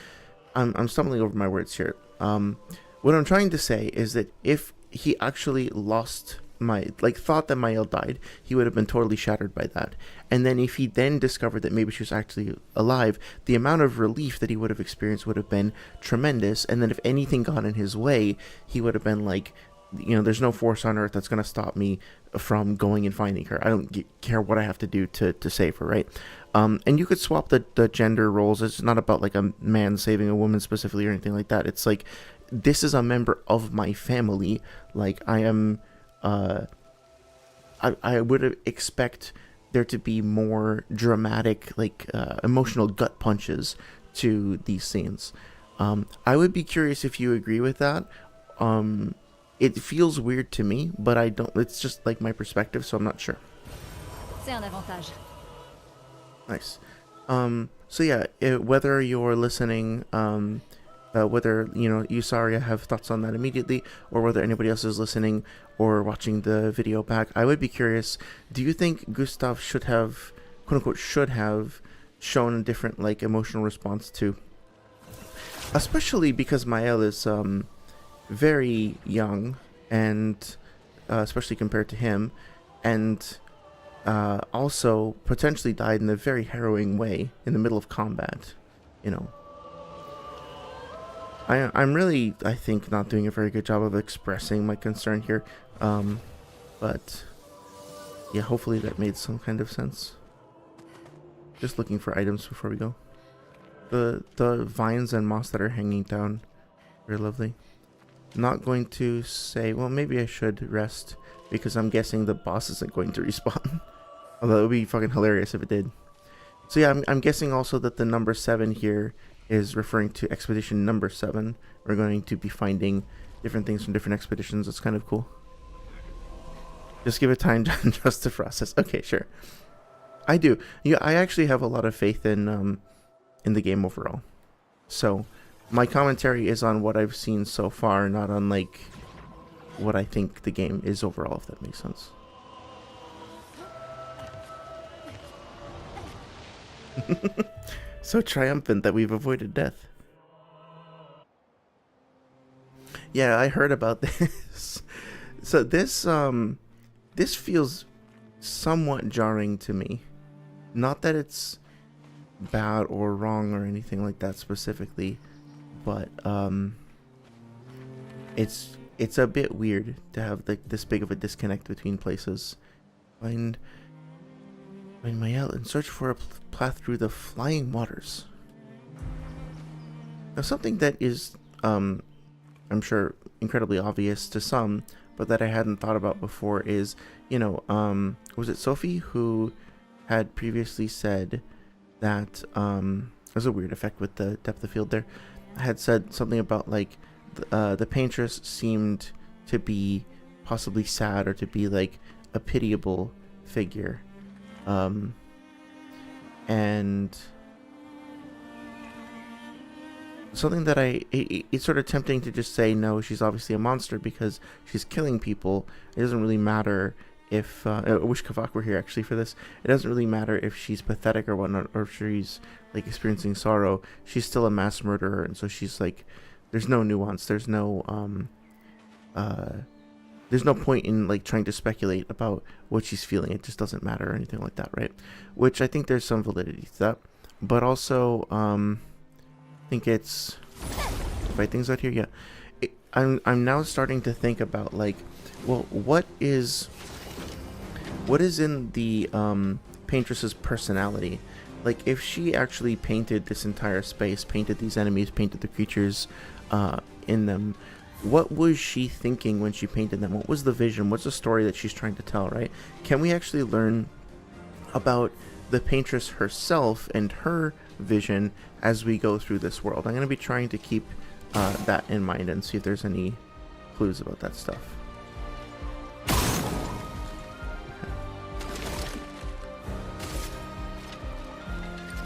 I'm stumbling over my words here. What I'm trying to say is that if he actually thought that Mael died, he would have been totally shattered by that. And then if he then discovered that maybe she was actually alive, the amount of relief that he would have experienced would have been tremendous. And then if anything got in his way, he would have been like, you know, there's no force on earth that's going to stop me from going and finding her. I don't care what I have to do to save her, right? And you could swap the gender roles. It's not about like a man saving a woman specifically or anything like that. It's like, this is a member of my family. Like, I am, I would expect there to be more dramatic, like, emotional gut punches to these scenes. I would be curious if you agree with that. It feels weird to me, but I don't, it's just like my perspective, so I'm not sure. C'est un avantage. Nice. So yeah, whether you're listening, whether, you know, you, Saria, have thoughts on that immediately, or whether anybody else is listening or watching the video back, I would be curious, do you think Gustav should have, quote unquote, should have shown a different, like, emotional response to, especially because Mael is, very young, and, especially compared to him, and, also potentially died in a very harrowing way in the middle of combat, you know. I'm really, I think, not doing a very good job of expressing my concern here, but yeah, hopefully that made some kind of sense. Just looking for items before we go. The vines and moss that are hanging down, very lovely. Not going to say, well, maybe I should rest, because I'm guessing the boss isn't going to respawn. Although it would be fucking hilarious if it did. So yeah, I'm guessing also that the number 7 here is referring to expedition number 7. We're going to be finding different things from different expeditions. It's kind of cool. Just give it time just to process. Okay, sure. I do. Yeah, I actually have a lot of faith in the game overall. So my commentary is on what I've seen so far, not on like what I think the game is overall, if that makes sense. So triumphant that we've avoided death. Yeah, I heard about this. So this this feels somewhat jarring to me. Not that it's bad or wrong or anything like that specifically, but it's a bit weird to have like this big of a disconnect between places. Find Mael and search for a path through the flying waters. Now, something that is, I'm sure, incredibly obvious to some, but that I hadn't thought about before is, was it Sophie who had previously said that, there's a weird effect with the depth of field there, had said something about, like, the paintress seemed to be possibly sad or to be, like, a pitiable figure. And something that it's sort of tempting to just say, no, she's obviously a monster because she's killing people. It doesn't really matter if, I wish Kavak were here actually for this. It doesn't really matter if she's pathetic or whatnot, or if she's like experiencing sorrow. She's still a mass murderer, and so she's like, there's no nuance. There's no point in like trying to speculate about what she's feeling. It just doesn't matter or anything like that, right? Which I think there's some validity to that, but also I think it's right things out here. Yeah, I'm now starting to think about like, well, what is in the paintress's personality? Like, if she actually painted this entire space, painted these enemies, painted the creatures in them, what was she thinking when she painted them? What was the vision? What's the story that she's trying to tell, right? Can we actually learn about the paintress herself and her vision as we go through this world? I'm going to be trying to keep that in mind and see if there's any clues about that stuff.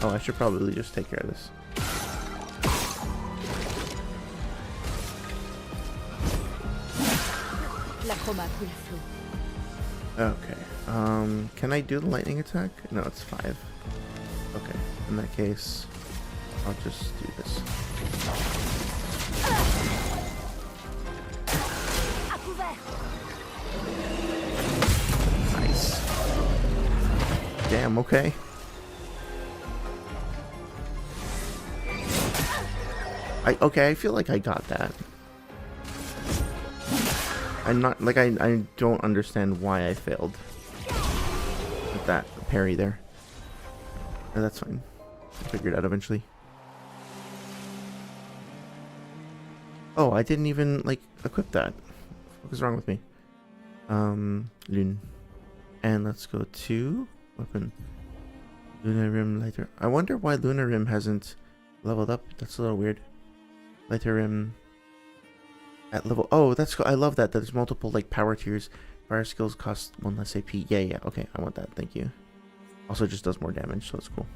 Oh, I should probably just take care of this. Okay. Can I do the lightning attack? No, it's 5. Okay. In that case, I'll just do this. Nice. Damn, okay. I feel like I got that. I'm not, like, I don't understand why I failed with that parry there. No, that's fine. I'll figure it out eventually. Oh, I didn't even, like, equip that. What was wrong with me? Lune. And let's go to weapon. Lunar Rim Lighter. I wonder why Lunar Rim hasn't leveled up. That's a little weird. Lighter Rim at level. Oh, that's cool. I love that. There's multiple like power tiers. Fire skills cost 1 less AP. Yeah. Okay, I want that. Thank you. Also, it just does more damage, so it's cool.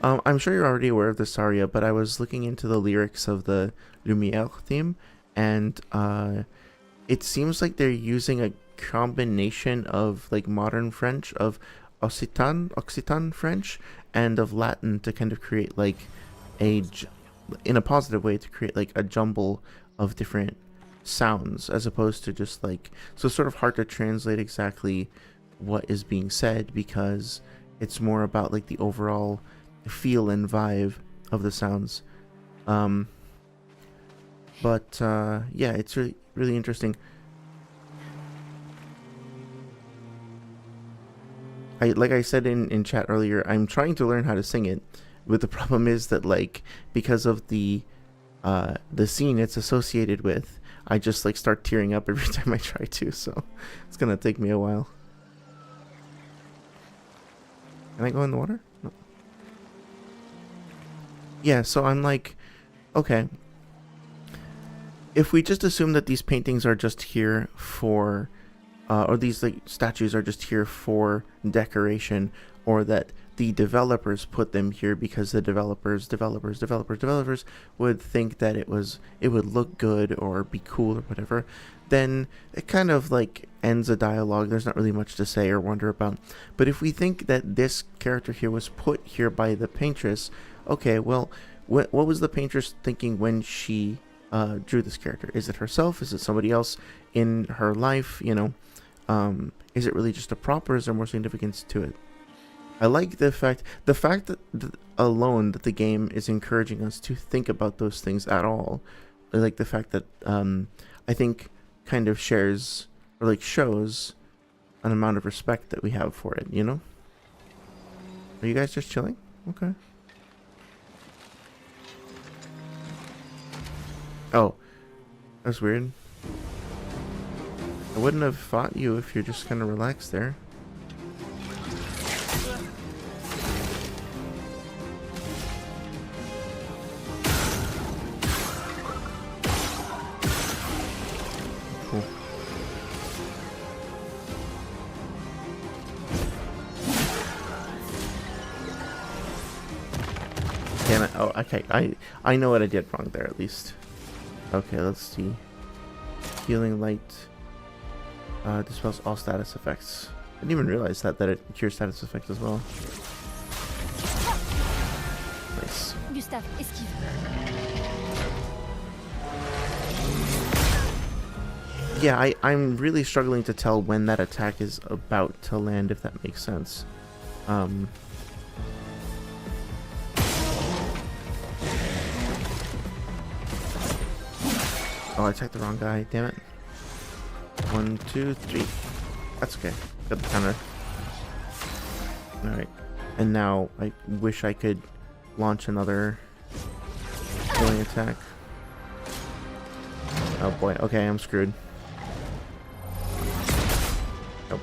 I'm sure you're already aware of this aria, but I was looking into the lyrics of the Lumière theme, and it seems like they're using a combination of like modern French, of Occitan French, and of Latin to kind of create like in a positive way, to create like a jumble of different sounds, as opposed to just like, so it's sort of hard to translate exactly what is being said because it's more about like the overall feel and vibe of the sounds. But yeah, it's really interesting. Like I said in chat earlier, I'm trying to learn how to sing it, but the problem is that like, because of the scene it's associated with, I just like start tearing up every time I try to, so it's gonna take me a while. Can I go in the water? No. Yeah, so I'm like, okay, if we just assume that these paintings are just here for or these like statues are just here for decoration, or that the developers put them here because the developers would think that it would look good or be cool or whatever, then it kind of like ends a dialogue. There's not really much to say or wonder about. But if we think that this character here was put here by the paintress, okay, well, what was the paintress thinking when she drew this character? Is it herself? Is it somebody else in her life? You know, is it really just a prop, or is there more significance to it? I like the fact that alone that the game is encouraging us to think about those things at all. I like the fact that I think kind of shares or like shows an amount of respect that we have for it, you know? Are you guys just chilling? Okay. Oh, that's weird. I wouldn't have fought you if you're just gonna relax there. Cool. Damn it. Oh, okay. I know what I did wrong there at least. Okay, let's see. Healing light. Dispels all status effects. I didn't even realize that it cures status effects as well. Nice. Gustave, esquive. Yeah, I'm really struggling to tell when that attack is about to land, if that makes sense. Oh, I attacked the wrong guy. Damn it. 1, 2, 3. That's okay. Got the counter. Alright. And now I wish I could launch another healing attack. Oh boy. Okay, I'm screwed. Nope.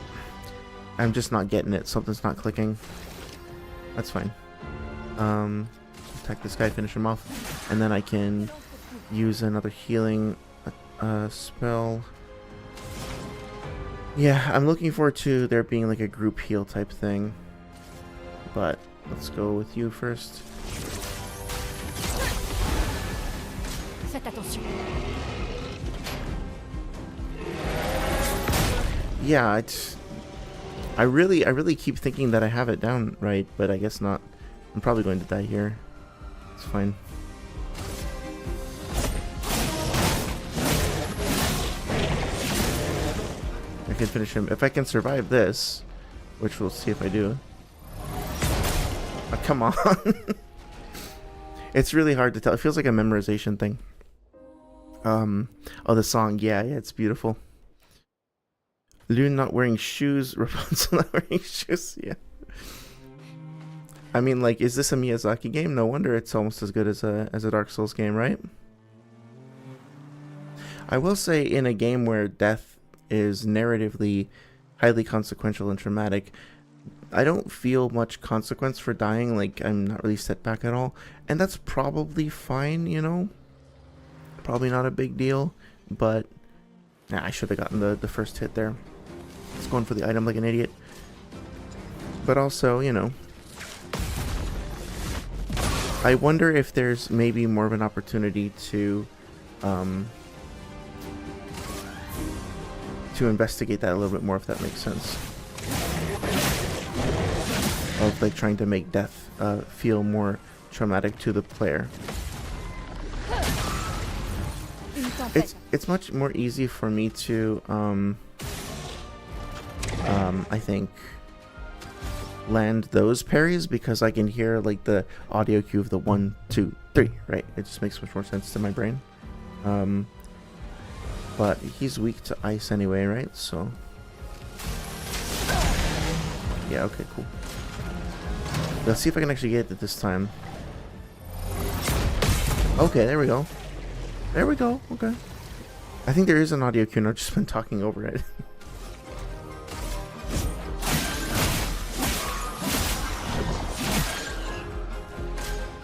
I'm just not getting it. Something's not clicking. That's fine. Attack this guy, finish him off. And then I can use another healing spell. Yeah, I'm looking forward to there being like a group heal type thing. But let's go with you first. Faites attention. Yeah, I really keep thinking that I have it down right, but I guess not. I'm probably going to die here. It's fine. I can finish him if I can survive this, which we'll see if I do. Oh, come on. It's really hard to tell. It feels like a memorization thing. Oh, the song. Yeah, it's beautiful. Lune not wearing shoes. Rapunzel not wearing shoes. Yeah. I mean, like, is this a Miyazaki game? No wonder it's almost as good as a Dark Souls game, right? I will say, in a game where death is narratively highly consequential and traumatic, I don't feel much consequence for dying. Like, I'm not really set back at all, and that's probably fine, you know? Probably not a big deal, but yeah, I should have gotten the first hit there. Just going for the item like an idiot. But also, you know, I wonder if there's maybe more of an opportunity to investigate that a little bit more, if that makes sense. Of like trying to make death feel more traumatic to the player. It's much more easy for me to I think land those parries because I can hear like the audio cue of the 1, 2, 3, right? It just makes much more sense to my brain. But he's weak to ice anyway, right? So yeah, okay, cool. Let's see if I can actually get it this time. Okay, there we go. There we go. Okay. I think there is an audio cue and I've just been talking over it.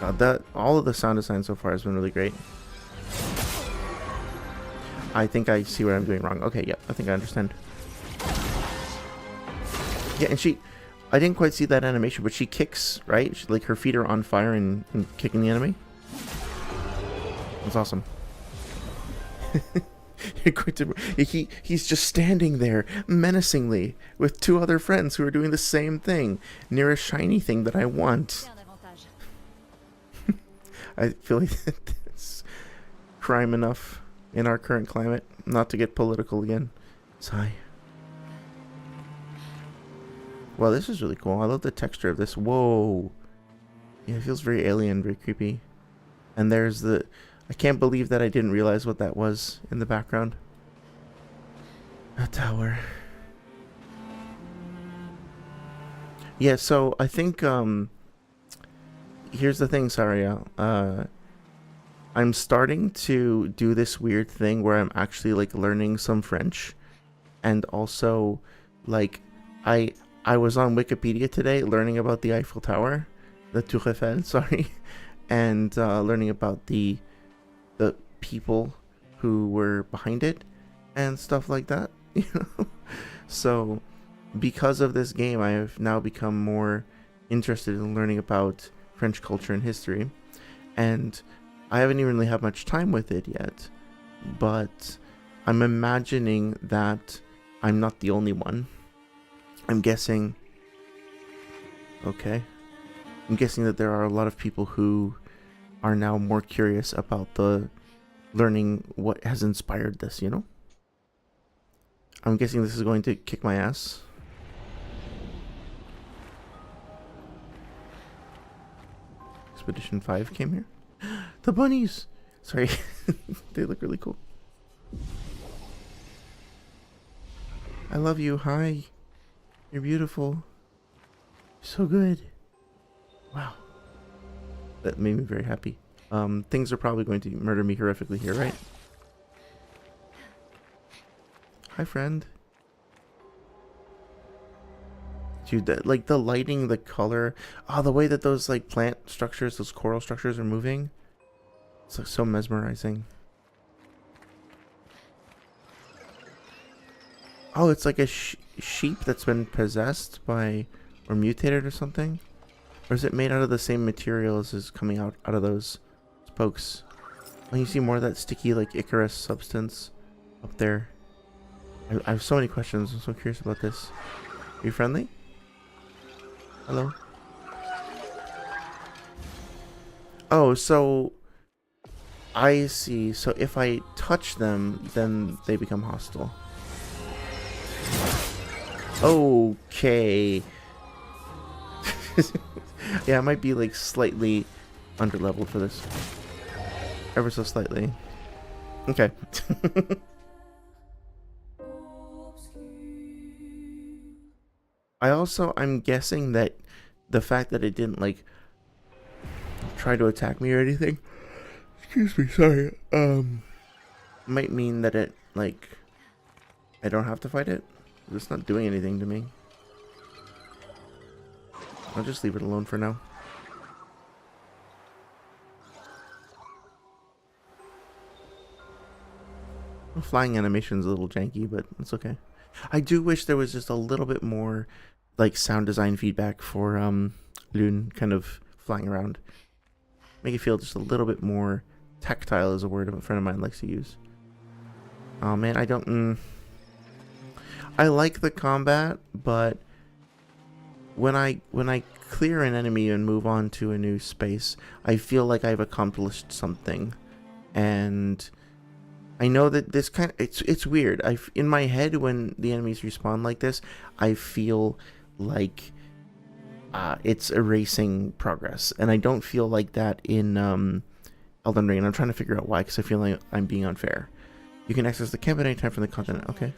God, all of the sound design so far has been really great. I think I see what I'm doing wrong. Okay, yeah, I think I understand. Yeah, and I didn't quite see that animation, but she kicks, right? Like her feet are on fire and kicking the enemy. That's awesome. He's just standing there menacingly with 2 other friends who are doing the same thing near a shiny thing that I want. I feel like that's crime enough in our current climate. Not to get political again. Sigh. Wow, this is really cool. I love the texture of this. Whoa. Yeah, it feels very alien, very creepy. And there's the... I can't believe that I didn't realize what that was in the background. A tower. Yeah, so I think, here's the thing, Saria. I'm starting to do this weird thing where I'm actually, like, learning some French. And also, like, I was on Wikipedia today learning about the Eiffel Tower. The Tour Eiffel, sorry. And learning about the people who were behind it and stuff like that, you know. So because of this game, I have now become more interested in learning about French culture and history, and I haven't even really had much time with it yet, but I'm imagining that I'm not the only one. I'm guessing that there are a lot of people who are now more curious about the learning what has inspired this, you know? I'm guessing this is going to kick my ass. Expedition 5 came here. The bunnies! Sorry. They look really cool. I love you. Hi. You're beautiful. So good. Wow. That made me very happy. Things are probably going to murder me horrifically here, right? Hi, friend. Dude, that, like, the lighting, the color, the way that those, like, plant structures, those coral structures are moving. It's, like, so mesmerizing. Oh, it's like a sheep that's been possessed by, or mutated or something? Or is it made out of the same material as is coming out of those spokes? Oh, you see more of that sticky, like, Icarus substance up there. I have so many questions. I'm so curious about this. Are you friendly? Hello? Oh, so... I see. So if I touch them, then they become hostile. Okay. Yeah, I might be, like, slightly underleveled for this. Ever so slightly. Okay. I'm guessing that the fact that it didn't, like, try to attack me or anything, excuse me, sorry, might mean that it, like, I don't have to fight it. It's not doing anything to me. I'll just leave it alone for now. The flying animation's a little janky, but it's okay. I do wish there was just a little bit more, like, sound design feedback for Loon kind of flying around. Make it feel just a little bit more tactile, is a word a friend of mine likes to use. Oh man, I don't... I like the combat, but when I clear an enemy and move on to a new space, I feel like I've accomplished something. And I know that this kind of... It's weird. In my head, when the enemies respawn like this, I feel like it's erasing progress. And I don't feel like that in Elden Ring. And I'm trying to figure out why, because I feel like I'm being unfair. You can access the camp at any time from the continent. Okay.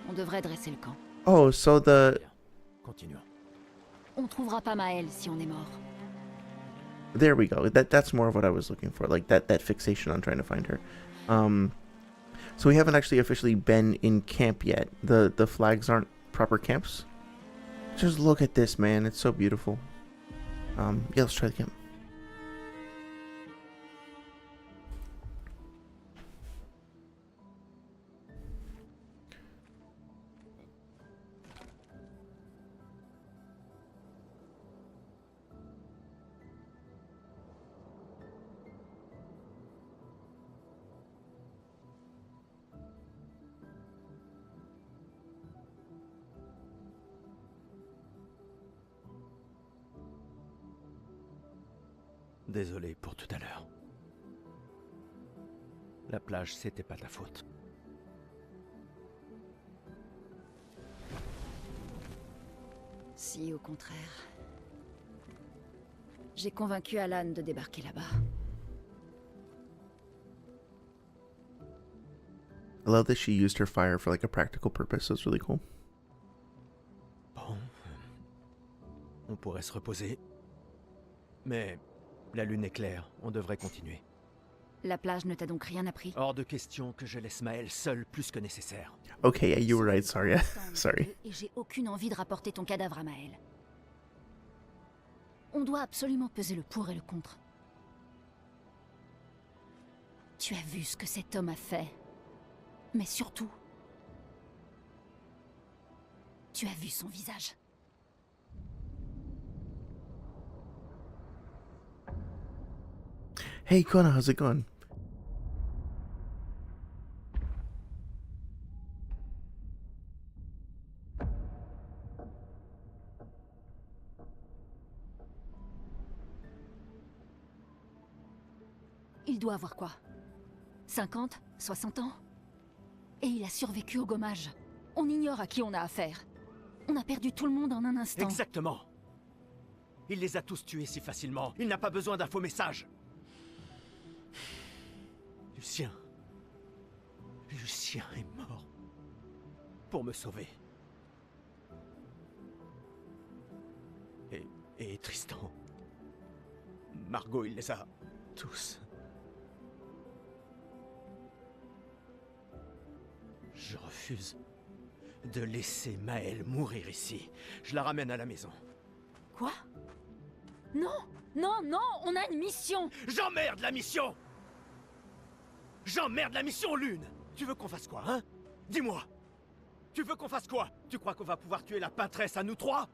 On devrait dresser le camp. Oh, so the... Continuons. On trouvera pas Maëlle si on est mort. There we go. That's more of what I was looking for. Like, that fixation on trying to find her. So we haven't actually officially been in camp yet. The flags aren't proper camps. Just look at this, man. It's so beautiful. Yeah, let's try the camp. Désolé pour tout à l'heure. La plage, c'était pas ta faute. Si, au contraire. J'ai convaincu Alan de débarquer là-bas. I love that she used her fire for like a practical purpose. That's really cool. Bon, on pourrait se reposer. Mais la lune est claire, on devrait continuer. La plage ne t'a donc rien appris? Hors de question que je laisse Maël seul plus que nécessaire. Okay, yeah, you were right. Sorry. Sorry. Et j'ai aucune envie de rapporter ton cadavre à Maël. On doit absolument peser le pour et le contre. Tu as vu ce que cet homme a fait. Mais surtout, tu as vu son visage. Hey, Kona, how's it going? Il doit avoir quoi? 50? 60 ans? Et il a survécu au gommage. On ignore à qui on a affaire. On a perdu tout le monde en un instant. Exactement. Il les a tous tués si facilement. Il n'a pas besoin d'un faux message. Lucien. Lucien est mort. Pour me sauver. Et Tristan. Margot, il les a tous. Je refuse de laisser Maël mourir ici. Je la ramène à la maison. Quoi? Non! Non, non! On a une mission! J'emmerde la mission! J'emmerde la mission, Lune! Tu veux qu'on fasse quoi, hein? Dis-moi! Tu veux qu'on fasse quoi? Tu crois qu'on va pouvoir tuer la peintresse à nous trois?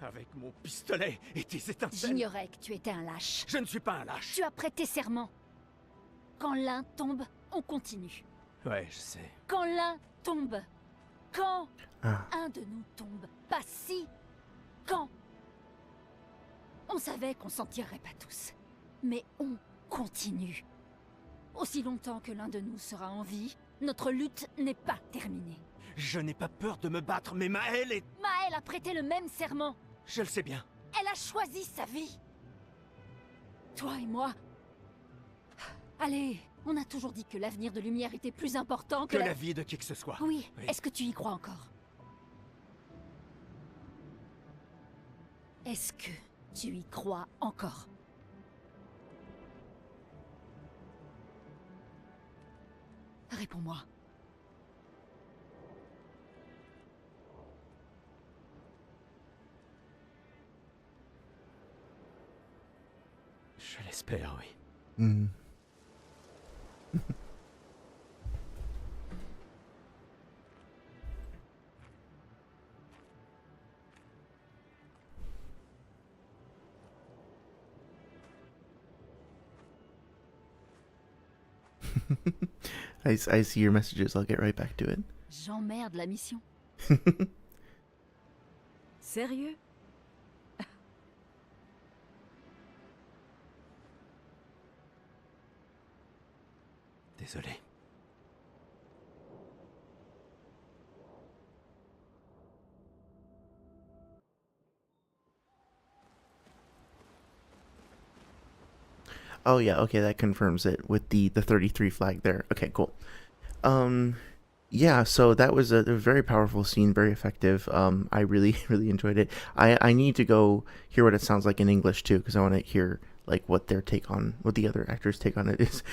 Avec mon pistolet et tes étincelles? J'ignorais que tu étais un lâche. Je ne suis pas un lâche. Tu as prêté serment. Quand l'un tombe, on continue. Ouais, je sais. Quand l'un tombe. Quand Ah. un de nous tombe. Pas si. Quand. On savait qu'on s'en tirerait pas tous. Mais on continue. Aussi longtemps que l'un de nous sera en vie, notre lutte n'est pas terminée. Je n'ai pas peur de me battre, mais Maël est... Maël a prêté le même serment. Je le sais bien. Elle a choisi sa vie. Toi et moi... Allez, on a toujours dit que l'avenir de Lumière était plus important que Que la vie de qui que ce soit. Oui, Oui. est-ce que tu y crois encore? Est-ce que tu y crois encore? Réponds-moi. Je l'espère, oui. Mm. I see your messages. I'll get right back to it. J'emmerde la mission. Sérieux? Désolé. Oh yeah, okay, that confirms it with the 33 flag there. Okay, cool. Yeah, so that was a very powerful scene, very effective. I really really enjoyed it. I need to go hear what it sounds like in English too, because I want to hear like what their take on, what the other actors' take on it is.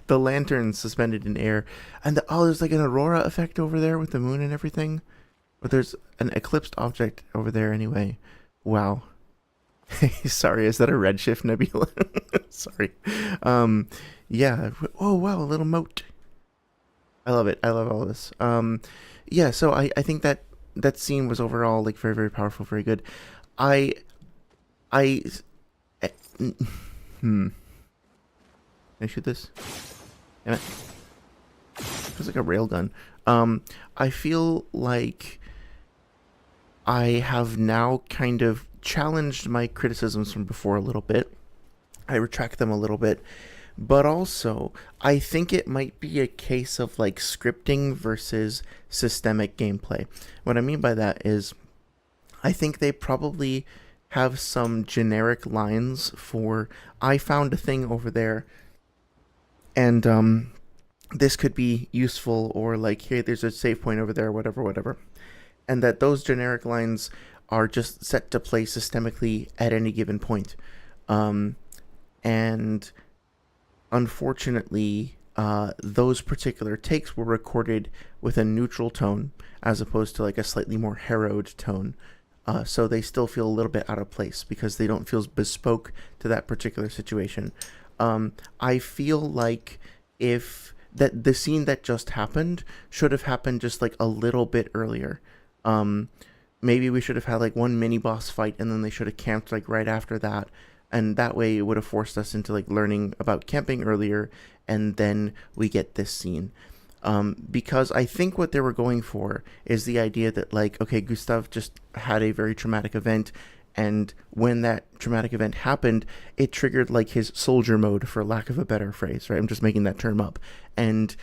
The lanterns suspended in air, and there's like an aurora effect over there with the moon and everything. But there's an eclipsed object over there anyway. Wow. Sorry, is that a redshift nebula? Sorry. Yeah. Oh wow, a little moat. I love it. I love all this. Yeah. So I think that scene was overall like very very powerful, very good. I Can I shoot this? Damn it. Feels like a railgun. I feel like I have now kind of challenged my criticisms from before a little bit. I retract them a little bit. But also, I think it might be a case of like scripting versus systemic gameplay. What I mean by that is I think they probably have some generic lines for, I found a thing over there, and this could be useful, or like, hey, there's a save point over there, whatever. And that those generic lines are just set to play systemically at any given point. And unfortunately, those particular takes were recorded with a neutral tone as opposed to like a slightly more harrowed tone. So they still feel a little bit out of place because they don't feel bespoke to that particular situation. I feel like if that the scene that just happened should have happened just like a little bit earlier. Maybe we should have had like one mini boss fight and then they should have camped like right after that. And that way it would have forced us into like learning about camping earlier, and then we get this scene. Because I think what they were going for is the idea that like, okay, Gustav just had a very traumatic event, and when that traumatic event happened, it triggered like his soldier mode, for lack of a better phrase, right? I'm just making that term up. And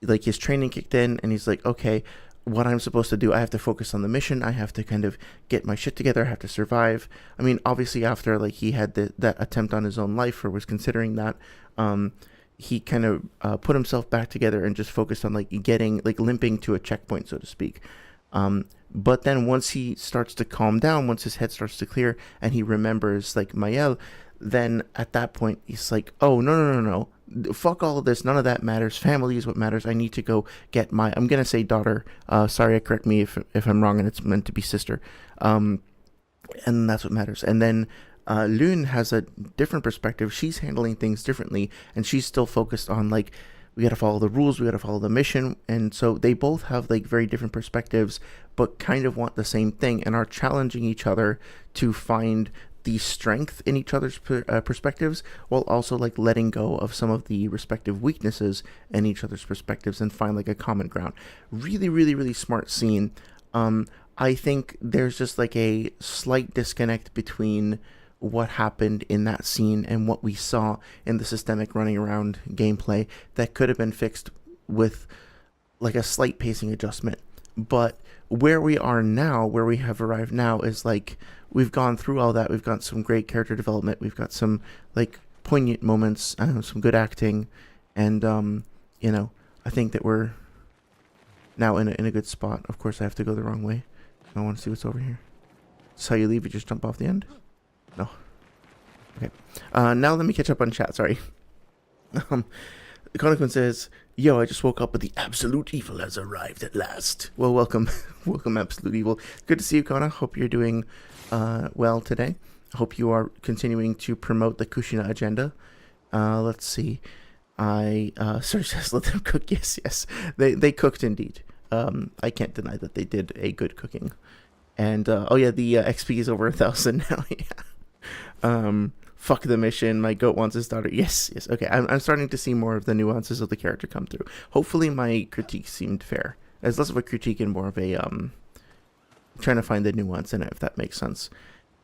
like his training kicked in, and he's like, okay, what I'm supposed to do, I have to focus on the mission, I have to kind of get my shit together, I have to survive. I mean, obviously after like he had that attempt on his own life, or was considering that, he kind of put himself back together and just focused on like getting, like limping to a checkpoint, so to speak. But then once he starts to calm down, once his head starts to clear and he remembers like Mael, then at that point he's like, oh, no. Fuck all of this. None of that matters. Family is what matters. I need to go get my, I'm going to say daughter. Sorry, correct me if I'm wrong and it's meant to be sister. And that's what matters. And then Lune has a different perspective. She's handling things differently, and she's still focused on like, we got to follow the rules, we got to follow the mission. And so they both have like very different perspectives, but kind of want the same thing and are challenging each other to find the strength in each other's perspectives, while also like letting go of some of the respective weaknesses in each other's perspectives and find like a common ground. Really smart scene. I think there's just like a slight disconnect between what happened in that scene and what we saw in the systemic running around gameplay that could have been fixed with like a slight pacing adjustment. But where we are now, where we have arrived now, is like we've gone through all that. We've got some great character development. We've got some like poignant moments, some good acting, and I think that we're now in a good spot. Of course, I have to go the wrong way. I want to see what's over here. That's how you leave. You just jump off the end. No. Okay. Now let me catch up on chat. Sorry. Conakun says, yo, I just woke up, but the absolute evil has arrived at last. Well, welcome. Welcome, absolute evil. Good to see you, Kona. Hope you're doing well today. Hope you are continuing to promote the Kushina agenda. Let's see. Sorry, says, let them cook. Yes. They cooked indeed. I can't deny that they did a good cooking. And, the XP is over 1,000 now. Yeah. Fuck the mission, my goat wants his daughter. Yes. Okay, I'm starting to see more of the nuances of the character come through. Hopefully my critique seemed fair. It's less of a critique and more of a, trying to find the nuance in it, if that makes sense.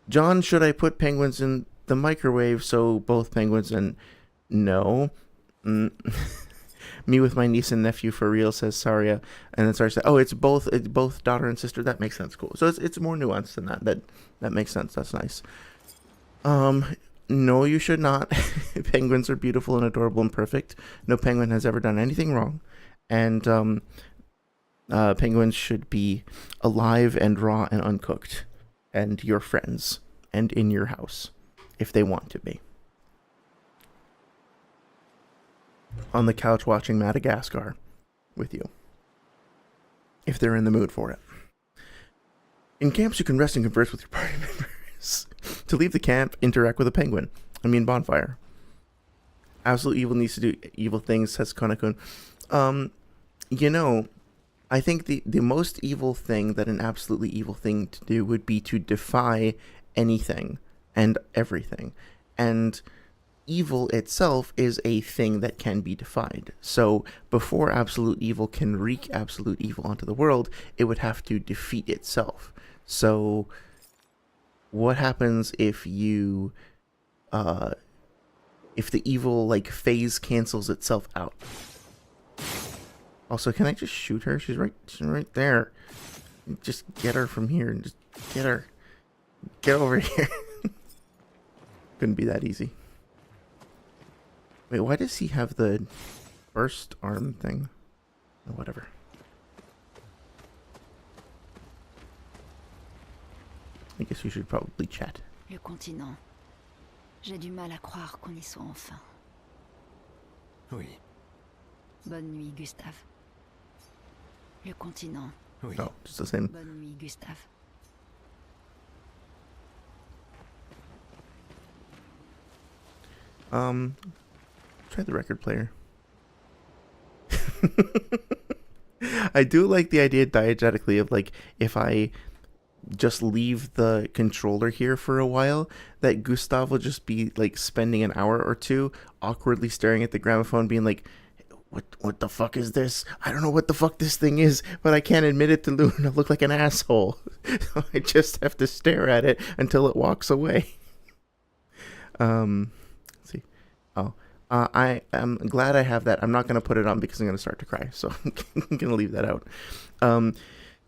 John, should I put penguins in the microwave so both penguins and... No. Me with my niece and nephew for real, says Saria. And then Saria said, oh, it's both daughter and sister. That makes sense. Cool. So it's more nuanced than that. That makes sense. That's nice. No, you should not. Penguins are beautiful and adorable and perfect. No penguin has ever done anything wrong. And penguins should be alive and raw and uncooked. And your friends. And in your house. If they want to be. On the couch watching Madagascar with you. If they're in the mood for it. In camps, you can rest and converse with your party members. To leave the camp, interact with a penguin. Bonfire. Absolute evil needs to do evil things, says Konakun. I think the most evil thing that an absolutely evil thing to do would be to defy anything and everything. And evil itself is a thing that can be defied. So before absolute evil can wreak absolute evil onto the world, it would have to defeat itself. So what happens if you if the evil like phase cancels itself out? Also, can I just shoot her? She's right there. Just get her from here and just get her. Get over here. Couldn't be that easy. Wait, why does he have the burst arm thing? Oh, whatever. I guess we should probably chat. Le continent. J'ai du mal à croire qu'on y soit enfin. Oui, Bonne nuit, Gustave. Le continent. oui. Oh, just the same. Bonne nuit, Gustave. Try the record player. I do like the idea diegetically of like if I just leave the controller here for a while, that Gustav will just be like spending an hour or two awkwardly staring at the gramophone being like, what the fuck is this? I don't know what the fuck this thing is, but I can't admit it to Luna. I look like an asshole. So I just have to stare at it until it walks away. Let's see. Oh, I am glad I have that. I'm not going to put it on because I'm going to start to cry. So I'm going to leave that out.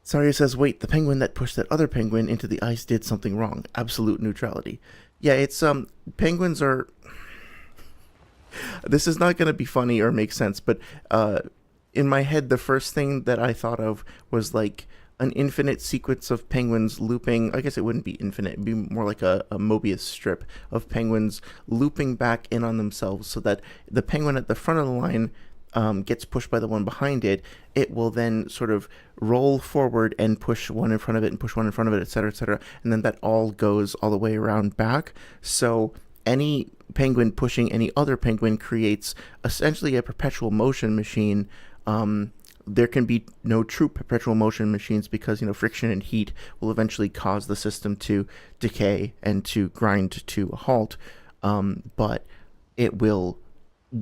Saria says, wait, the penguin that pushed that other penguin into the ice did something wrong. Absolute neutrality. Yeah, it's, penguins are... This is not going to be funny or make sense, but in my head, the first thing that I thought of was like an infinite sequence of penguins looping. I guess it wouldn't be infinite. It'd be more like a Mobius strip of penguins looping back in on themselves so that the penguin at the front of the line gets pushed by the one behind it. It will then sort of roll forward and push one in front of it and push one in front of it, etc., etc. And then that all goes all the way around back. So any penguin pushing any other penguin creates essentially a perpetual motion machine. There can be no true perpetual motion machines because, you know, friction and heat will eventually cause the system to decay and to grind to a halt. But it will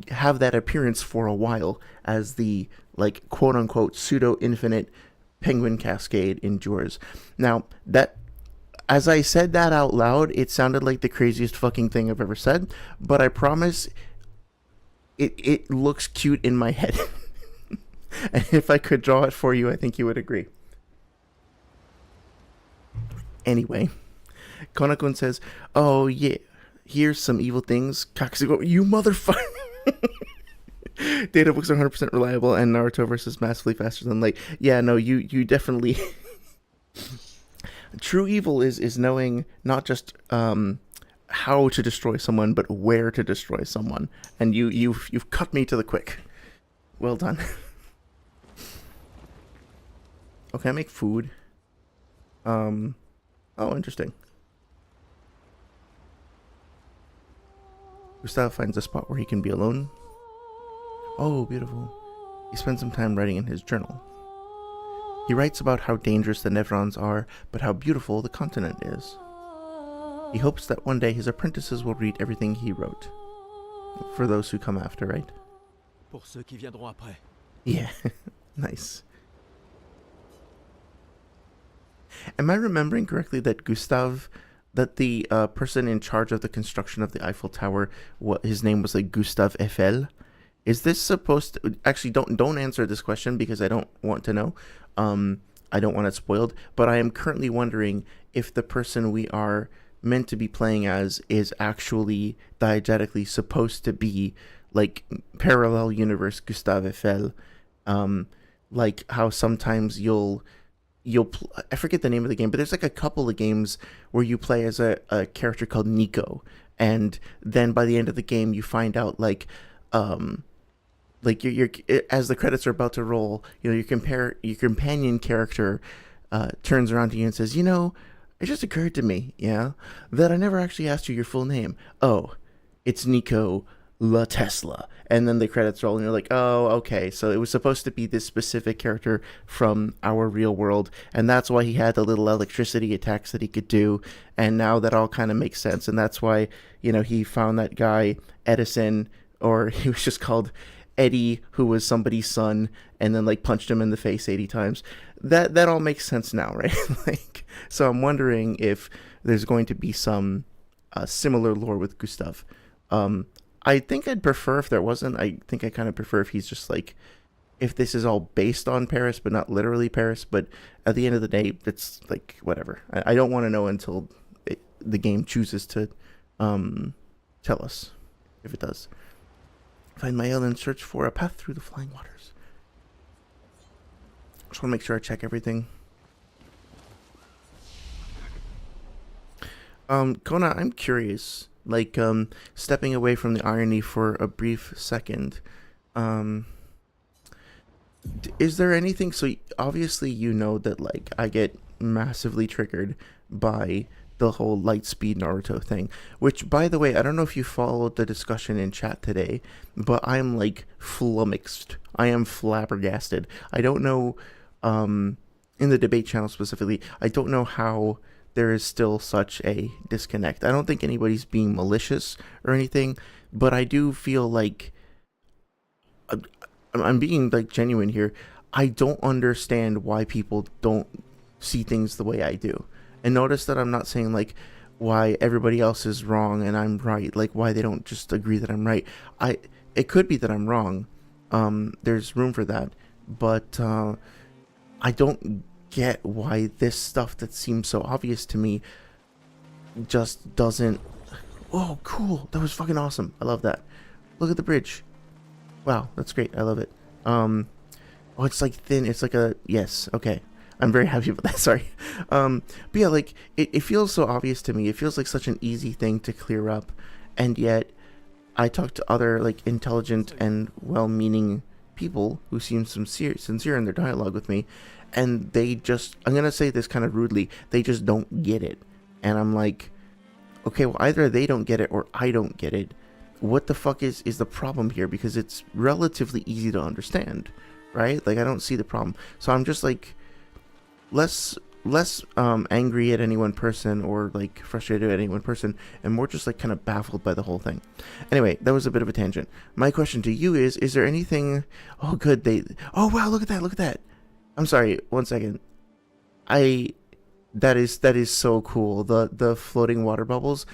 have that appearance for a while as the, like, quote unquote pseudo infinite penguin cascade endures. Now, that, as I said that out loud, it sounded like the craziest fucking thing I've ever said, but I promise it looks cute in my head. And if I could draw it for you, I think you would agree. Anyway, Konakun says, oh yeah, here's some evil things. Kakusugo, you motherfucker. Data books are 100% reliable, and Naruto versus massively faster than light. Yeah, no, you definitely... True evil is knowing not just how to destroy someone, but where to destroy someone. And you've cut me to the quick. Well done. Okay, I make food. Oh, interesting. Gustav finds a spot where he can be alone. Oh, beautiful. He spends some time writing in his journal. He writes about how dangerous the Nevrons are, but how beautiful the continent is. He hopes that one day his apprentices will read everything he wrote. For those who come after, right? Pour ceux qui viendront après. Yeah, nice. Am I remembering correctly that Gustav, that the person in charge of the construction of the Eiffel Tower, his name was like Gustav Eiffel? Is this supposed to... Actually, don't answer this question because I don't want to know. I don't want it spoiled. But I am currently wondering if the person we are meant to be playing as is actually diegetically supposed to be like parallel universe Gustav Eiffel. Like how sometimes I forget the name of the game, but there's like a couple of games where you play as a character called Nico, and then by the end of the game you find out like you're as the credits are about to roll, you know, your companion character turns around to you and says, you know, it just occurred to me, yeah, that I never actually asked you your full name. Oh, it's Nico La Tesla. And then the credits roll and you're like, oh, okay, so it was supposed to be this specific character from our real world, and that's why he had the little electricity attacks that he could do, and now that all kind of makes sense, and that's why, you know, he found that guy Edison, or he was just called Eddie, who was somebody's son, and then like punched him in the face 80 times. That all makes sense now, right? Like, so I'm wondering if there's going to be some similar lore with Gustav. I think I'd prefer if there wasn't. I think I kind of prefer if he's just like, if this is all based on Paris, but not literally Paris. But at the end of the day, it's like, whatever. I don't want to know until the game chooses to tell us, if it does. Find my island, search for a path through the flying waters. Just want to make sure I check everything. Kona, I'm curious, like, stepping away from the irony for a brief second, is there anything, so obviously you know that, like, I get massively triggered by the whole Lightspeed Naruto thing, which, by the way, I don't know if you followed the discussion in chat today, but I'm, like, flummoxed. I am flabbergasted. I don't know, in the debate channel specifically, I don't know how there is still such a disconnect. I don't think anybody's being malicious or anything, but I do feel like I'm being, like, genuine here. I don't understand why people don't see things the way I do. And notice that I'm not saying, like, why everybody else is wrong and I'm right, like, why they don't just agree that I'm right. It could be that I'm wrong. There's room for that, but I don't get why this stuff that seems so obvious to me just doesn't. Oh, cool. That was fucking awesome. I love that. Look at the bridge. Wow, that's great. I love it. Oh, it's like thin. It's like a, yes. Okay. I'm very happy about that. Sorry. But yeah, like, it feels so obvious to me. It feels like such an easy thing to clear up. And yet I talk to other, like, intelligent and well-meaning people who seem sincere in their dialogue with me, and they just, I'm gonna say this kind of rudely, they just don't get it. And I'm like, okay, well, either they don't get it or I don't get it. What the fuck is the problem here? Because it's relatively easy to understand, right? Like, I don't see the problem. So I'm just, like, less angry at any one person or, like, frustrated at any one person, and more just, like, kind of baffled by the whole thing. Anyway, that was a bit of a tangent. My question to you is there anything, oh good, oh wow, look at that. I'm sorry, one second. That is so cool. The floating water bubbles,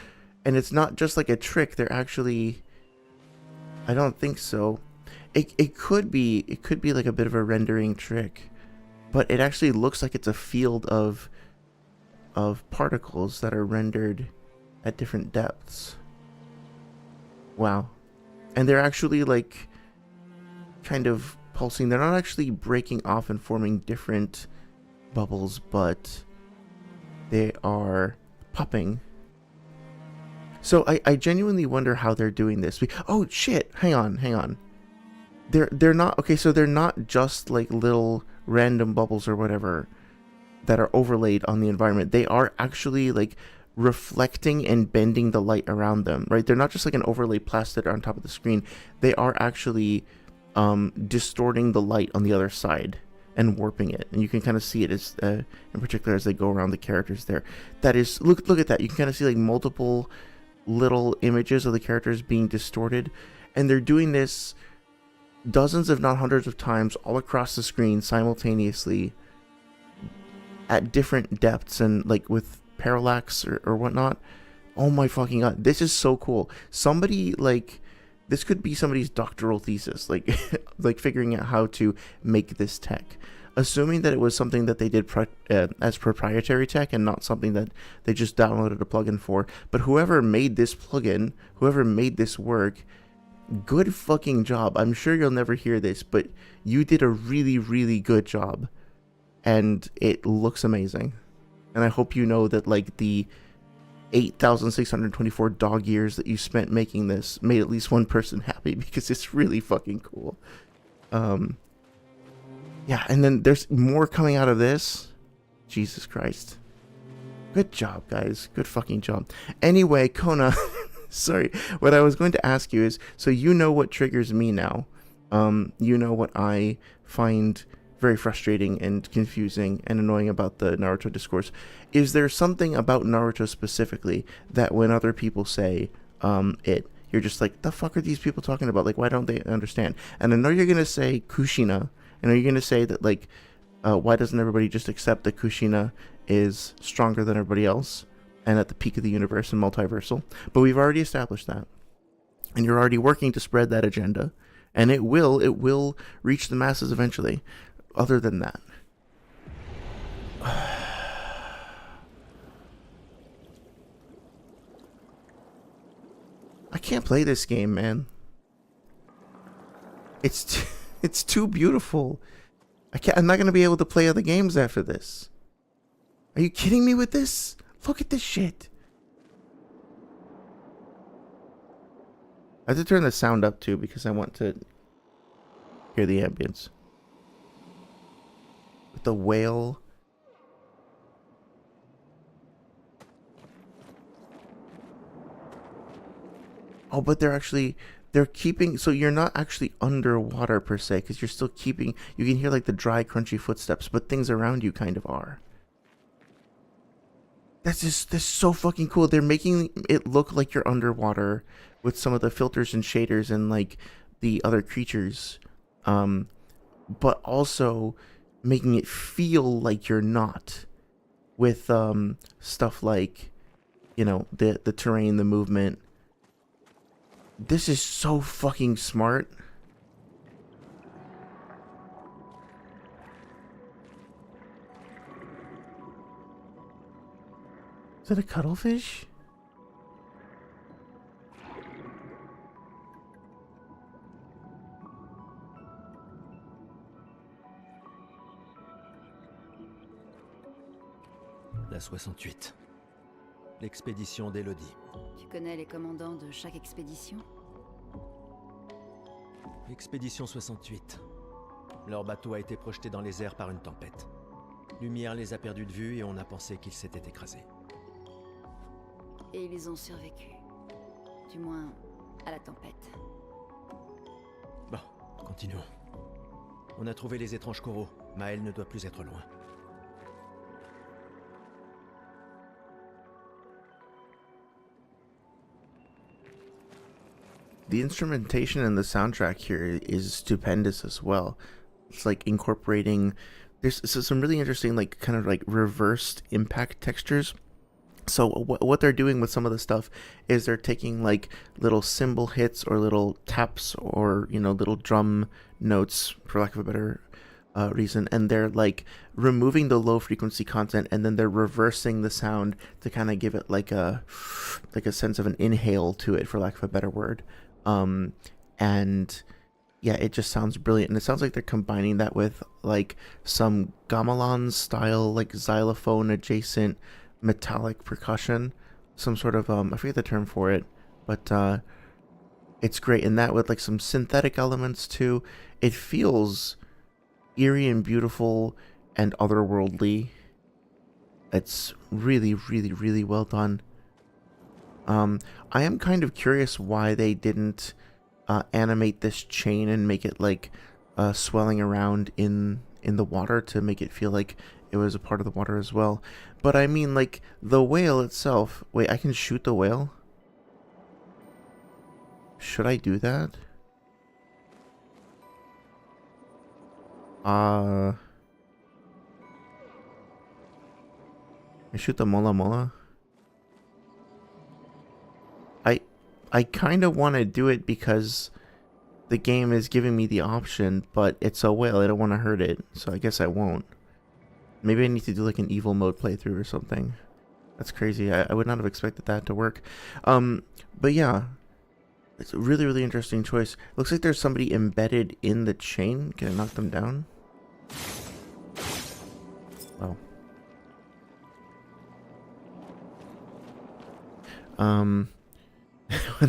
and it's not just like a trick. They're actually, I don't think so. It could be like a bit of a rendering trick, but it actually looks like it's a field of particles that are rendered at different depths. Wow. And they're actually, like, kind of pulsing. They're not actually breaking off and forming different bubbles, but they are popping. So I genuinely wonder how they're doing this. Oh shit, hang on. They're not, okay, so they're not just, like, little random bubbles or whatever that are overlaid on the environment. They are actually, like, reflecting and bending the light around them, right? They're not just like an overlay plastered on top of the screen. They are actually distorting the light on the other side and warping it, and you can kind of see it as in particular as they go around the characters there. That is, look at that. You can kind of see, like, multiple little images of the characters being distorted, and they're doing this dozens if not hundreds of times all across the screen simultaneously at different depths and, like, with parallax or whatnot. Oh my fucking god, this is so cool. Somebody, like, this could be somebody's doctoral thesis, like like figuring out how to make this tech, assuming that it was something that they did as proprietary tech and not something that they just downloaded a plugin for. But whoever made this plugin, whoever made this work, good fucking job. I'm sure you'll never hear this, but you did a really, really good job, and it looks amazing. And I hope you know that, like, the 8,624 dog years that you spent making this made at least one person happy, because it's really fucking cool. Yeah, and then there's more coming out of this. Jesus Christ. Good job, guys. Good fucking job. Anyway, Kona, sorry. What I was going to ask you is, so you know what triggers me now. You know what I find very frustrating and confusing and annoying about the Naruto discourse. Is there something about Naruto specifically that when other people say you're just like, the fuck are these people talking about? Like, why don't they understand? And I know you're going to say Kushina. I know you're going to say that, like, why doesn't everybody just accept that Kushina is stronger than everybody else and at the peak of the universe and multiversal? But we've already established that. And you're already working to spread that agenda. And it will reach the masses eventually. Other than that, can't play this game, man. It's too beautiful. I'm not gonna be able to play other games after this. Are you kidding me with this? Look at this shit. I have to turn the sound up too because I want to hear the ambience. With the whale. Oh, but they're keeping, so you're not actually underwater per se, because you're still keeping, you can hear like the dry, crunchy footsteps, but things around you kind of are. That's so fucking cool. They're making it look like you're underwater with some of the filters and shaders and like the other creatures, but also making it feel like you're not with stuff like, you know, the terrain, the movement. This is so fucking smart. Is that a cuttlefish? La 68. L'expédition d'Elodie. Tu connais les commandants de chaque expédition? Expédition 68. Leur bateau a été projeté dans les airs par une tempête. Lumière les a perdus de vue et on a pensé qu'ils s'étaient écrasés. Et ils ont survécu. Du moins, à la tempête. Bon, continuons. On a trouvé les étranges coraux. Maël ne doit plus être loin. The instrumentation and the soundtrack here is stupendous as well. It's like incorporating, there's some really interesting like kind of like reversed impact textures. So what they're doing with some of the stuff is they're taking like little cymbal hits or little taps or, you know, little drum notes, for lack of a better reason, and they're like removing the low frequency content, and then they're reversing the sound to kind of give it like a sense of an inhale to it, for lack of a better word. And yeah, it just sounds brilliant, and it sounds like they're combining that with like some gamelan style, like xylophone adjacent metallic percussion, some sort of I forget the term for it, but it's great. And that with like some synthetic elements too, it feels eerie and beautiful and otherworldly. It's really, really, really well done. I am kind of curious why they didn't animate this chain and make it like swelling around in the water to make it feel like it was a part of the water as well. But I mean, like the whale itself. Wait, I can shoot the whale? Should I do that? I shoot the mola mola. I kind of want to do it because the game is giving me the option, but it's a whale. I don't want to hurt it, so I guess I won't. Maybe I need to do like an evil mode playthrough or something. That's crazy. I would not have expected that to work. But yeah, it's a really, really interesting choice. Looks like there's somebody embedded in the chain. Can I knock them down? Wow.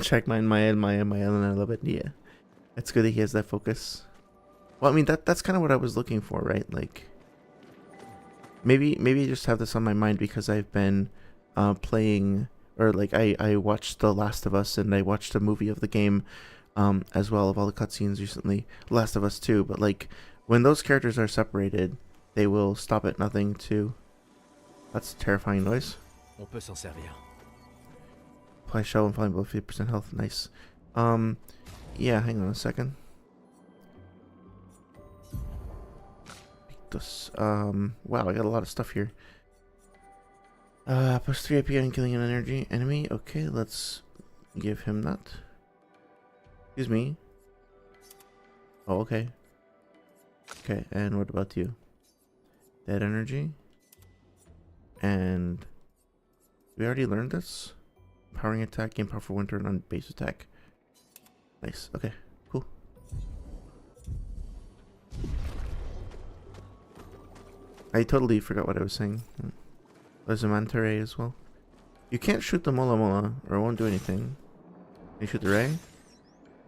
Check my end, and I love it. Yeah, it's good that he has that focus. Well, I mean that's kind of what I was looking for, right? Like maybe I just have this on my mind because I've been playing, or like I watched The Last of Us, and I watched a movie of the game as well, of all the cutscenes recently. Last of Us 2, but like when those characters are separated, they will stop at nothing to. That's a terrifying noise. On peut s'en servir. Apply shell and find below 50% health. Nice. Yeah, hang on a second. Wow, I got a lot of stuff here. Plus 3 AP on killing an enemy. Okay, let's give him that. Excuse me. Oh, okay. Okay, and what about you? That energy. And we already learned this? Powering attack, gain power for winter and on base attack. Nice. Okay, cool. I totally forgot what I was saying. There's a manta ray as well. You can't shoot the mola mola or it won't do anything. Can you shoot the ray?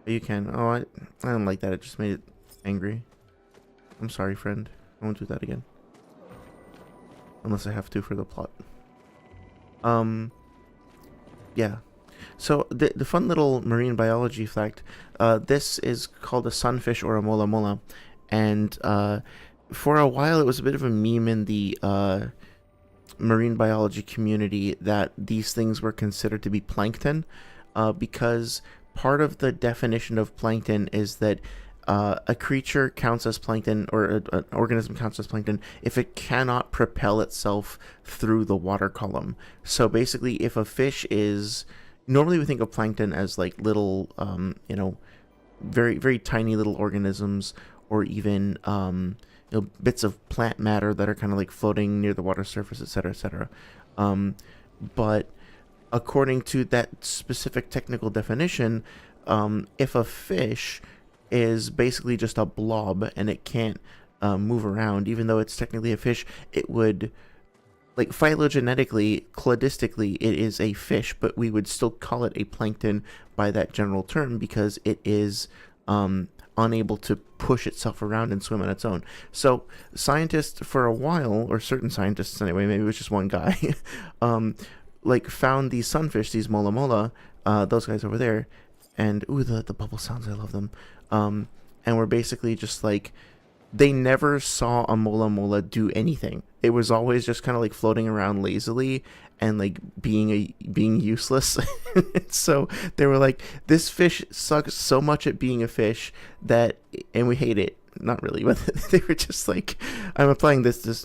Oh, you can. Oh, I don't like that. It just made it angry. I'm sorry, friend. I won't do that again. Unless I have to for the plot. Yeah. So the fun little marine biology fact, this is called a sunfish or a mola mola, and for a while it was a bit of a meme in the marine biology community that these things were considered to be plankton, because part of the definition of plankton is that a creature counts as plankton, or an organism counts as plankton, if it cannot propel itself through the water column. So basically, if a fish is... Normally we think of plankton as like little, you know, very, very tiny little organisms, or even, you know, bits of plant matter that are kind of like floating near the water surface, etc., etc. But according to that specific technical definition, if a fish is basically just a blob and it can't move around, even though it's technically a fish, it would... Like, phylogenetically, cladistically, it is a fish, but we would still call it a plankton by that general term because it is unable to push itself around and swim on its own. So, scientists for a while, or certain scientists anyway, maybe it was just one guy, like, found these sunfish, these mola mola, those guys over there, and, ooh, the bubble sounds, I love them, and we're basically just like... They never saw a mola mola do anything. It was always just kind of like floating around lazily and like being useless. So they were like, this fish sucks so much at being a fish that, and we hate it. Not really, but they were just like, I'm applying this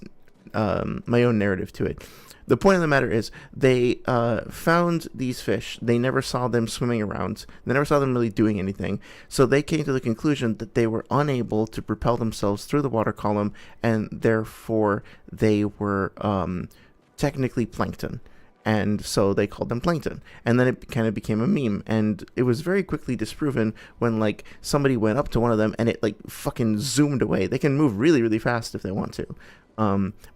my own narrative to it. The point of the matter is, they found these fish. They never saw them swimming around. They never saw them really doing anything. So they came to the conclusion that they were unable to propel themselves through the water column, and therefore they were technically plankton. And so they called them plankton. And then it kind of became a meme. And it was very quickly disproven when, like, somebody went up to one of them and it, like, fucking zoomed away. They can move really, really fast if they want to.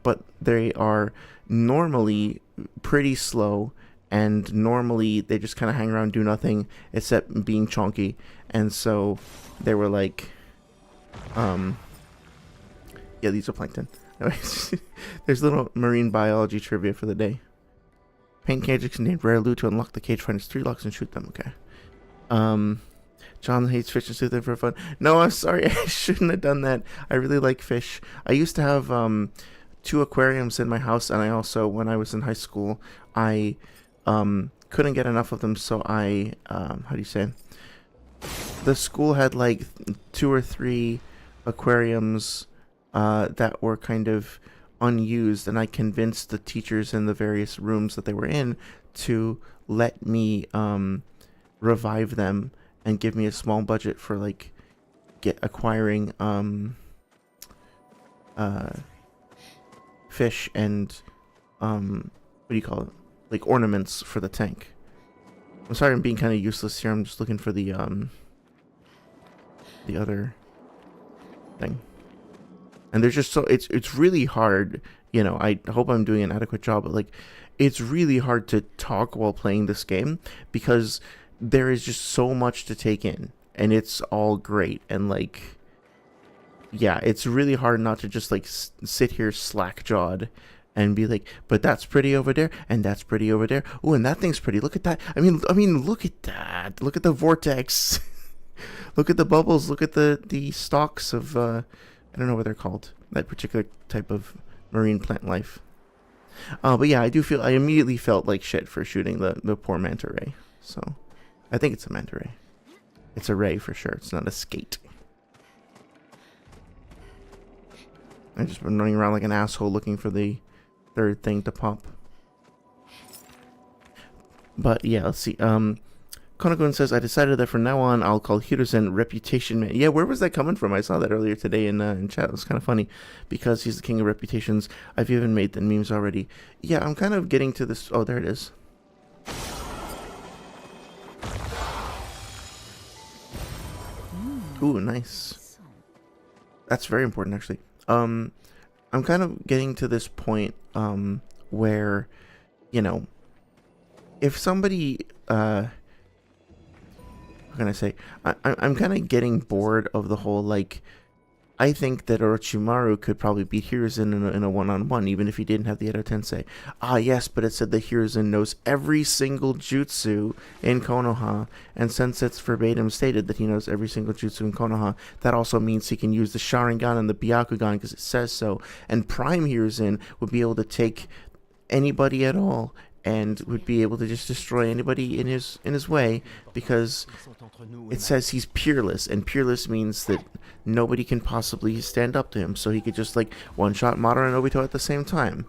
But they are normally pretty slow, and normally they just kind of hang around, do nothing except being chonky. And so they were like, yeah, these are plankton. There's little marine biology trivia for the day. Paint cages contain rare loot. To unlock the cage, find its 3 locks and shoot them. Okay. John hates fish and soothing for fun. No, I'm sorry. I shouldn't have done that. I really like fish. I used to have 2 aquariums in my house, and I also, when I was in high school, I couldn't get enough of them, so I, how do you say? The school had like 2 or 3 aquariums that were kind of unused, and I convinced the teachers in the various rooms that they were in to let me revive them and give me a small budget for like acquiring fish and what do you call it, like ornaments for the tank. I'm sorry I'm being kind of useless here. I'm just looking for the other thing. And there's just so it's really hard, you know. I hope I'm doing an adequate job, but like it's really hard to talk while playing this game because there is just so much to take in, and it's all great. And like, yeah, it's really hard not to just like sit here slack-jawed and be like, but that's pretty over there, and that's pretty over there. Oh, and that thing's pretty. Look at that. I mean, look at that. Look at the vortex. Look at the bubbles. Look at the stalks of I don't know what they're called. That particular type of marine plant life. But yeah, I immediately felt like shit for shooting the poor manta ray. So I think it's a manta ray. It's a ray for sure. It's not a skate. I've just been running around like an asshole looking for the 3rd thing to pop. But yeah, let's see. Konagun says, I decided that from now on I'll call Hiruzen Reputation Man. Yeah, where was that coming from? I saw that earlier today in chat. It was kind of funny because he's the king of reputations. I've even made the memes already. Yeah, I'm kind of getting to this. Oh, there it is. Ooh, nice. That's very important, actually. I'm kind of getting to this point where, you know, if somebody, what can I say? I'm kind of getting bored of the whole, like, I think that Orochimaru could probably beat Hiruzen in a one-on-one, even if he didn't have the Edo Tensei. Ah, yes, but it said that Hiruzen knows every single jutsu in Konoha, and since it's verbatim stated that he knows every single jutsu in Konoha, that also means he can use the Sharingan and the Byakugan because it says so, and Prime Hiruzen would be able to take anybody at all and would be able to just destroy anybody in his way because it says he's peerless, and peerless means that nobody can possibly stand up to him, so he could just like one-shot Madara and Obito at the same time.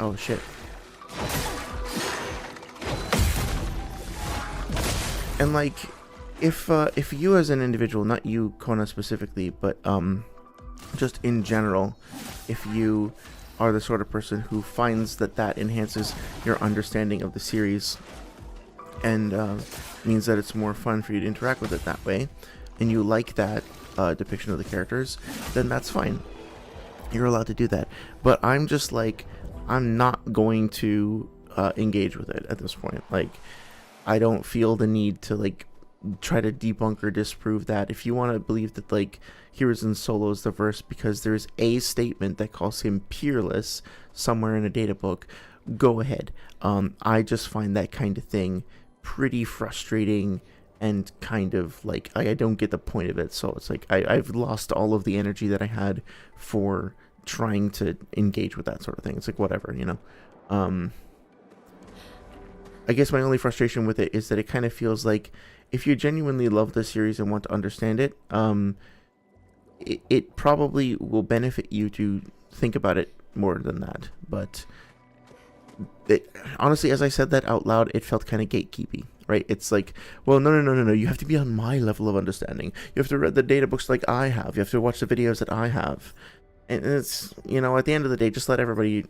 Oh shit. And like, if you as an individual, not you Kona specifically, but just in general, if you are the sort of person who finds that enhances your understanding of the series and means that it's more fun for you to interact with it that way, and you like that depiction of the characters, then that's fine. You're allowed to do that. But I'm just like, I'm not going to engage with it at this point. Like, I don't feel the need to like try to debunk or disprove that. If you want to believe that like Hiruzen solos the verse because there's a statement that calls him peerless somewhere in a data book, go ahead. I just find that kind of thing pretty frustrating and kind of like I don't get the point of it. So it's like I've lost all of the energy that I had for trying to engage with that sort of thing. It's like whatever, you know. I guess my only frustration with it is that it kind of feels like if you genuinely love the series and want to understand it, it probably will benefit you to think about it more than that. But honestly, as I said that out loud, it felt kind of gatekeepy, right? It's like, well, no, you have to be on my level of understanding. You have to read the data books like I have. You have to watch the videos that I have. And it's, you know, at the end of the day, just let everybody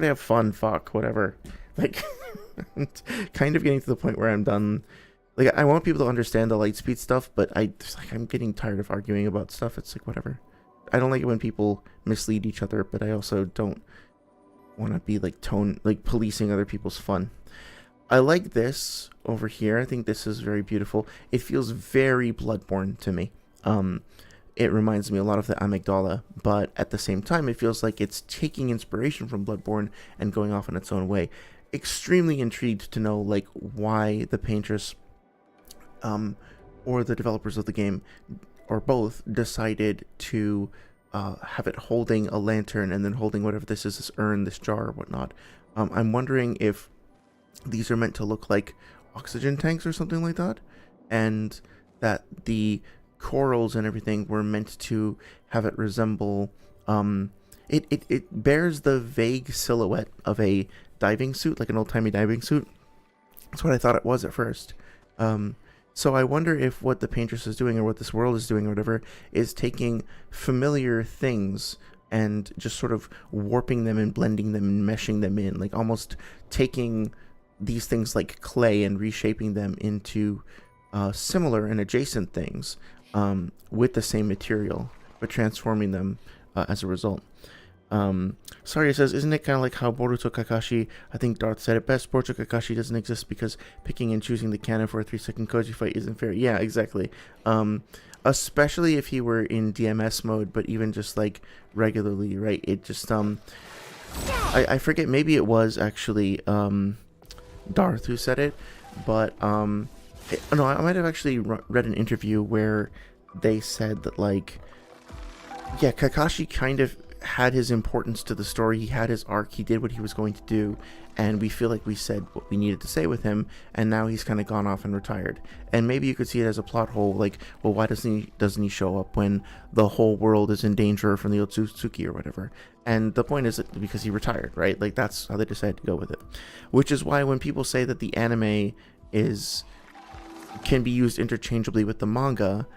have fun. Fuck, whatever. Like, I'm kind of getting to the point where I'm done. Like, I want people to understand the Lightspeed stuff, but I'm getting tired of arguing about stuff. It's like, whatever. I don't like it when people mislead each other, but I also don't want to be like policing other people's fun. I like this over here. I think this is very beautiful. It feels very Bloodborne to me. It reminds me a lot of the amygdala, but at the same time, it feels like it's taking inspiration from Bloodborne and going off in its own way. Extremely intrigued to know like why the painters or the developers of the game, or both, decided to have it holding a lantern and then holding whatever this is, this urn, this jar, or whatnot. I'm wondering if these are meant to look like oxygen tanks or something like that, and that the corals and everything were meant to have it resemble. It bears the vague silhouette of a diving suit, like an old-timey diving suit. That's what I thought it was at first. So I wonder if what the Paintress is doing, or what this world is doing, or whatever, is taking familiar things and just sort of warping them and blending them and meshing them in, like almost taking these things like clay and reshaping them into similar and adjacent things with the same material, but transforming them as a result. Sorry, it says, isn't it kind of like how Boruto Kakashi, I think Darth said it best, Boruto Kakashi doesn't exist because picking and choosing the canon for a 3-second Koji fight isn't fair. Yeah, exactly. Especially if he were in DMS mode, but even just like regularly, right? It just, I forget, maybe it was actually Darth who said it, but no, I might have actually read an interview where they said that, like, yeah, Kakashi kind of had his importance to the story. He had his arc. He did what he was going to do, and we feel like we said what we needed to say with him, and now he's kind of gone off and retired. And maybe you could see it as a plot hole, like, well, why doesn't he show up when the whole world is in danger from the Otsutsuki or whatever? And the point is that because he retired, right? Like, that's how they decided to go with it. Which is why when people say that the anime can be used interchangeably with the manga,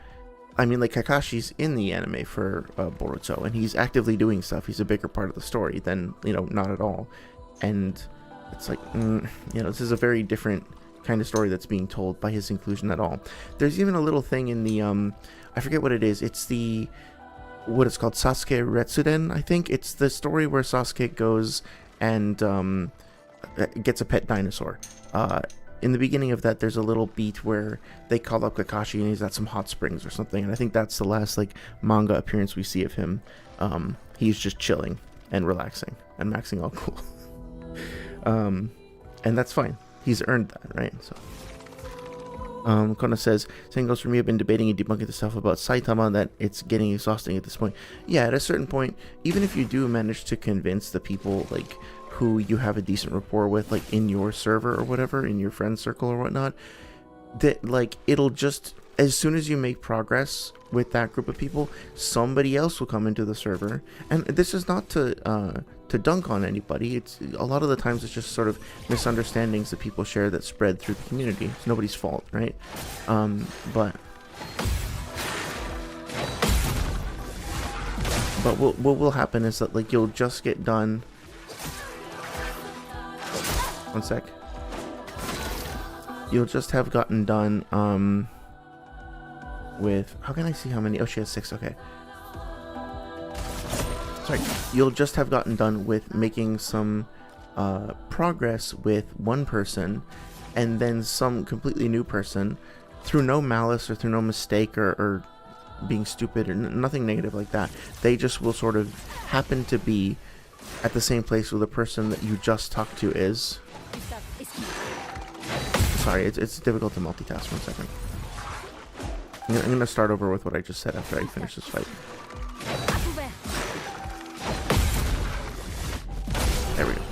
I mean, like, Kakashi's in the anime for Boruto, and he's actively doing stuff. He's a bigger part of the story than, not at all. And it's like, this is a very different kind of story that's being told by his inclusion at all. There's even a little thing in the, I I forget what it is. It's what it's called, Sasuke Retsuden, I think. It's the story where Sasuke goes and gets a pet dinosaur. In the beginning of that, there's a little beat where they call up Kakashi and he's at some hot springs or something, and I think that's the last like manga appearance we see of him. He's just chilling and relaxing and maxing all cool. And that's fine. He's earned that, right? So Kona says, same goes for me. I've been debating and debunking the stuff about Saitama that it's getting exhausting at this point. Yeah, at a certain point, even if you do manage to convince the people like who you have a decent rapport with, like in your server or whatever, in your friend circle or whatnot, that like it'll just, as soon as you make progress with that group of people, somebody else will come into the server. And this is not to dunk on anybody. It's a lot of the times it's just sort of misunderstandings that people share that spread through the community. It's nobody's fault, right? But what will happen is that like you'll just get done. One sec. You'll just have gotten done with, how can I see how many? Oh, she has 6. Okay. Sorry. You'll just have gotten done with making some progress with one person, and then some completely new person, through no malice or through no mistake or being stupid or nothing negative like that. They just will sort of happen to be at the same place where the person that you just talked to is. Sorry, it's difficult to multitask. 1 second. I'm gonna start over with what I just said after I finish this fight. There we go.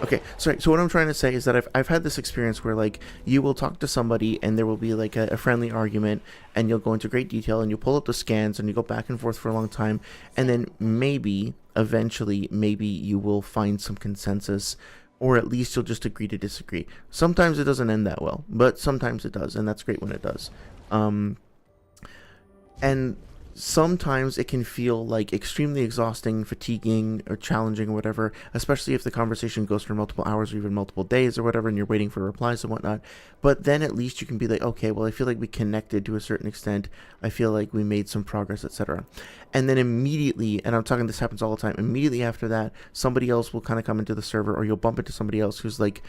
Okay, sorry. So what I'm trying to say is that I've had this experience where like you will talk to somebody and there will be like a friendly argument, and you'll go into great detail and you pull up the scans and you go back and forth for a long time, and then maybe eventually you will find some consensus, or at least you'll just agree to disagree. Sometimes it doesn't end that well, but sometimes it does, and that's great when it does. And sometimes it can feel like extremely exhausting, fatiguing, or challenging or whatever, especially if the conversation goes for multiple hours or even multiple days or whatever, and you're waiting for replies and whatnot. But then at least you can be like, okay, well, I feel like we connected to a certain extent. I feel like we made some progress, etc. And then immediately, and I'm talking, this happens all the time, immediately after that, somebody else will kind of come into the server, or you'll bump into somebody else who's like,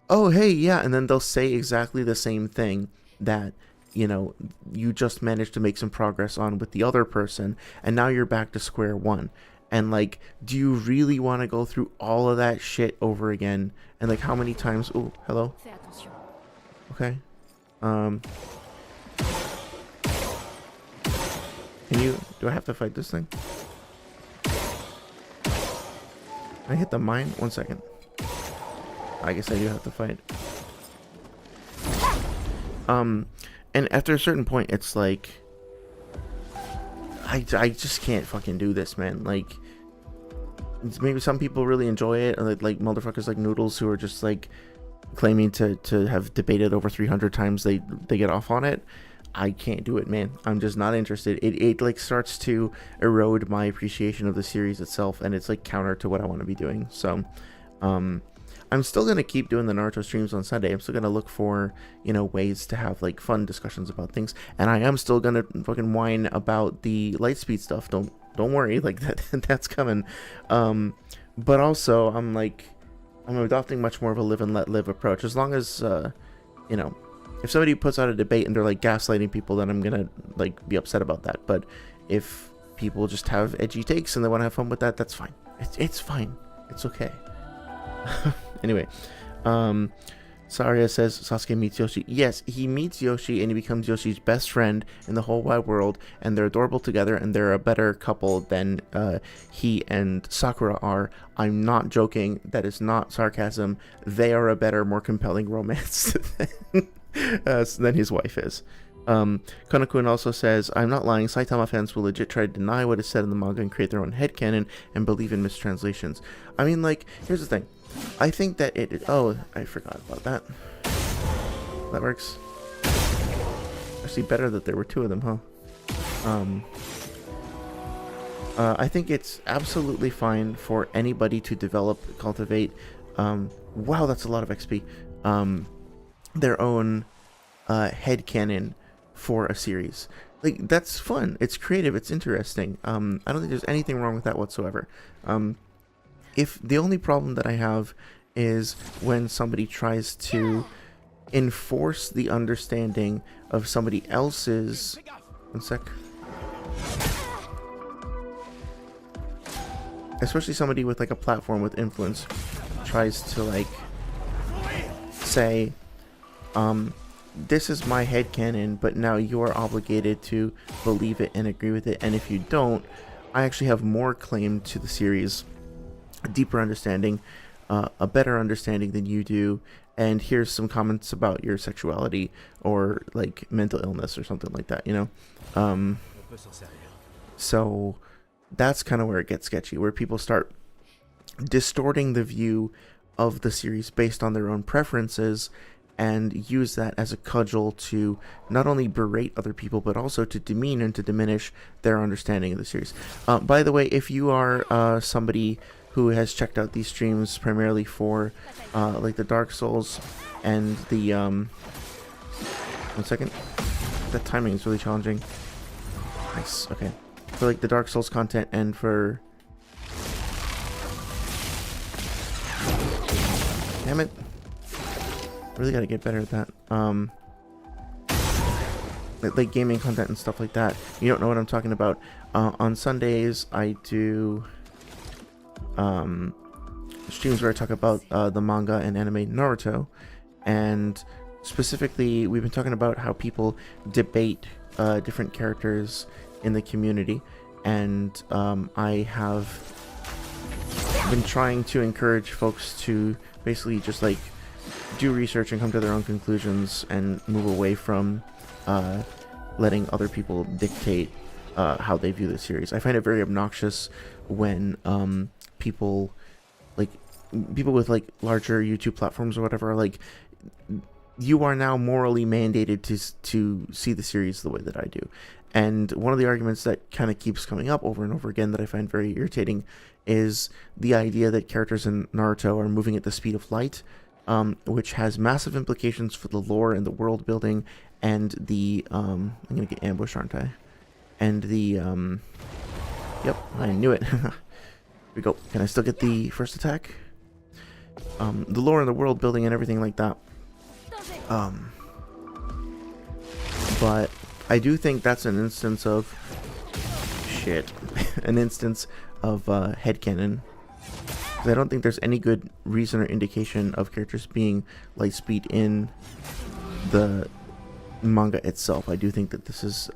oh, hey, yeah, and then they'll say exactly the same thing that, you know, you just managed to make some progress on with the other person, and now you're back to square one. And like, do you really want to go through all of that shit over again? And like, how many times? Oh, hello. Okay. Can you? Do I have to fight this thing? I hit the mine. 1 second. I guess I do have to fight. And after a certain point, it's like, I just can't fucking do this, man. Like, maybe some people really enjoy it, or like motherfuckers like Noodles who are just like claiming to have debated over 300 times they get off on it. I can't do it, man. I'm just not interested. It like starts to erode my appreciation of the series itself, and it's like counter to what I want to be doing. So, I'm still going to keep doing the Naruto streams on Sunday. I'm still going to look for, you know, ways to have like fun discussions about things. And I am still going to fucking whine about the Lightspeed stuff. Don't worry, like that's coming. But also I'm adopting much more of a live and let live approach. As long as, you know, if somebody puts out a debate and they're like gaslighting people, then I'm going to like be upset about that. But if people just have edgy takes and they want to have fun with that, that's fine. It's fine. It's okay. Anyway, Saria says Sasuke meets Yoshi. Yes, he meets Yoshi and he becomes Yoshi's best friend in the whole wide world, and they're adorable together, and they're a better couple than he and Sakura are. I'm not joking. That is not sarcasm. They are a better, more compelling romance than his wife is. Konakun also says, I'm not lying, Saitama fans will legit try to deny what is said in the manga and create their own headcanon and believe in mistranslations. I mean, like, here's the thing. I think that oh, I forgot about that. That works. Actually, better that there were 2 of them, huh? I think it's absolutely fine for anybody to develop, cultivate, wow, that's a lot of XP, their own headcanon for a series. like that's fun. It's creative. It's interesting. I don't think there's anything wrong with that whatsoever. If the only problem that I have is when somebody tries to enforce the understanding of somebody else's. One sec. Especially somebody with like a platform with influence tries to like say, this is my headcanon, but now you're obligated to believe it and agree with it, and if you don't, I actually have more claim to the series, a deeper understanding, a better understanding than you do, and here's some comments about your sexuality or like mental illness or something like that, you know? So that's kind of where it gets sketchy, where people start distorting the view of the series based on their own preferences and use that as a cudgel to not only berate other people but also to demean and to diminish their understanding of the series. By the way, if you are somebody who has checked out these streams primarily for like the Dark Souls and the 1 second, that timing is really challenging. Nice. Okay, for like the Dark Souls content and for, damn it, really gotta get better at that. Like gaming content and stuff like that. You don't know what I'm talking about. On Sundays I do streams where I talk about the manga and anime Naruto, and specifically we've been talking about how people debate different characters in the community, and I have been trying to encourage folks to basically just like do research and come to their own conclusions and move away from letting other people dictate how they view the series. I find it very obnoxious when people with like larger YouTube platforms or whatever are like, you are now morally mandated to see the series the way that I do. And one of the arguments that kind of keeps coming up over and over again that I find very irritating is the idea that characters in Naruto are moving at the speed of light, which has massive implications for the lore and the world building and the I'm gonna get ambushed, aren't I? And the yep, I knew it. Here we go. Can I still get the first attack? The lore and the world building and everything like that. But I do think that's an instance of shit. An instance of headcanon. I don't think there's any good reason or indication of characters being light speed in the manga itself. I do think that this is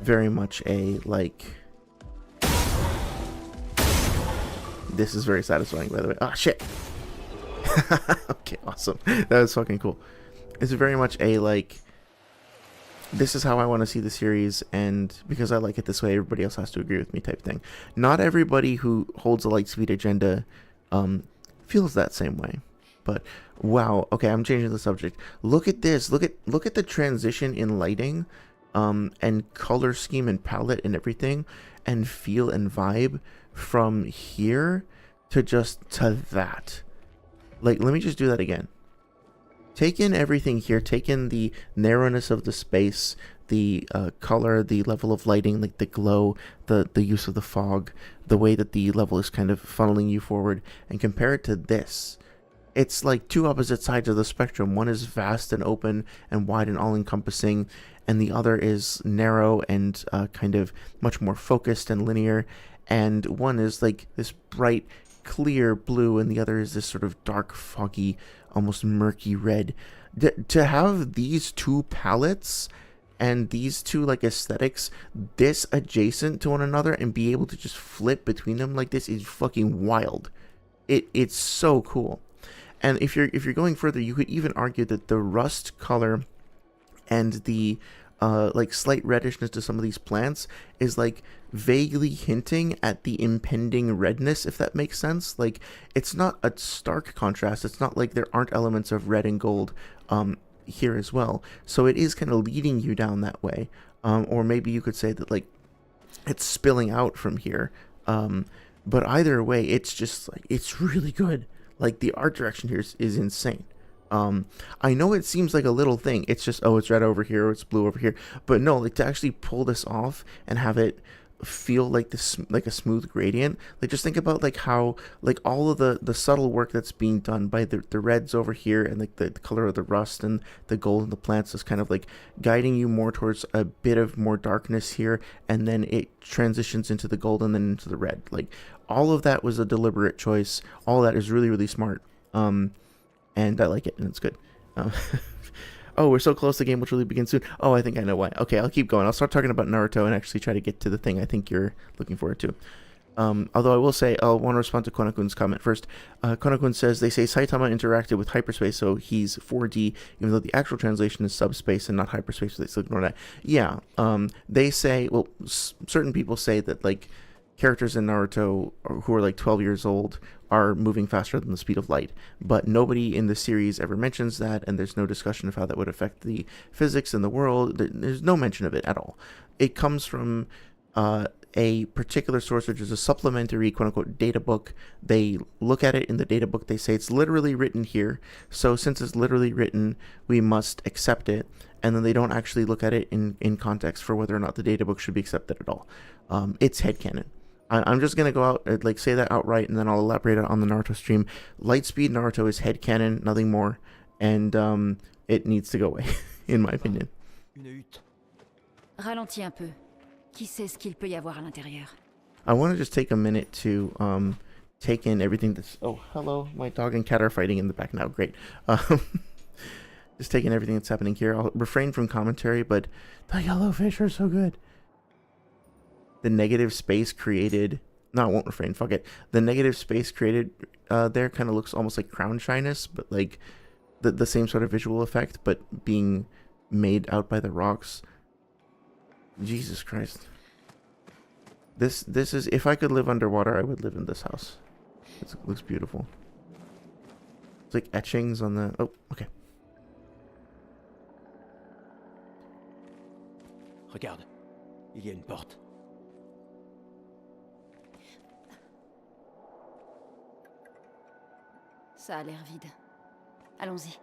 very much a like. This is very satisfying, by the way. Ah, shit. Okay, awesome. That was fucking cool. It's very much a like, this is how I want to see the series, and because I like it this way, everybody else has to agree with me type thing. Not everybody who holds a lightspeed agenda feels that same way. But wow, okay, I'm changing the subject. Look at this. Look at the transition in lighting and color scheme and palette and everything and feel and vibe from here to just to that. Like, let me just do that again. Take in everything here. Take in the narrowness of the space, the color, the level of lighting, like the glow, the use of the fog, the way that the level is kind of funneling you forward, and compare it to this. It's like two opposite sides of the spectrum. One is vast and open and wide and all-encompassing, and the other is narrow and kind of much more focused and linear. And one is like this bright, clear blue, and the other is this sort of dark, foggy, almost murky red. To have these two palettes and these two like aesthetics this adjacent to one another and be able to just flip between them like this is fucking wild. It's so cool. And if you're going further, you could even argue that the rust color and the like slight reddishness to some of these plants is like vaguely hinting at the impending redness, if that makes sense. Like, it's not a stark contrast. It's not like there aren't elements of red and gold here as well. So it is kind of leading you down that way. Or maybe you could say that like it's spilling out from here. But either way, it's just like, it's really good. Like, the art direction here is insane. I know it seems like a little thing. It's just, oh, it's red over here, or it's blue over here. But no, like to actually pull this off and have it feel like this, like a smooth gradient. Like just think about like how like all of the subtle work that's being done by the reds over here, and like the color of the rust and the gold in the plants is kind of like guiding you more towards a bit of more darkness here, and then it transitions into the gold and then into the red. Like all of that was a deliberate choice. All that is really, really smart. And I like it, and it's good. Oh, we're so close. The game will really begin soon. Oh, I think I know why. Okay, I'll keep going. I'll start talking about Naruto and actually try to get to the thing I think you're looking forward to. Although I will say, I want to respond to Konakun's comment first. Konakun says, they say Saitama interacted with hyperspace, so he's 4D, even though the actual translation is subspace and not hyperspace, so they still ignore that. Yeah, they say, well, certain people say that, like, characters in Naruto who are like 12 years old are moving faster than the speed of light, but nobody in the series ever mentions that, and there's no discussion of how that would affect the physics in the world. There's no mention of it at all. It comes from a particular source, which is a supplementary quote-unquote data book. They look at it in the data book, they say it's literally written here, so since it's literally written, we must accept it, and then they don't actually look at it in context for whether or not the data book should be accepted at all. It's headcanon. I'm just going to go out and like say that outright, and then I'll elaborate on the Naruto stream. Lightspeed Naruto is headcanon, nothing more, and it needs to go away, in my opinion. Ralentis un peu. Qui sait ce qu'il peut y avoir à l'intérieur? I want to just take a minute to take in everything that's... Oh, hello. My dog and cat are fighting in the back now. Great. Just taking everything that's happening here. I'll refrain from commentary, but the yellowfish are so good. The negative space created... No, I won't refrain. Fuck it. The negative space created there kind of looks almost like crown shyness, but like the same sort of visual effect, but being made out by the rocks. Jesus Christ. This is... If I could live underwater, I would live in this house. It looks beautiful. It's like etchings on the... Oh, okay. Regarde, il y a une porte. Ça a l'air vide. Allons-y.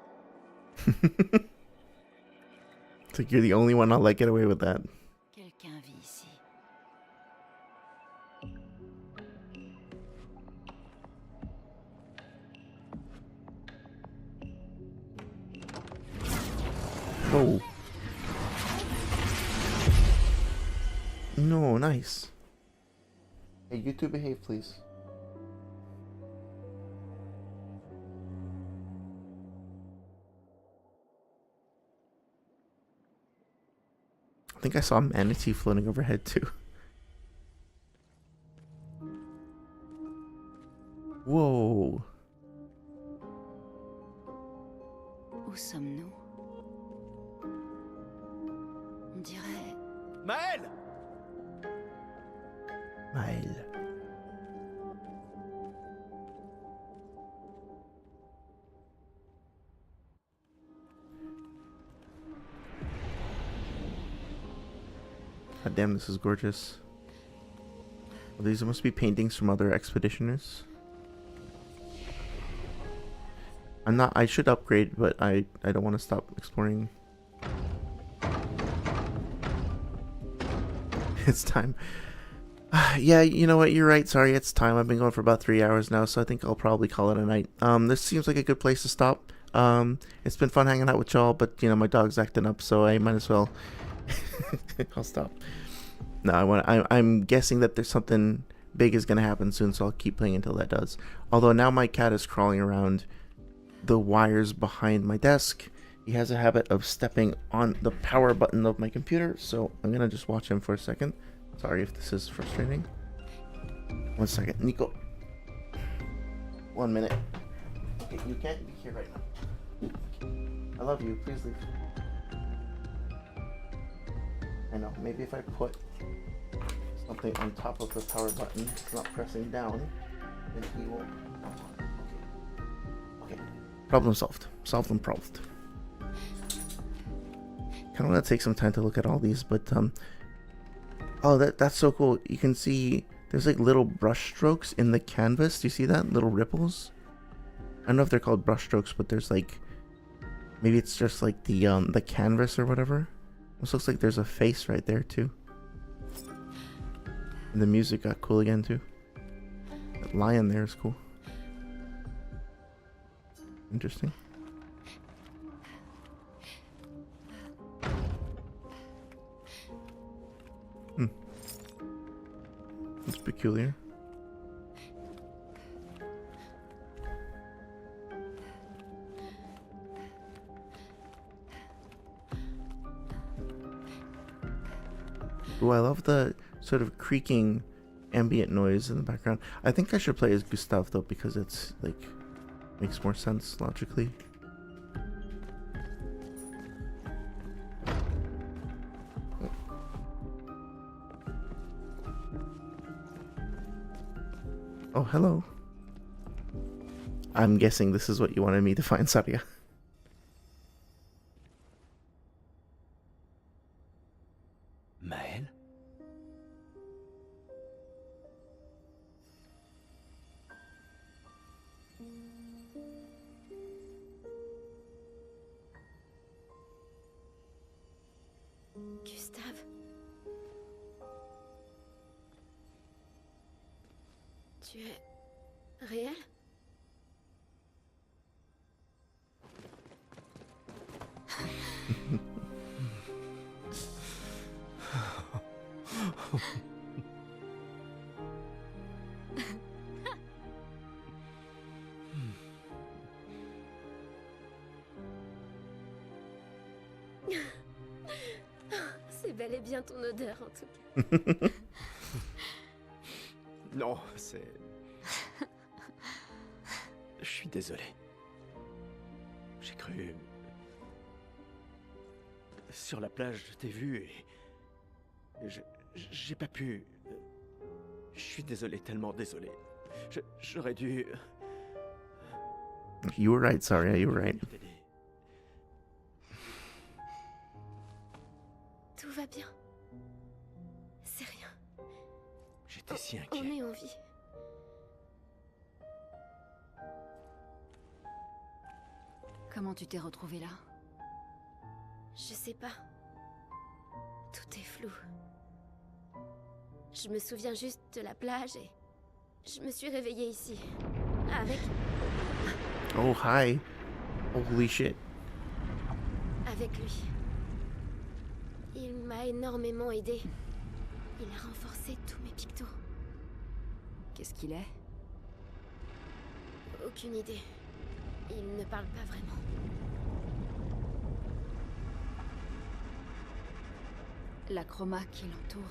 It's like you're the only one I'll let get away with that. Quelqu'un vit ici. Oh. No, nice. Hey, you two behave, please. I think I saw a manatee floating overhead too. Whoa. Où sommes-nous? On dirait... Maël! Maël. God damn, this is gorgeous. Well, these must be paintings from other expeditioners. I should upgrade, but I don't want to stop exploring. It's time. Yeah, you know what, you're right, sorry, it's time. I've been going for about 3 hours now, so I think I'll probably call it a night. This seems like a good place to stop. It's been fun hanging out with y'all, but you know, my dog's acting up, so I might as well... I'll stop. No, I'm guessing that there's something big is going to happen soon, so I'll keep playing until that does. Although now my cat is crawling around the wires behind my desk. He has a habit of stepping on the power button of my computer, so I'm going to just watch him for a second. Sorry if this is frustrating. 1 second. Nico. 1 minute. Okay, you can't be here right now. I love you. Please leave. I know, maybe if I put something on top of the power button, it's not pressing down, then he will... Okay. Problem solved. Solved and solved. Kind of want to take some time to look at all these, but oh, that's so cool. You can see there's like little brush strokes in the canvas. Do you see that? Little ripples? I don't know if they're called brush strokes, but there's like Maybe it's just like the canvas or whatever. This looks like there's a face right there too. And the music got cool again too. That lion there is cool. Interesting. It's peculiar. Ooh, I love the sort of creaking ambient noise in the background. I think I should play as Gustav though, because it's like makes more sense logically. Oh, hello. I'm guessing this is what you wanted me to find, Saria. Maël? Gustave. Tu es réel? C'est bel et bien ton odeur en tout cas. Non, c'est... Je suis désolé. J'ai cru... Sur la plage, je t'ai vu et... J'ai pas pu... Je suis désolé, tellement désolé. J'aurais dû... You were right, Saria, you were right. Tout va bien. C'est rien. J'étais si On inquiet. est en vie. Comment tu t'es retrouvé là? Je sais pas. Tout est flou. Je me souviens juste de la plage et je me suis réveillée ici. Avec Oh, hi. Holy shit. lui. Il m'a énormément aidé. Il a renforcé tous mes pictos. Qu'est-ce qu'il est? Aucune idée. Il ne parle pas vraiment. La chroma qui l'entoure.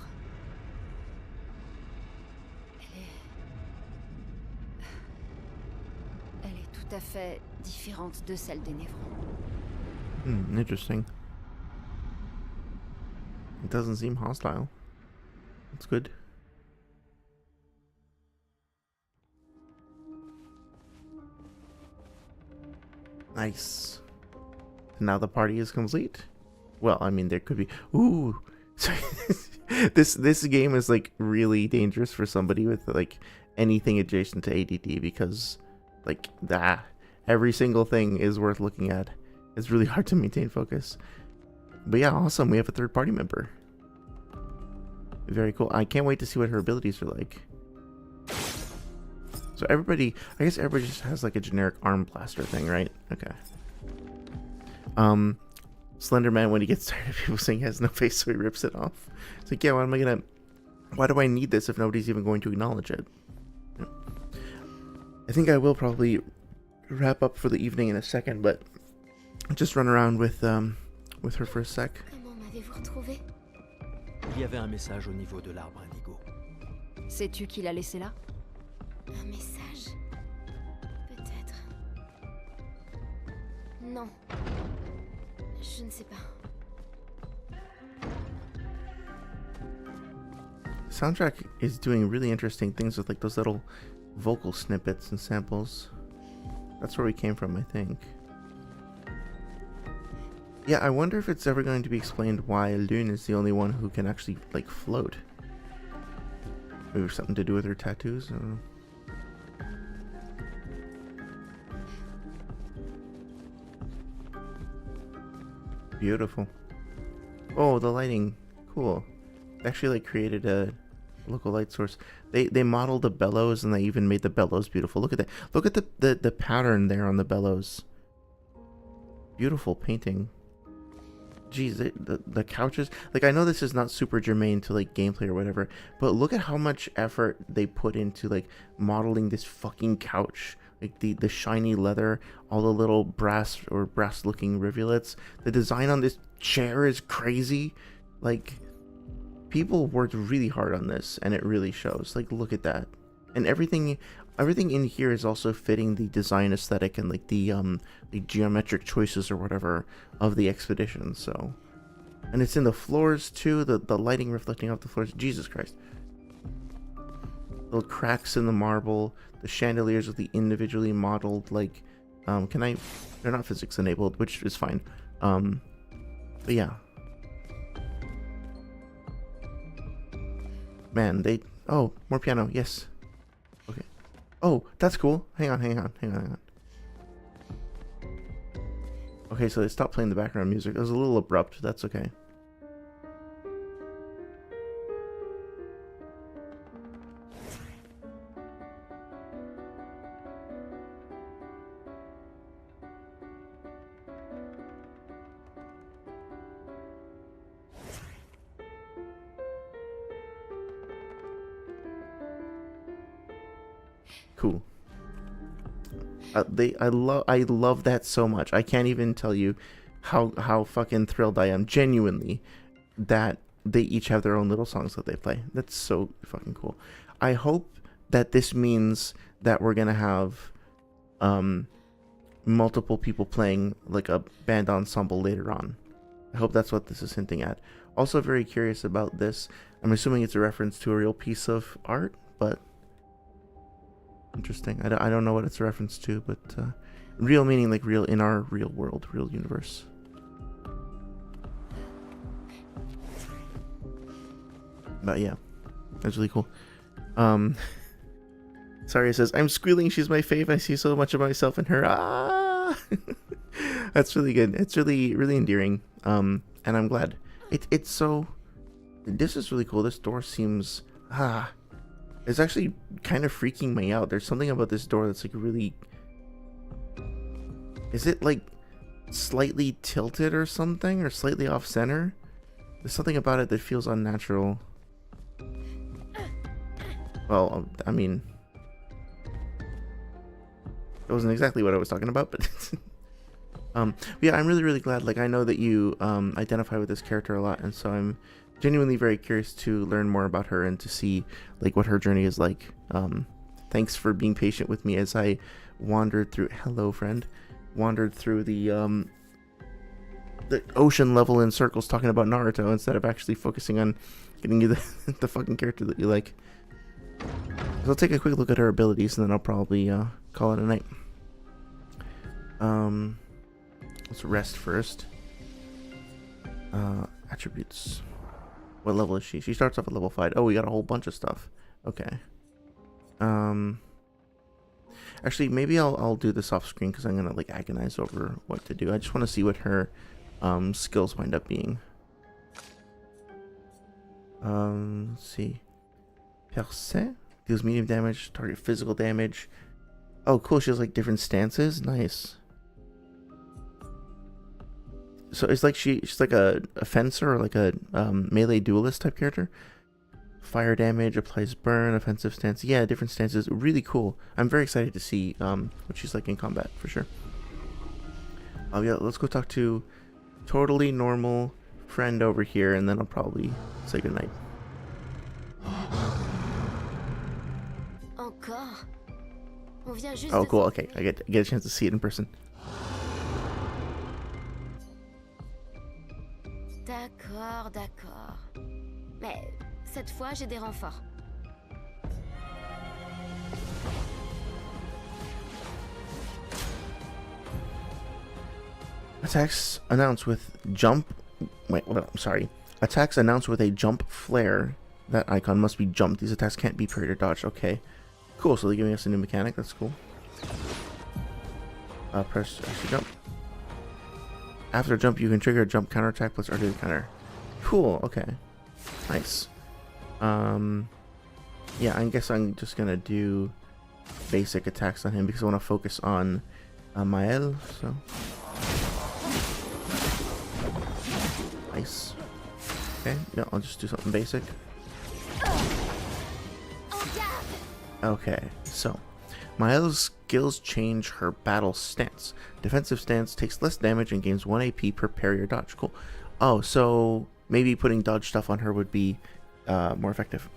Elle est tout à fait différente de celle des névrons. Interesting. It doesn't seem hostile. That's good. Nice. Now the party is complete. Well, I mean, there could be... Ooh! Sorry. This game is, like, really dangerous for somebody with, like, anything adjacent to ADD because, like, every single thing is worth looking at. It's really hard to maintain focus. But yeah, awesome. We have a third party member. Very cool. I can't wait to see what her abilities are like. So everybody, I guess everybody just has like a generic arm blaster thing, right? Okay. Slenderman, when he gets tired of people saying he has no face, so he rips it off. It's like, yeah, why do I need this if nobody's even going to acknowledge it? Yeah. I think I will probably wrap up for the evening in a second, but I'll just run around with her for a sec. Comment m'avez-vous retrouvé? Il y avait un message au niveau de l'arbre indigo. Sais-tu qui l'a laissé là? Un message? Peut-être. Non. Je ne sais pas. Soundtrack is doing really interesting things with like those little vocal snippets and samples. That's where we came from, I think. Yeah, I wonder if it's ever going to be explained why Lune is the only one who can actually like float. Maybe something to do with her tattoos. I don't know. Beautiful. Oh, the lighting. Cool. They actually like created a local light source. They modeled the bellows, and they even made the bellows beautiful. Look at that. Look at the pattern there on the bellows. Beautiful painting. Jeez, the couches. Like, I know this is not super germane to like gameplay or whatever, but look at how much effort they put into like modeling this fucking couch. Like the shiny leather, all the little brass looking rivulets. The design on this chair is crazy. Like, people worked really hard on this, and it really shows. Like, look at that. And everything in here is also fitting the design aesthetic and like the geometric choices or whatever of the expedition. So, and it's in the floors too, the lighting reflecting off the floors. Jesus Christ. Little cracks in the marble, the chandeliers with the individually modeled, like, they're not physics enabled, which is fine. But yeah. Man, oh, more piano, yes. Okay. Oh, that's cool. Hang on. Okay, so they stopped playing the background music. It was a little abrupt. That's okay. Cool. I love that so much. I can't even tell you how fucking thrilled I am, genuinely, that they each have their own little songs that they play. That's so fucking cool. I hope that this means that we're gonna have multiple people playing like a band ensemble later on. I hope that's what this is hinting at. Also very curious about this. I'm assuming it's a reference to a real piece of art, but interesting. I don't know what it's a reference to, but real meaning like real in our real world, real universe. But yeah, that's really cool. Sorry, it says, I'm squealing, she's my fave, I see so much of myself in her. Ah! That's really good. It's really, really endearing. And I'm glad. It's so... This is really cool. This door seems... It's actually kind of freaking me out. There's something about this door that's like really... Is it like slightly tilted or something? Or slightly off center? There's something about it that feels unnatural. Well, I mean... It wasn't exactly what I was talking about, but... yeah, I'm really, really glad. Like, I know that you identify with this character a lot, and so I'm genuinely very curious to learn more about her and to see like what her journey is like. Thanks for being patient with me as I wandered through... Hello, friend. Wandered through the ocean level in circles talking about Naruto instead of actually focusing on getting you the fucking character that you like. So I'll take a quick look at her abilities and then I'll probably call it a night. Let's rest first. Attributes. What level is she? She starts off at level 5. Oh, we got a whole bunch of stuff. Okay. Actually, maybe I'll do this off screen because I'm gonna like agonize over what to do. I just want to see what her skills wind up being. Let's see. Percé deals medium damage, target physical damage. Oh, cool. She has like different stances. Nice. So it's like she's like a fencer or like a melee duelist type character. Fire damage, applies burn, offensive stance. Yeah, different stances. Really cool. I'm very excited to see what she's like in combat for sure. Oh yeah, let's go talk to totally normal friend over here, and then I'll probably say goodnight. Encore. On vient juste Oh, de cool. faire- Okay, I get a chance to see it in person. D'accord, d'accord. Mais cette fois, j'ai des renforts. Attacks announced with jump. Wait, well, I'm sorry. Attacks announced with a jump flare. That icon must be jumped. These attacks can't be parried or dodged. Okay. Cool, so they're giving us a new mechanic. That's cool. Press actually jump. After a jump, you can trigger a jump counterattack plus artillery counter. Cool. Okay. Nice. Yeah, I guess I'm just gonna do basic attacks on him because I want to focus on Mael. So nice. Okay. No, I'll just do something basic. Okay. So Mael's skills change her battle stance. Defensive stance takes less damage and gains 1 AP per parry or dodge. Cool. Oh, so maybe putting dodge stuff on her would be more effective.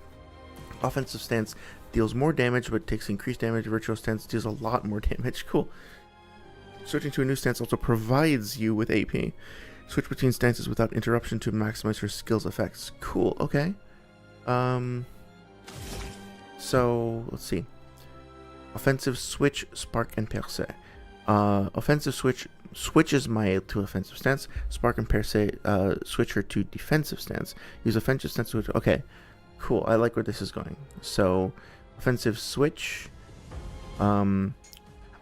Offensive stance deals more damage but takes increased damage. Virtual stance deals a lot more damage. Cool. Switching to a new stance also provides you with AP. Switch between stances without interruption to maximize her skills effects. Cool. Okay. So let's see. Offensive switch, spark, and percée. Offensive switch switches Mael to offensive stance. Spark and percée switch her to defensive stance. Use offensive stance to... Okay, cool. I like where this is going. So, offensive switch. And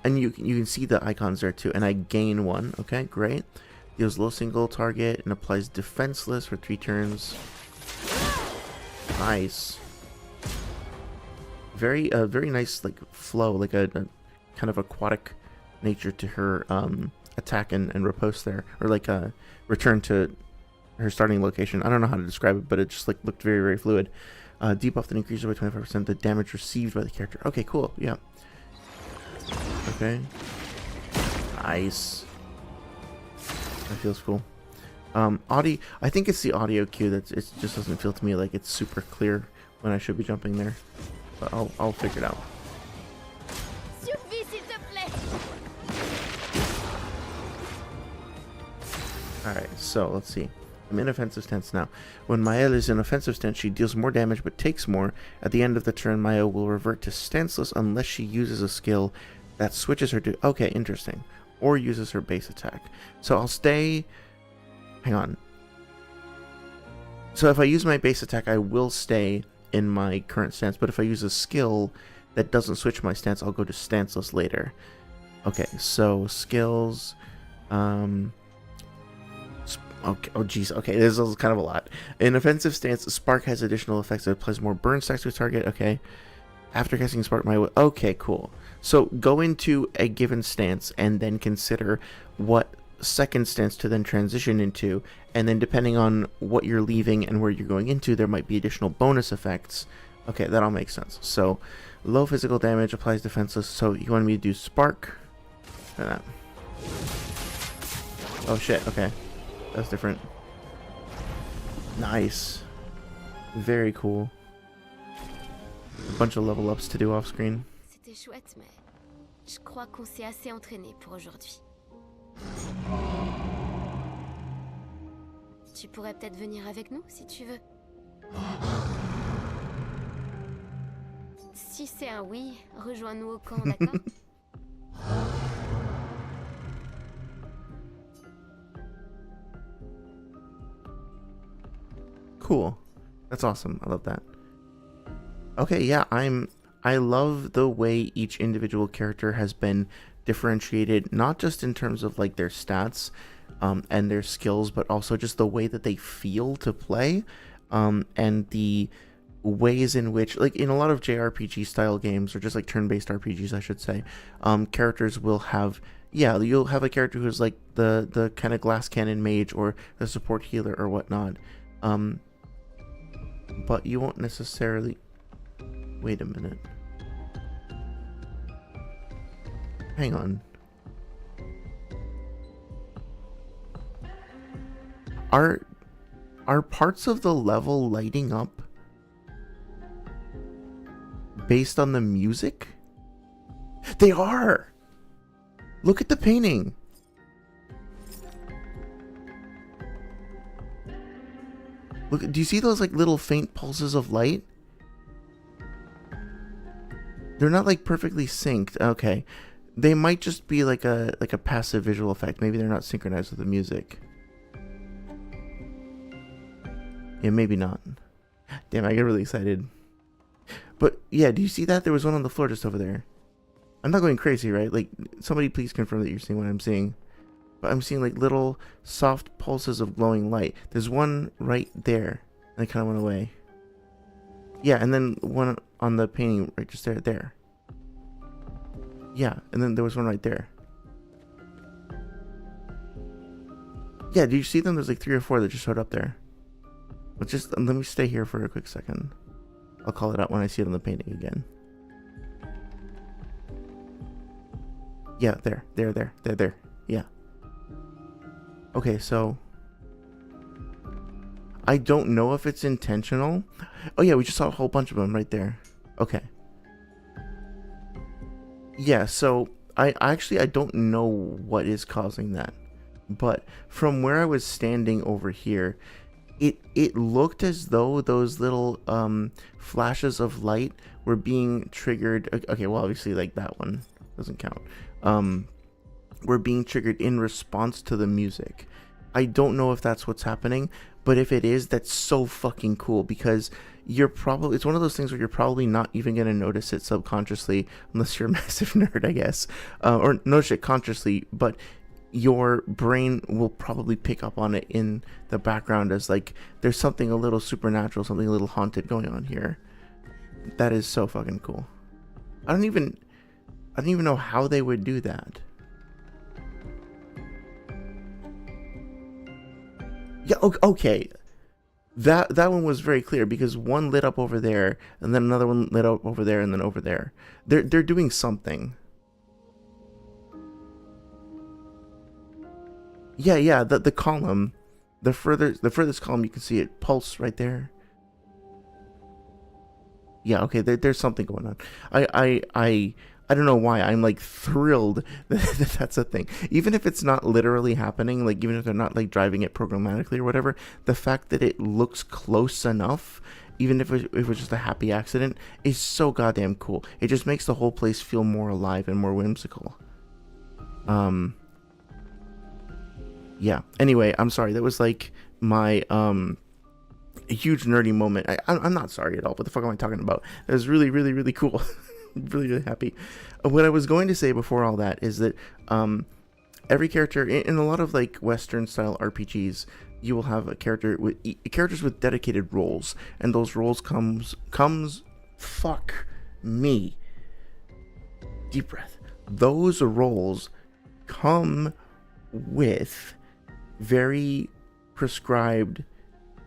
you can see the icons there too. And I gain 1. Okay, great. Deals low single target and applies defenseless for 3 turns. Nice. Very nice like flow, like a kind of aquatic nature to her attack and riposte there, or like a return to her starting location. I don't know how to describe it, but it just like looked very fluid. Debuff that increases by 25% the damage received by the character. Okay, cool. Yeah. Okay. Nice. That feels cool. Audio. I think it's the audio cue that it just doesn't feel to me like it's super clear when I should be jumping there. But I'll figure it out. Alright, so let's see. I'm in offensive stance now. When Mael is in offensive stance, she deals more damage but takes more. At the end of the turn, Mael will revert to stanceless unless she uses a skill that switches her to... Okay, interesting. Or uses her base attack. So I'll stay... Hang on. So if I use my base attack, I will stay in my current stance. But if I use a skill that doesn't switch my stance, I'll go to stanceless later. Okay, so skills... Okay, oh geez, okay, this is kind of a lot. In offensive stance, Spark has additional effects that applies more burn stacks to a target. Okay. After casting Spark, okay, cool. So go into a given stance and then consider what second stance to then transition into, and then depending on what you're leaving and where you're going into, there might be additional bonus effects. Okay, that all makes sense. So low physical damage applies defenseless. So you want me to do Spark? Try that. Oh shit, okay. That's different. Nice. Very cool. A bunch of level ups to do off screen. C'était chouette, mais je crois qu'on s'est assez entraîné pour aujourd'hui. Tu pourrais peut-être venir avec nous si tu veux. Si c'est un oui, rejoins-nous au camp, d'accord? Cool. That's awesome. I love that. Okay, yeah, I love the way each individual character has been differentiated, not just in terms of like their stats and their skills, but also just the way that they feel to play, and the ways in which, like in a lot of JRPG style games, or just like turn-based RPGs, I should say, characters will have, yeah, you'll have a character who's like the kind of glass cannon mage or the support healer or whatnot. But you won't necessarily... Wait a minute. Hang on. Are parts of the level lighting up based on the music? They are! Look at the painting! Look, do you see those like little faint pulses of light? They're not like perfectly synced. Okay. They might just be like a passive visual effect. Maybe they're not synchronized with the music. Yeah, maybe not. Damn, I get really excited. But yeah, do you see that? There was one on the floor just over there. I'm not going crazy, right? Like, somebody please confirm that you're seeing what I'm seeing. but I'm seeing like little soft pulses of glowing light. There's one right there. And I kind of went away. Yeah, and then one on the painting right just there. Yeah, and then there was one right there. Yeah, do you see them? There's like 3 or 4 that just showed up there. But just let me stay here for a quick second. I'll call it out when I see it on the painting again. Yeah, there. Yeah. Okay, so I don't know if it's intentional. Oh yeah, we just saw a whole bunch of them right there. Okay. Yeah, so I don't know what is causing that. But from where I was standing over here, it looked as though those little flashes of light were being triggered. Okay, well obviously like that one doesn't count. Were being triggered in response to the music. I don't know if that's what's happening, but if it is, that's so fucking cool, because it's one of those things where you're probably not even going to notice it subconsciously unless you're a massive nerd, I guess, or notice it consciously, but your brain will probably pick up on it in the background as like there's something a little supernatural, something a little haunted going on here. That is so fucking cool. I don't even know how they would do that. Yeah, okay. That one was very clear, because one lit up over there, and then another one lit up over there, and then over there. They're doing something. Yeah, the column, the furthest column, you can see it pulse right there. Yeah, okay, there's something going on. I don't know why I'm like thrilled that that's a thing. Even if it's not literally happening, like even if they're not like driving it programmatically or whatever, the fact that it looks close enough, even if it was just a happy accident, is so goddamn cool. It just makes the whole place feel more alive and more whimsical. Yeah. Anyway, I'm sorry. That was like my a huge nerdy moment. I'm not sorry at all. What the fuck am I talking about? That was really, really, really cool. Really, really happy. What I was going to say before all that is that every character in a lot of like Western style RPGs, you will have a character with characters with dedicated roles, and those roles comes fuck me. Deep breath. Those roles come with very prescribed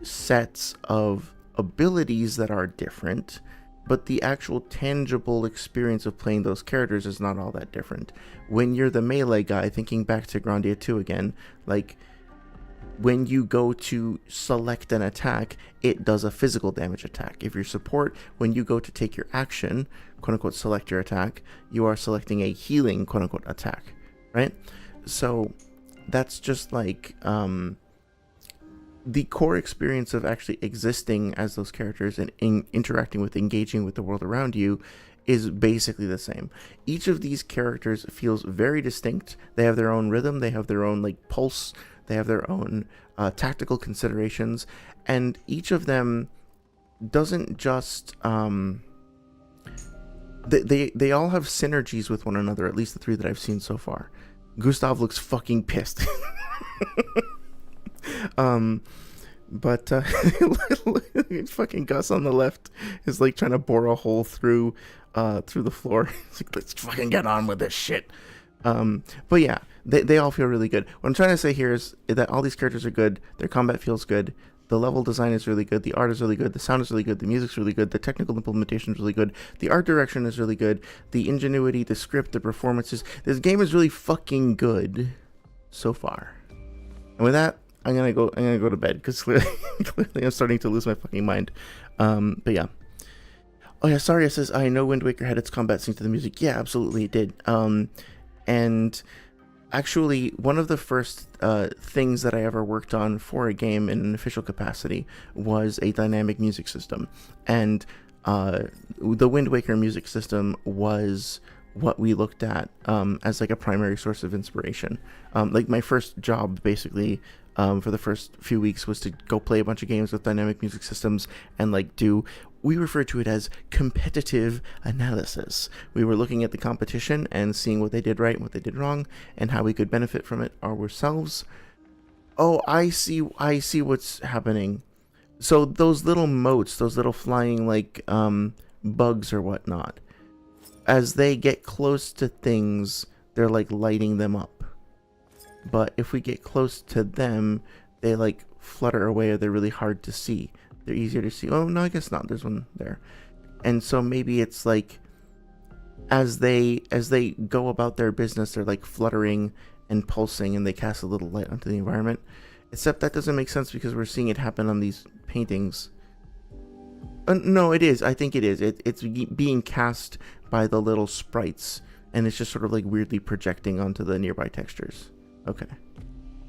sets of abilities that are different, but the actual tangible experience of playing those characters is not all that different. When you're the melee guy, thinking back to Grandia 2 again, like when you go to select an attack, it does a physical damage attack. If you're support, when you go to take your action, quote unquote select your attack, you are selecting a healing quote unquote attack, right? So that's just like the core experience of actually existing as those characters and interacting with, engaging with the world around you is basically the same. Each of these characters feels very distinct. They have their own rhythm, they have their own like pulse, they have their own tactical considerations, and each of them doesn't just they all have synergies with one another, at least the 3 that I've seen so far. Gustav looks fucking pissed. But fucking Gus on the left is like trying to bore a hole through the floor. It's like, let's fucking get on with this shit. But yeah, they all feel really good. What I'm trying to say here is that all these characters are good. Their combat feels good. The level design is really good. The art is really good. The sound is really good. The music's really good. The technical implementation is really good. The art direction is really good. The ingenuity, the script, the performances. This game is really fucking good so far. And with that, I'm gonna go to bed, because clearly I'm starting to lose my fucking mind. But yeah. Oh yeah, sorry, it says, I know Wind Waker had its combat synced to the music. Yeah, absolutely it did. And actually, one of the first things that I ever worked on for a game in an official capacity was a dynamic music system. And the Wind Waker music system was what we looked at as like a primary source of inspiration. Like my first job basically for the first few weeks was to go play a bunch of games with dynamic music systems and like do, we refer to it as competitive analysis. We were looking at the competition and seeing what they did right and what they did wrong and how we could benefit from it ourselves. Oh, I see what's happening. So those little motes, those little flying like bugs or whatnot, as they get close to things, they're like lighting them up. But if we get close to them, they like flutter away, or they're really hard to see. They're easier to see. Oh no, I guess not. There's one there. And so maybe it's like as they go about their business, they're like fluttering and pulsing, and they cast a little light onto the environment. Except that doesn't make sense because we're seeing it happen on these paintings. No, it is. I think it is. It's being cast by the little sprites, and it's just sort of like weirdly projecting onto the nearby textures. Okay.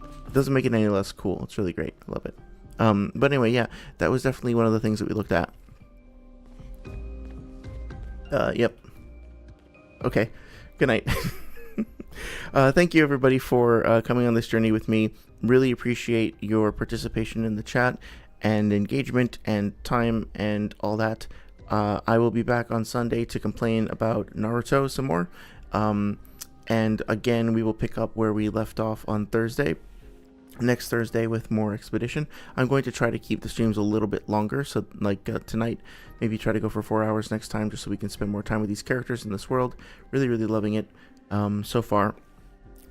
It doesn't make it any less cool. It's really great. I love it. But anyway, yeah, that was definitely one of the things that we looked at. Yep. Okay. Good night. Thank you everybody for coming on this journey with me. Really appreciate your participation in the chat and engagement and time and all that. I will be back on Sunday to complain about Naruto some more. And again, we will pick up where we left off on Thursday. Next Thursday with more Expedition. I'm going to try to keep the streams a little bit longer, so like tonight, maybe try to go for 4 hours next time, just so we can spend more time with these characters in this world. Really, really loving it so far.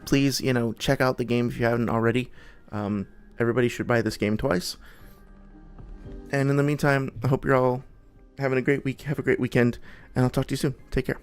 Please, check out the game if you haven't already. Everybody should buy this game twice. And in the meantime, I hope you're all having a great week. Have a great weekend, and I'll talk to you soon. Take care.